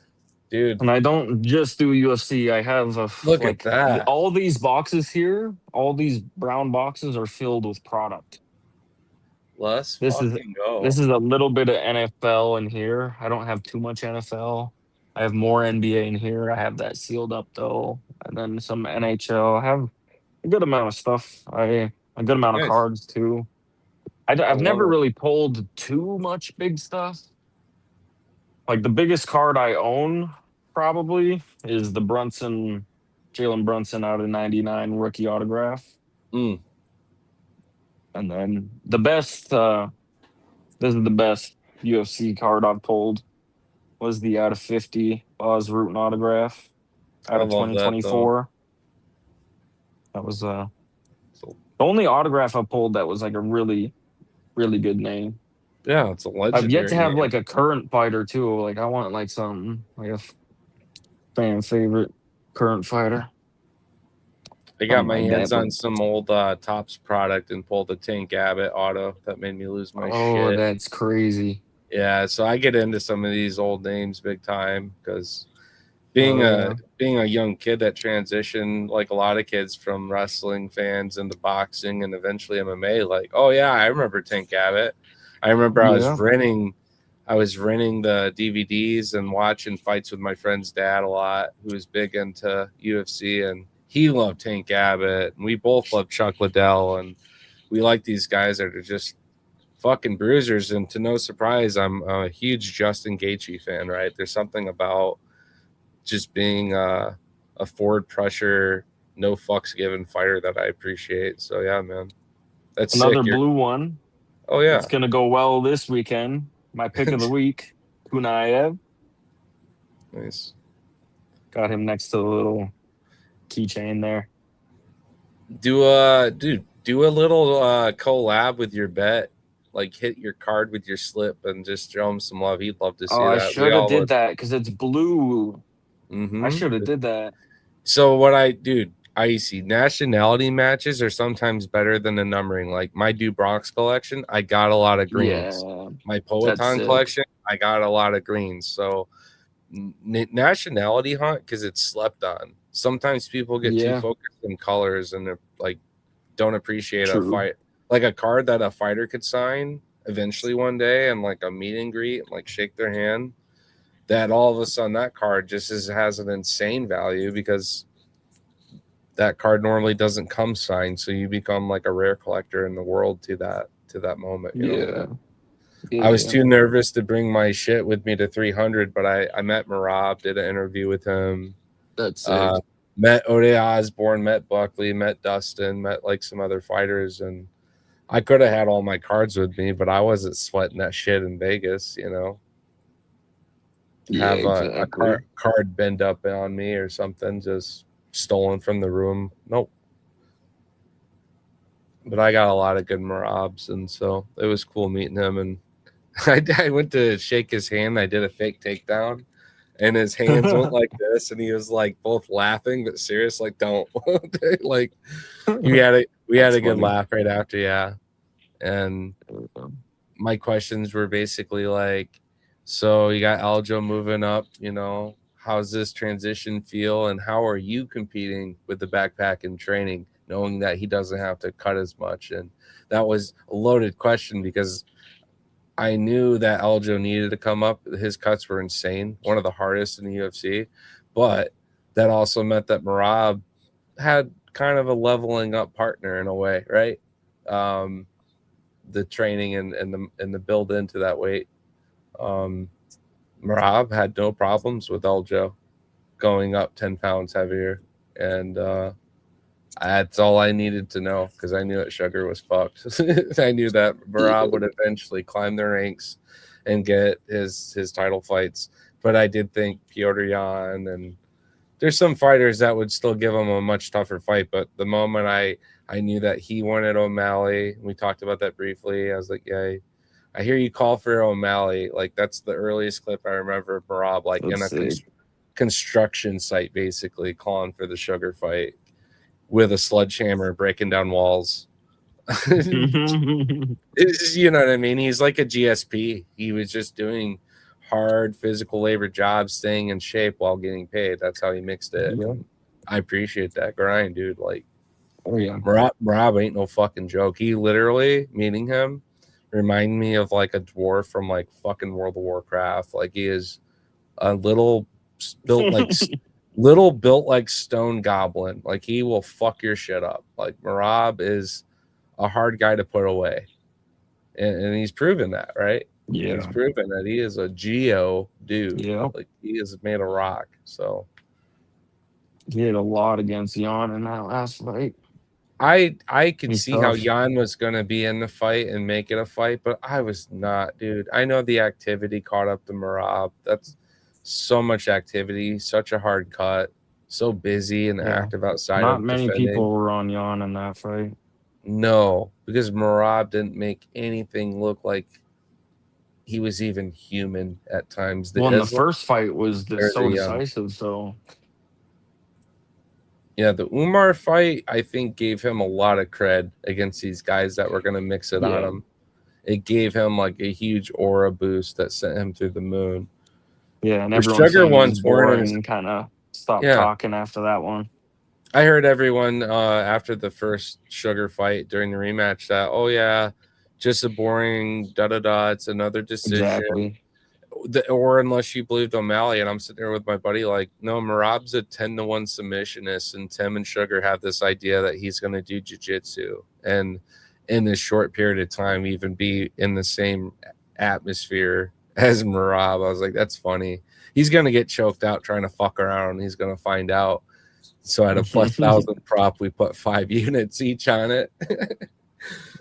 dude, And I don't just do UFC. I have look at that. all these boxes here, all these brown boxes are filled with product. Let's This fucking go. is a little bit of NFL in here. I don't have too much NFL. I have more NBA in here. I have that sealed up though, and then some NHL. I have a good amount of stuff. A good amount of Nice. cards too. I've love never it. really pulled too much big stuff. Like the biggest card I own probably is the Jalen Brunson out of 99 rookie autograph. Mm. And then the best, this is the best UFC card I've pulled, was the out of 50 Oz Rutan autograph out I of love that, though. 2024. That was the only autograph I pulled that was like a really, really good name. Yeah, it's a legendary. I've yet to have name. like a current fighter too. Like I want like something like a fan favorite current fighter. I got my like hands that, on but- some old Tops product and pulled a Tank Abbott auto that made me lose my Oh, shit. that's crazy. Yeah, so I get into some of these old names big time because being a young kid that transitioned like a lot of kids from wrestling fans into boxing and eventually MMA, like, oh yeah, I remember Tank Abbott. I remember I was renting the DVDs and watching fights with my friend's dad a lot, who was big into UFC, and he loved Tank Abbott, and we both loved Chuck Liddell, and we like these guys that are just fucking bruisers. And to no surprise, I'm a huge Justin Gaethje fan, right? There's something about just being a forward pressure, no fucks given fighter that I appreciate. So yeah, man, that's Another sick. blue one. Oh yeah, It's gonna go well this weekend. My pick of the week, Kunaev. nice. Got him next to the little keychain there. Do a little collab with your bet. Like hit your card with your slip and just show him some love. He'd love to see Oh, I that. should have did that because it's blue. Mm-hmm. I should have did that. So what I see nationality matches are sometimes better than the numbering. Like my Bronx collection, I got a lot of greens. Yeah, My that's Poeton sick. collection, I got a lot of greens. So nationality hunt, because it's slept on. Sometimes people get too focused on colors and they're like don't appreciate a fight, like a card that a fighter could sign eventually one day and like a meet and greet and like shake their hand. That all of a sudden that card just has an insane value because that card normally doesn't come signed, so you become like a rare collector in the world to that moment. You know? I was too nervous to bring my shit with me to 300, but I met Marab, did an interview with him. That's it. Met Ode Osborne, met Buckley, met Dustin, met like some other fighters, and I could have had all my cards with me, but I wasn't sweating that shit in Vegas, you know. Yeah, Have a exactly. card bend up on me or something, just stolen from the room. Nope. But I got a lot of good Marabs, and so it was cool meeting him. And I went to shake his hand. I did a fake takedown, and his hands went like this, and he was like both laughing but serious, like don't like we had a That's good funny. laugh right after, yeah. And my questions were basically like, so you got Aljo moving up, you know, how's this transition feel, and how are you competing with the backpack and training, knowing that he doesn't have to cut as much? And that was a loaded question because I knew that Aljo needed to come up. His cuts were insane, one of the hardest in the UFC. But that also meant that Marab had kind of a leveling up partner in a way, right? The training and the build into that weight. Marab had no problems with Aljo going up 10 pounds heavier. And that's all I needed to know because I knew that Sugar was fucked. I knew that Marab would eventually climb the ranks and get his title fights. But I did think Piotr Jan, and there's some fighters that would still give him a much tougher fight. But the moment I knew that he wanted O'Malley, we talked about that briefly. I was like, yeah, I hear you call for O'Malley. Like that's the earliest clip I remember of Marab, like in a construction site, basically calling for the Sugar fight with a sledgehammer breaking down walls. You know what I mean? He's like a GSP. He was just doing hard physical labor jobs, staying in shape while getting paid. That's how he mixed it. Yeah. I appreciate that grind, dude. Like, Oh yeah. Marab ain't no fucking joke. He literally, meeting him, remind me of like a dwarf from like fucking World of Warcraft. Like he is a little built like stone goblin. Like he will fuck your shit up. Like Marab is a hard guy to put away, and he's proven that, right? Yeah. He's proven that he is a geo dude. Yeah. Like he is made of rock. So He had a lot against Jan in that last fight. I could He's see how tough. Jan was gonna be in the fight and make it a fight, but I was not, dude. I know the activity caught up to Marab. That's so much activity, such a hard cut, so busy and active outside Not of many defending. people were on Jan in that fight. No, because Marab didn't make anything look like he was even human at times. The first fight was so decisive, so yeah, the Umar fight, I think, gave him a lot of cred against these guys that were going to mix it on him. It gave him like a huge aura boost that sent him through the moon. Yeah, and the everyone Sugar saying ones he's weren't boring as, and kind of stopped talking after that one. I heard everyone after the first Sugar fight during the rematch that, oh yeah, just a boring da-da-da, it's another decision. Exactly. Or unless you believed O'Malley, and I'm sitting there with my buddy like, no, Marab's a 10-1 submissionist, and Tim and Sugar have this idea that he's going to do jiu-jitsu and in this short period of time even be in the same atmosphere as Marab. I was like, that's funny. He's going to get choked out trying to fuck around. He's going to find out. So at a plus 1,000 prop, we put 5 units each on it.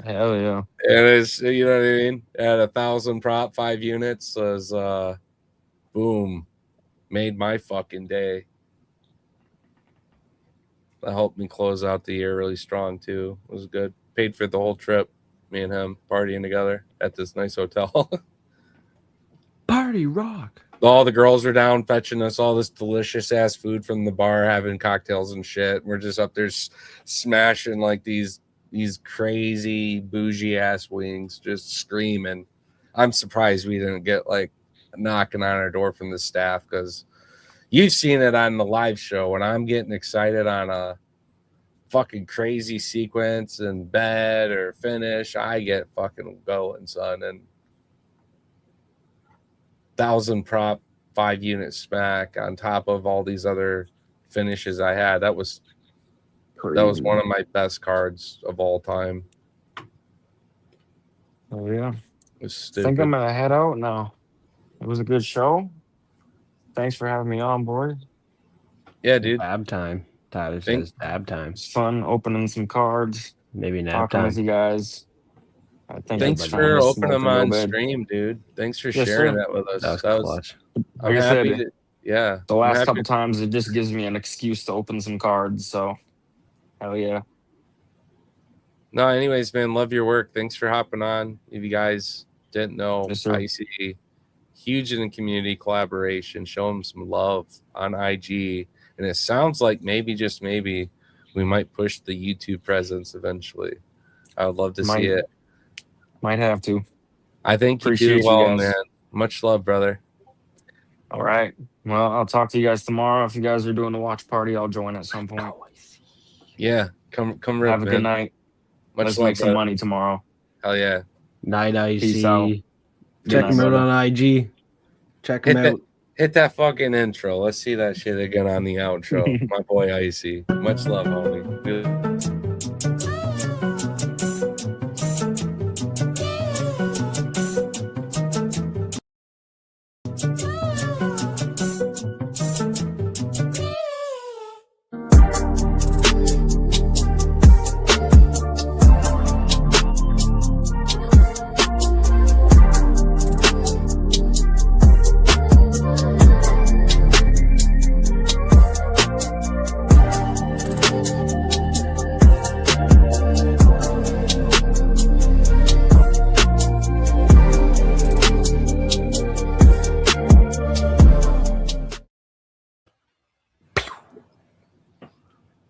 Hell yeah. And it's, you know what I mean? At 1,000 prop, 5 units was boom. Made my fucking day. That helped me close out the year really strong too. It was good. Paid for the whole trip. Me and him partying together at this nice hotel. Party rock. All the girls were down fetching us all this delicious ass food from the bar, having cocktails and shit. We're just up there smashing like these crazy bougie ass wings, just screaming. I'm surprised we didn't get like knocking on our door from the staff, because you've seen it on the live show when I'm getting excited on a fucking crazy sequence and bed or finish, I get fucking going, son. And 1,000 prop 5 unit smack on top of all these other finishes I had. That was That was one of my best cards of all time. Oh yeah. It was I think stupid. I'm gonna head out now. It was a good show. Thanks for having me on board. Yeah, dude. Dab time. Tyler says dab time. It's fun opening some cards, Maybe nap talking time. with you guys. I think Thanks I'm for gonna opening them smoke and go on bed. stream, dude. Thanks for Yes, sharing sir. that with us. That was clutch. I'm Like I happy. said, Yeah. the I'm last happy- couple times it just gives me an excuse to open some cards. So, hell yeah. No, anyways, man, love your work. Thanks for hopping on. If you guys didn't know, Yes, sir. IC, huge in the community collaboration. Show them some love on IG. And it sounds like maybe, just maybe, we might push the YouTube presence eventually. I would love to see it. Might have to. I think you Appreciate do you well, guys. man. Much love, brother. All right. Well, I'll talk to you guys tomorrow. If you guys are doing the watch party, I'll join at some point. Yeah, come rip, Have a man. good night. Much Let's love, make some brother. money tomorrow. Hell yeah. Night Peace out. IC. Good Check night, him out brother. on IG. Check him out. Hit that fucking intro. Let's see that shit again on the outro. My boy Icy. Much love, homie. Good.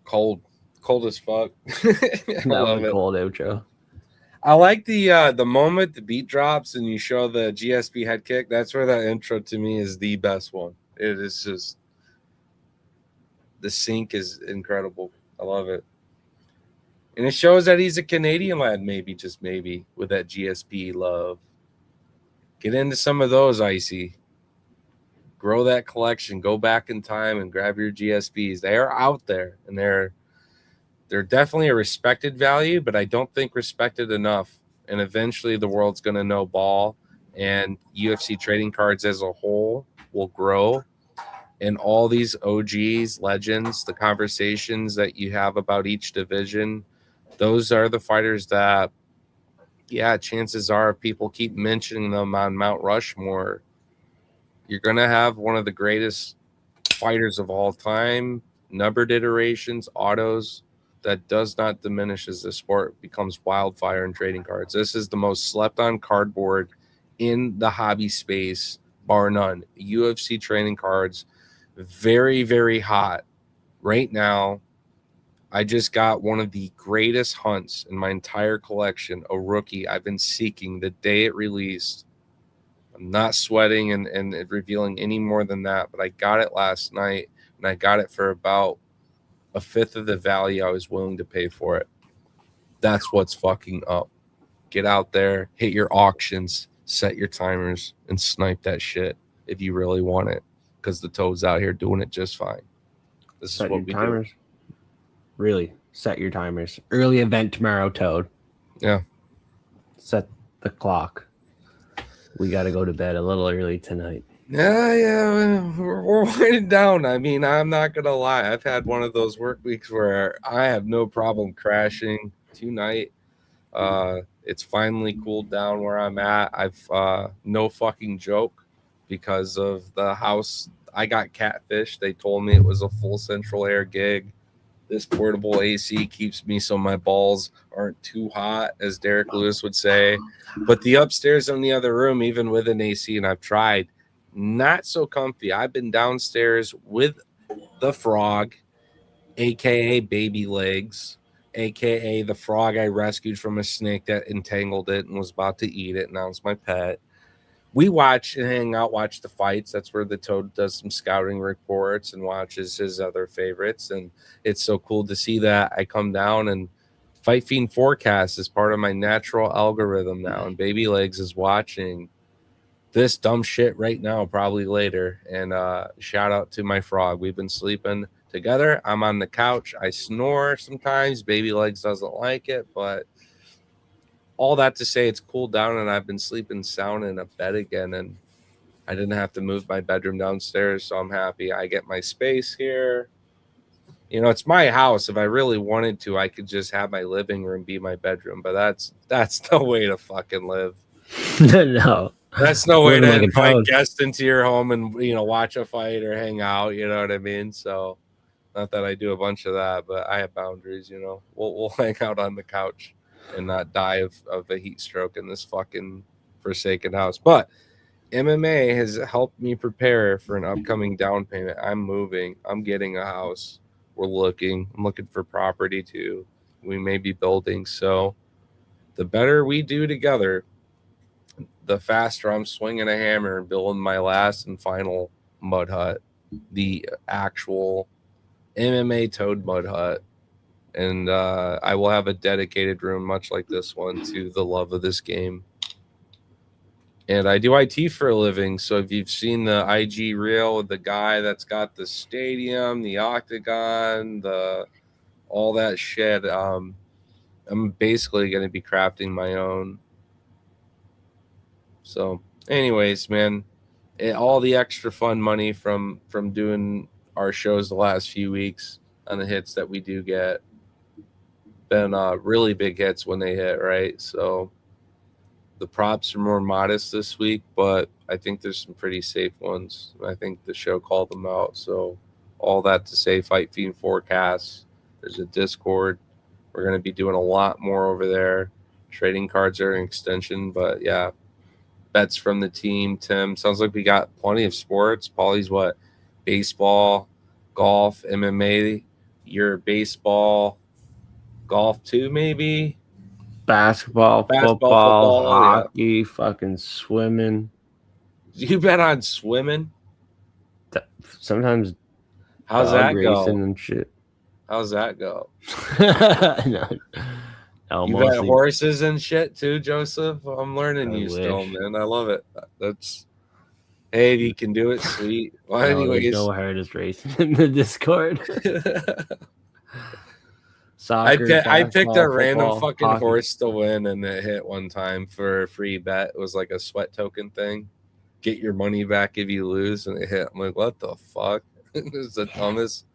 Cold as fuck. I That love was a it. cold outro. I like the moment the beat drops and you show the GSP head kick. That's where that intro to me is the best one. It is just, the sync is incredible. I love it. And it shows that he's a Canadian lad, maybe, just maybe, with that GSP love. Get into some of those, Icy. Grow that collection. Go back in time and grab your GSPs. They are out there, and they're definitely a respected value, but I don't think respected enough. And eventually the world's going to know ball, and UFC trading cards as a whole will grow. And all these OGs, legends, the conversations that you have about each division, those are the fighters that, yeah, chances are people keep mentioning them on Mount Rushmore. You're going to have one of the greatest fighters of all time, numbered iterations, autos. That does not diminish as the sport becomes wildfire in trading cards. This is the most slept on cardboard in the hobby space, bar none. UFC trading cards, very, very hot right now. I just got one of the greatest hunts in my entire collection, a rookie I've been seeking the day it released. I'm not sweating and revealing any more than that, but I got it last night, and I got it for about a fifth of the value I was willing to pay for it. That's what's fucking up. Get out there, hit your auctions, set your timers, and snipe that shit if you really want it, because the Toad's out here doing it just fine. This is Set what your we timers. Really, set your timers. Early event tomorrow, Toad. Yeah. Set the clock. We got to go to bed a little early tonight. Yeah, we're winding down. I mean, I'm not gonna lie. I've had one of those work weeks where I have no problem crashing tonight. It's finally cooled down where I'm at. I've no fucking joke, because of the house. I got catfish. They told me it was a full central air gig. This portable AC keeps me so my balls aren't too hot, as Derek Lewis would say. But the upstairs in the other room, even with an AC, and I've tried, not so comfy. I've been downstairs with the frog, aka baby legs, aka the frog I rescued from a snake that entangled it and was about to eat it. Now it's my pet. We watch and hang out, watch the fights. That's where the Toad does some scouting reports and watches his other favorites. And it's so cool to see that. I come down, and Fight Fiend forecast is part of my natural algorithm now. And Baby Legs is watching. this dumb shit right now, probably later. And shout out to my frog. We've been sleeping together. I'm on the couch. I snore sometimes. Baby Legs doesn't like it, but all that to say, it's cooled down and I've been sleeping sound in a bed again. And I didn't have to move my bedroom downstairs, so I'm happy. I get my space here. You know, it's my house. If I really wanted to, I could just have my living room be my bedroom, but that's no way to fucking live. No. That's no way Living to like a invite toad. guests into your home and, you know, watch a fight or hang out. You know what I mean? So, not that I do a bunch of that, but I have boundaries. You know, we'll hang out on the couch and not die of a heat stroke in this fucking forsaken house. But MMA has helped me prepare for an upcoming down payment. I'm moving. I'm getting a house. I'm looking for property too. We may be building. So the better we do together, the faster I'm swinging a hammer and building my last and final mud hut, the actual MMA Toad mud hut. And I will have a dedicated room, much like this one, to the love of this game. And I do IT for a living. So if you've seen the IG reel with the guy that's got the stadium, the octagon, all that shit, I'm basically going to be crafting my own. So anyways, man, all the extra fun money from doing our shows the last few weeks on the hits that we do get, been really big hits when they hit, right? So the props are more modest this week, but I think there's some pretty safe ones. I think the show called them out. So all that to say, Fight Fiend forecasts. There's a Discord. We're going to be doing a lot more over there. Trading cards are an extension, but yeah, bets from the team. Tim, sounds like we got plenty of sports. Paulie's what? Baseball, golf, MMA. Your baseball, golf too, maybe. Basketball, football, Yeah. hockey, fucking swimming. You bet on swimming? Sometimes How's dog that racing go? and shit. How's that go? No, You bet mostly. horses and shit too, Joseph? I'm learning I you still, wish. man. I love it. That's hey, you can do it, sweet. Well, No, there's anyways. no hardest racing in the Discord. I Soccer, picked basketball, a random football, fucking hockey. horse to win, and it hit one time for a free bet. It was like a sweat token thing. Get your money back if you lose, and it hit. I'm like, what the fuck? It was the dumbest,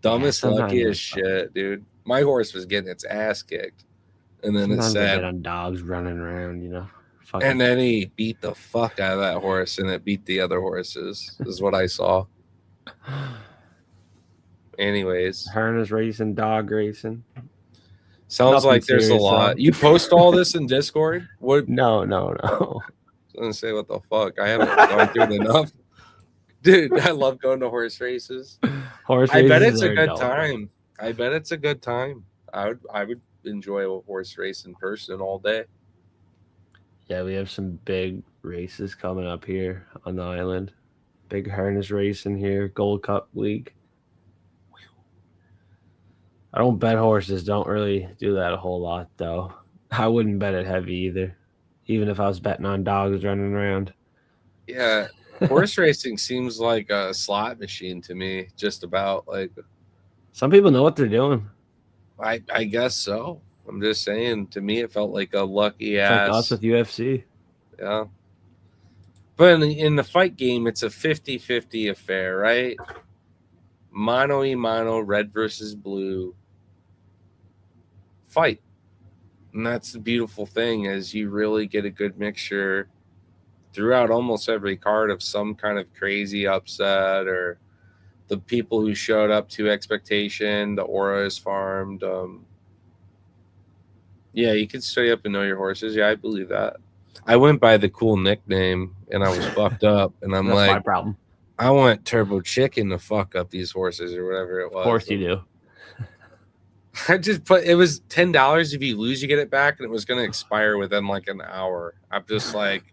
sometimes luckiest I- shit, dude. My horse was getting its ass kicked, and then it Sometimes I said, bet on dogs running around, you know. and then he beat the fuck out of that horse, and it beat the other horses. Is what I saw. Anyways, harness racing, dog racing. sounds Nothing like there's a serious, lot. though. You post all this in Discord? What? No. I was gonna say, what the fuck? I haven't gone through it enough. Dude, I love going to horse races. Horse I bet races it's a are good dope, time. I bet it's a good time. I would enjoy a horse race in person all day. Yeah, we have some big races coming up here on the island. Big harness racing here, Gold Cup League. I don't bet horses. Don't really do that a whole lot, though. I wouldn't bet it heavy either, even if I was betting on dogs running around. Yeah, horse racing seems like a slot machine to me. Just about like Some people know what they're doing. I guess so. I'm just saying. To me, it felt like a lucky It's ass. like us with UFC. Yeah. But in the fight game, it's a 50-50 affair, right? Mano y mano, red versus blue. Fight. And that's the beautiful thing is you really get a good mixture throughout almost every card of some kind of crazy upset or the people who showed up to expectation, the aura is farmed. Yeah, you can stay up and know your horses. Yeah, I believe that. I went by the cool nickname and I was fucked up. And I'm That's my like, problem. I want Turbo Chicken to fuck up these horses or whatever it was. Of course you do. I just put it was $10. If you lose, you get it back, and it was going to expire within like an hour. I'm just like,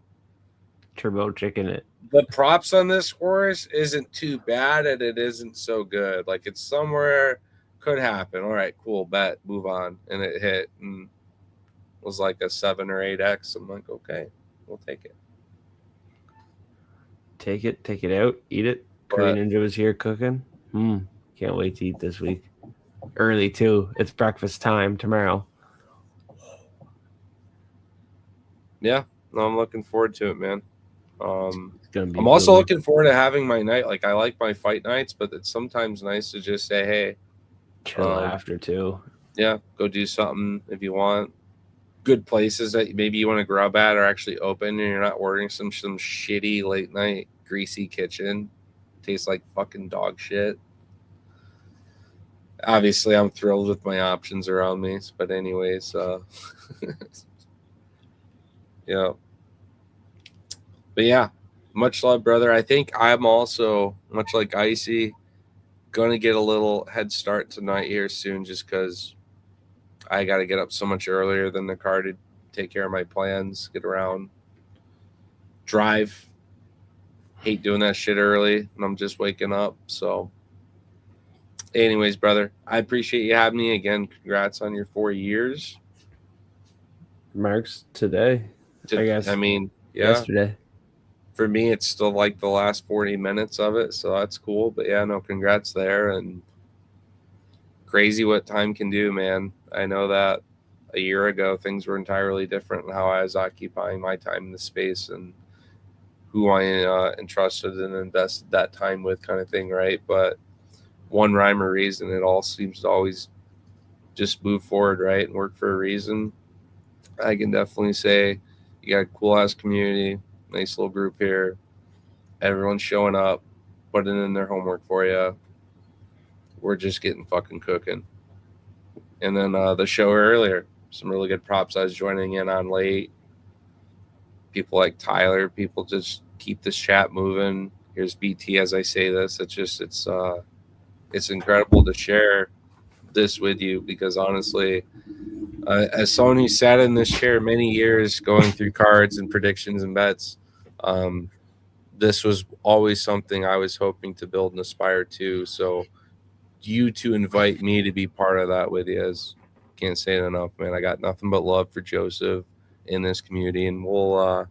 Turbo chicken it. the props on this horse isn't too bad, and it isn't so good. Like it's somewhere could happen. All right, cool, bet, move on, and it hit and was like a 7 or 8x. I'm like, okay, we'll take it. take it out, eat it. Korean Ninja was here cooking. Can't wait to eat this week. Early too. It's breakfast time tomorrow. Yeah, no, I'm looking forward to it, man. It's gonna be I'm also booming. looking forward to having my night. Like I like my fight nights, but it's sometimes nice to just say, hey, Chill after too. yeah, go do something if you want. Good places that maybe you want to grub at are actually open, and you're not ordering some shitty late night greasy kitchen. Tastes like fucking dog shit. Obviously, I'm thrilled with my options around me, but anyways, yeah. But yeah, much love, brother. I think I'm also, much like Icy, going to get a little head start tonight here soon just because I got to get up so much earlier than the car to take care of my plans, get around, drive. Hate doing that shit early, and I'm just waking up. So anyways, brother, I appreciate you having me again. Congrats on your 4 years. Marks today. I guess. I mean, yeah. Yesterday. For me, it's still like the last 40 minutes of it, so that's cool. But yeah, no, congrats there. And crazy what time can do, man. I know that a year ago things were entirely different in how I was occupying my time in the space and who I entrusted and invested that time with, kind of thing, right? But one rhyme or reason, it all seems to always just move forward, right, and work for a reason. I can definitely say you got a cool ass community, nice little group here. Everyone's showing up, putting in their homework for you. We're just getting fucking cooking. And then the show earlier, some really good props I was joining in on late. People like Tyler, people just keep this chat moving. Here's BT as I say this. It's incredible to share this with you because honestly, as someone who sat in this chair many years going through cards and predictions and bets, this was always something I was hoping to build and aspire to. So you to invite me to be part of that with you is, can't say it enough, man. I got nothing but love for Joseph in this community, and we'll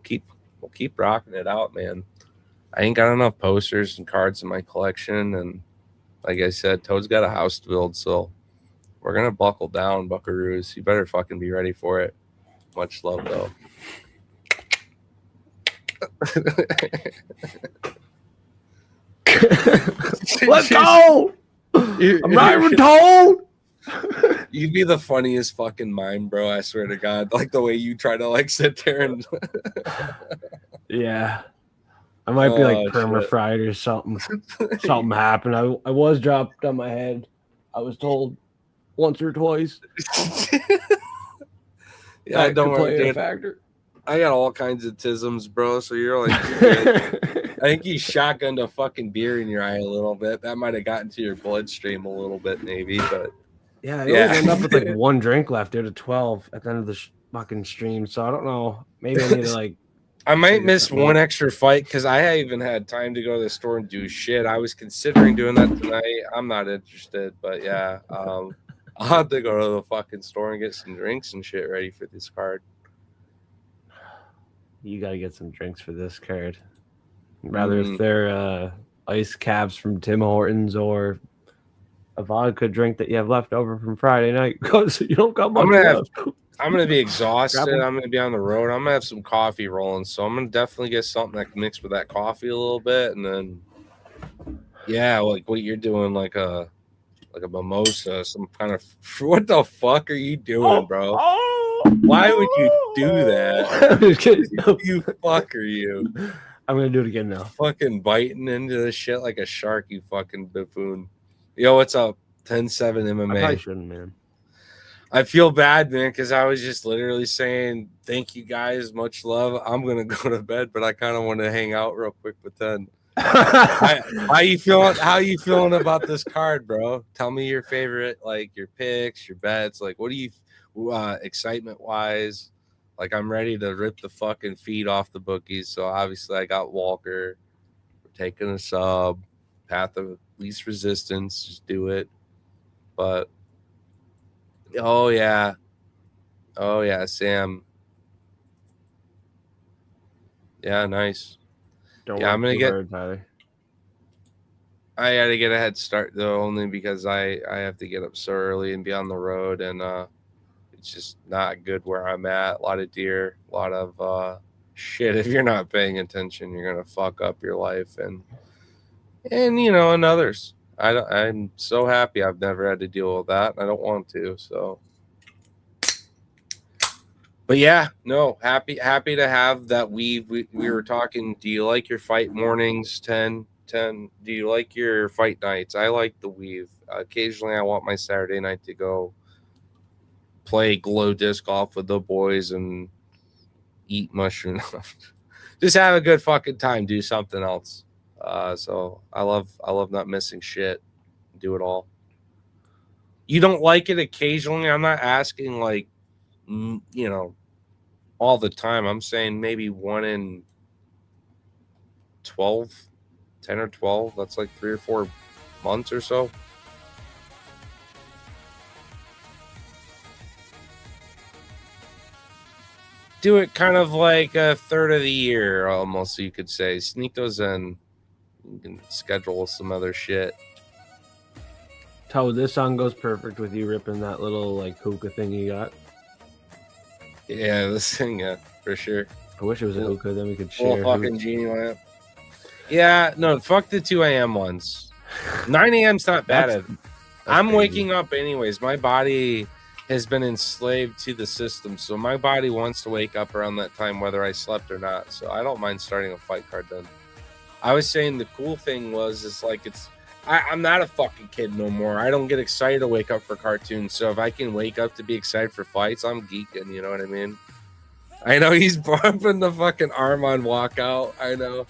keep rocking it out, man. I ain't got enough posters and cards in my collection, and like I said, Toad's got a house to build, so we're gonna buckle down, buckaroos. You better fucking be ready for it. Much love, though. Let's go! I'm not even told. You'd be the funniest fucking mime, bro. I swear to God. Like the way you try to like sit there and yeah. I might be like Oh, perma shit. fried or something. Something happened. I was dropped on my head. I was told once or twice. Yeah, That don't could worry, play a dude. factor. I got all kinds of tisms, bro. So you're like, I think you shotgunned a fucking beer in your eye a little bit. That might have gotten to your bloodstream a little bit, maybe. But Yeah, I Yeah. always end up with like one drink left out of 12 at the end of the fucking stream. So I don't know. Maybe I need to like. I might Figure miss something one out. extra fight because I haven't had time to go to the store and do shit. I was considering doing that tonight. I'm not interested, but yeah, I'll have to go to the fucking store and get some drinks and shit ready for this card. You got to get some drinks for this card. Rather if they're ice caps from Tim Hortons or a vodka drink that you have left over from Friday night because you don't got much left. I'm gonna be exhausted. Grab 'em. I'm gonna be on the road. I'm gonna have some coffee rolling, so I'm gonna definitely get something that can mix with that coffee a little bit, and then yeah, like what you're doing, like a mimosa, some kind of. What the fuck are you doing, bro? Why would you do that? I'm just kidding. You fucker, you. I'm gonna do it again now. Fucking biting into this shit like a shark, you fucking buffoon. Yo, what's up? 10-7 I MMA. probably shouldn't, man. I feel bad, man, because I was just literally saying thank you guys, much love. I'm gonna go to bed, but I kind of want to hang out real quick with 10. How you feeling? How you feeling about this card, bro? Tell me your favorite, like your picks, your bets. Like, what do you excitement wise? Like, I'm ready to rip the fucking feet off the bookies. So obviously, I got Walker. We're taking a sub, path of least resistance. Just do it. But oh yeah, Sam. Yeah, nice. Don't Yeah, I'm work gonna too get. hard, Tyler. I got to get a head start though, only because I have to get up so early and be on the road, and it's just not good where I'm at. A lot of deer, a lot of shit. If you're not paying attention, you're gonna fuck up your life, and and others. I'm so happy I've never had to deal with that. I don't want to. So, but yeah, no, happy to have that. We were talking. Do you like your fight mornings? 10. Do you like your fight nights? I like the weave. Occasionally, I want my Saturday night to go play glow disc golf with the boys and eat mushroom. Just have a good fucking time. Do something else. So I love not missing shit. Do it all. You don't like it occasionally. I'm not asking like all the time. I'm saying maybe 1 in 12, 10 or 12. That's like 3 or 4 months or so. Do it kind of like a third of the year, almost, you could say. Sneak those in. You can schedule some other shit. Toad, this song goes perfect with you ripping that little like hookah thing you got. Yeah, this thing, yeah, for sure. I wish it was a hookah, then we could Little share. fucking genie lamp. Yeah, no, fuck the 2 a.m. ones. 9 a.m.'s not bad. I'm crazy. waking up anyways. My body has been enslaved to the system, so my body wants to wake up around that time, whether I slept or not. So I don't mind starting a fight card then. I was saying the cool thing is like I'm not a fucking kid no more. I don't get excited to wake up for cartoons. So if I can wake up to be excited for fights, I'm geeking. You know what I mean? I know he's bumping the fucking arm on walkout. I know.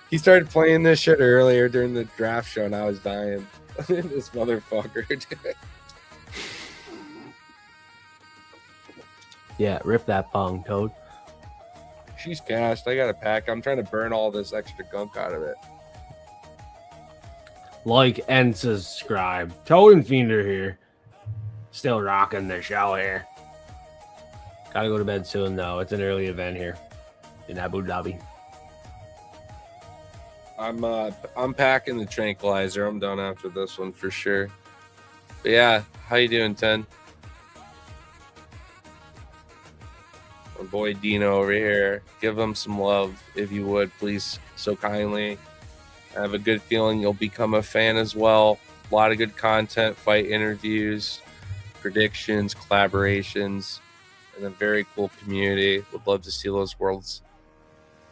He started playing this shit earlier during the draft show, and I was dying. This motherfucker. Yeah, rip that bong, Toad. She's gassed. I got a pack. I'm trying to burn all this extra gunk out of it. Like and subscribe. Toad and Fiend are here. Still rocking the show here. Gotta go to bed soon though. It's an early event here in Abu Dhabi. I'm packing the tranquilizer. I'm done after this one for sure. But yeah, how you doing, 10? My boy Dino over here. Give him some love if you would, please, so kindly. I have a good feeling you'll become a fan as well. A lot of good content, fight interviews, predictions, collaborations, and a very cool community. Would love to see those worlds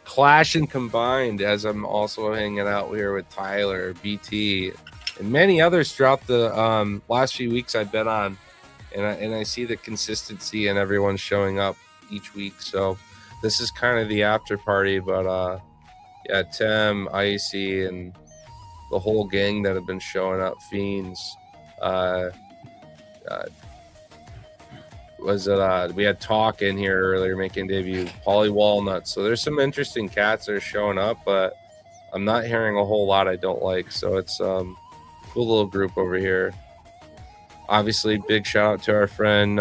clash and combined, as I'm also hanging out here with Tyler, BT, and many others throughout the last few weeks I've been on, and I see the consistency and everyone showing up each week. So this is kind of the after party, but yeah, Tim, Icy, and the whole gang that have been showing up, Fiends. We had Talk in here earlier making debut, Polly Walnuts. So there's some interesting cats that are showing up, but I'm not hearing a whole lot I don't like. So it's cool little group over here. Obviously, big shout out to our friend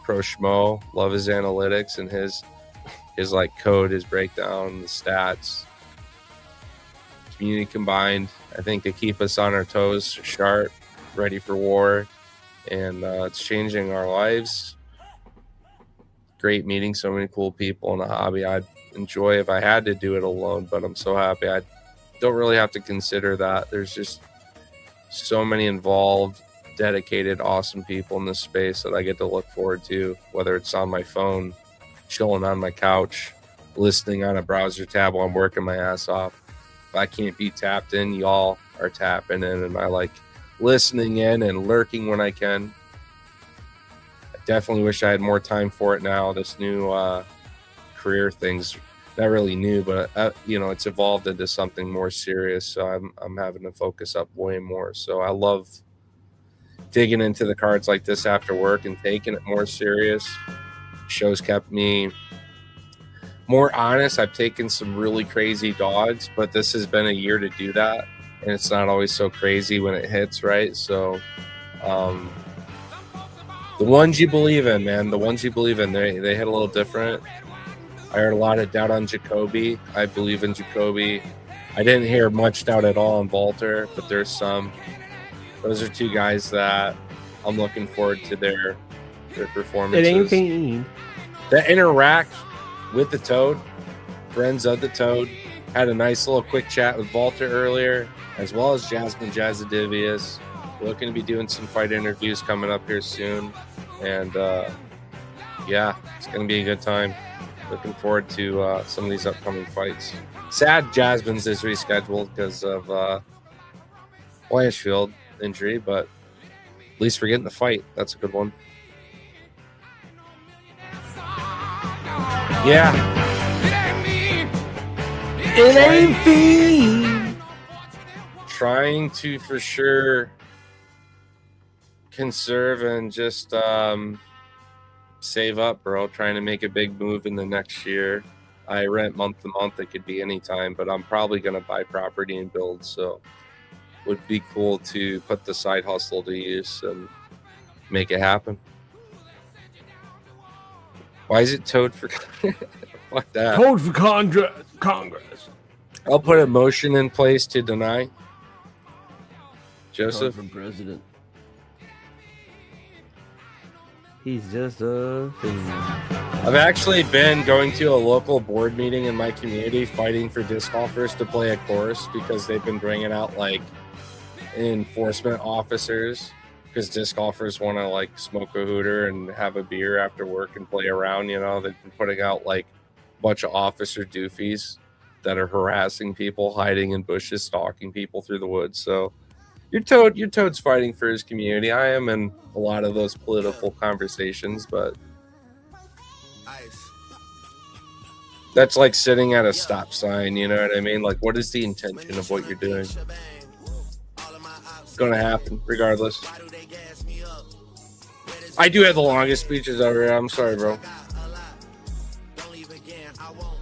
Pro Schmo. Love his analytics and his like code, his breakdown, the stats. Community combined, I think, to keep us on our toes, sharp, ready for war, and it's changing our lives. Great meeting so many cool people in the hobby. I'd enjoy if I had to do it alone, but I'm so happy I don't really have to consider that. There's just so many involved, dedicated, awesome people in this space that I get to look forward to, whether it's on my phone, chilling on my couch, listening on a browser tab while I'm working my ass off. If I can't be tapped in, y'all are tapping in, and I like listening in and lurking when I can. I definitely wish I had more time for it now. This new career thing's not really new, but it's evolved into something more serious. So I'm having to focus up way more. So I love digging into the cards like this after work and taking it more serious. Shows kept me more honest. I've taken some really crazy dogs, but this has been a year to do that, and it's not always so crazy when it hits, right? So the ones you believe in, man, the ones you believe in, they hit a little different. I heard a lot of doubt on Jacoby. I believe in Jacoby. I didn't hear much doubt at all on Walter, but there's some. Those are two guys that I'm looking forward to their performances. It ain't Fiend. That interact with the Toad, friends of the Toad, had a nice little quick chat with Walter earlier, as well as Jasmine Jazadivius. We're looking to be doing some fight interviews coming up here soon. And yeah, it's going to be a good time. Looking forward to some of these upcoming fights. Sad Jasmine's is rescheduled because of Blanchfield injury, but at least we're getting the fight. That's a good one. Yeah. It ain't Fiend. Trying to for sure conserve and just save up, bro. Trying to make a big move in the next year. I rent month to month. It could be any time, but I'm probably going to buy property and build. So would be cool to put the side hustle to use and make it happen. Why is it Toad for fuck that? Code for Congress. I'll put a motion in place to deny. Joseph? Code for president. He's just a thing. I've actually been going to a local board meeting in my community fighting for disc golfers to play a course because they've been bringing out like enforcement officers because disc golfers want to like smoke a hooter and have a beer after work and play around. You know, they've been putting out like a bunch of officer doofies that are harassing people, hiding in bushes, stalking people through the woods. So your Toad's fighting for his community. I am in a lot of those political conversations, but that's like sitting at a stop sign, you know what I mean? Like, what is the intention of what you're doing? It's going to happen regardless. I do have the longest speeches ever. I'm sorry, bro.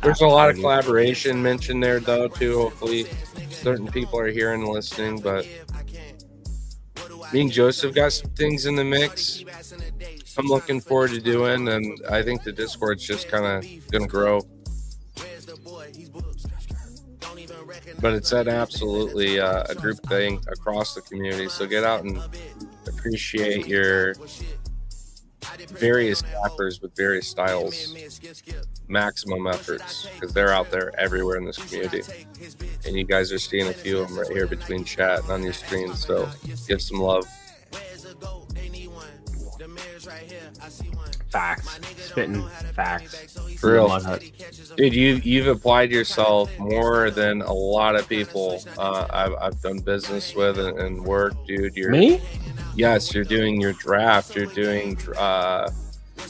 There's a lot of collaboration mentioned there, though, too. Hopefully, certain people are hearing and listening, but me and Joseph got some things in the mix I'm looking forward to doing, and I think the Discord's just kind of going to grow. But it's an absolutely a group thing across the community, so get out and appreciate your various rappers with various styles, maximum efforts, because they're out there everywhere in this community, and you guys are seeing a few of them right here between chat and on your screen, so give some love. Facts. Spitting facts. For real. Dude, you've applied yourself more than a lot of people I've done business with and work, dude. Me? Yes, you're doing your draft. You're doing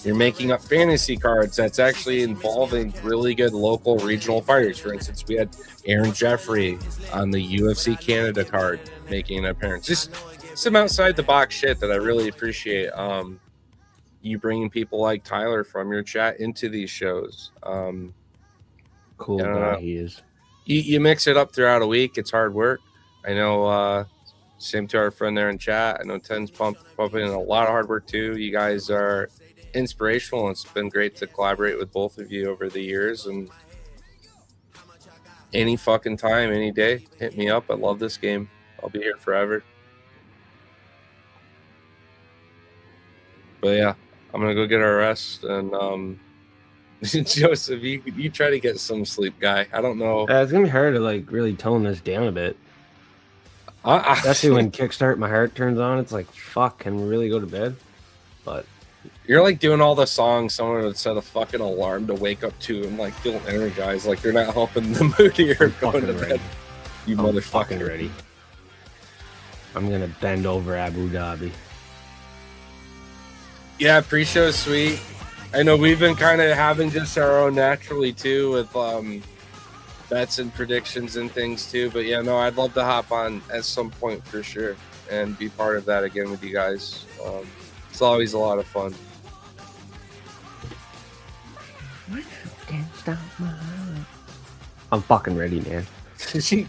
you're making up fantasy cards that's actually involving really good local regional fighters. For instance, we had Aaron Jeffrey on the UFC Canada card making an appearance. Just some outside the box shit that I really appreciate. You bringing people like Tyler from your chat into these shows. Cool guy he is. You mix it up throughout a week. It's hard work. I know. Same to our friend there in chat. I know Ten's pumping in a lot of hard work too. You guys are inspirational. It's been great to collaborate with both of you over the years. And any fucking time, any day, hit me up. I love this game. I'll be here forever. But yeah, I'm gonna go get our rest. And Joseph, you try to get some sleep, guy. I don't know. It's gonna be hard to like really tone this down a bit. Especially when Kickstart My Heart turns on, it's like, fuck, can we really go to bed? But you're like doing all the songs someone would set a fucking alarm to wake up to and like feel energized, like you're not helping the mood you're going to bed. You motherfucking ready. I'm gonna bend over Abu Dhabi. Yeah, pre-show's sweet. I know we've been kind of having just our own naturally too with bets and predictions and things too, but yeah, no, I'd love to hop on at some point for sure and be part of that again with you guys. It's always a lot of fun. I'm fucking ready, man.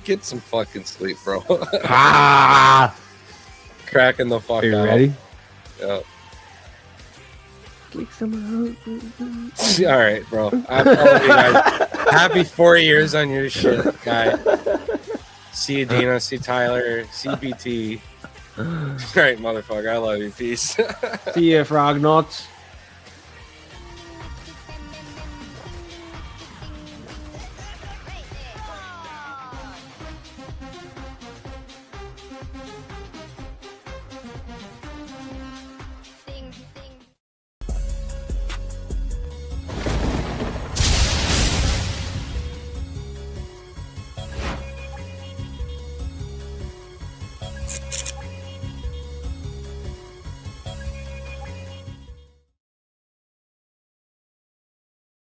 Get some fucking sleep, bro. Ah! Cracking the fuck Are you out. ready? Yeah. All right, bro. I love you guys. Happy 4 years on your shit, guy. See you, Dino. See Tyler. CBT. All right, motherfucker. I love you. Peace. See ya, frog nuts.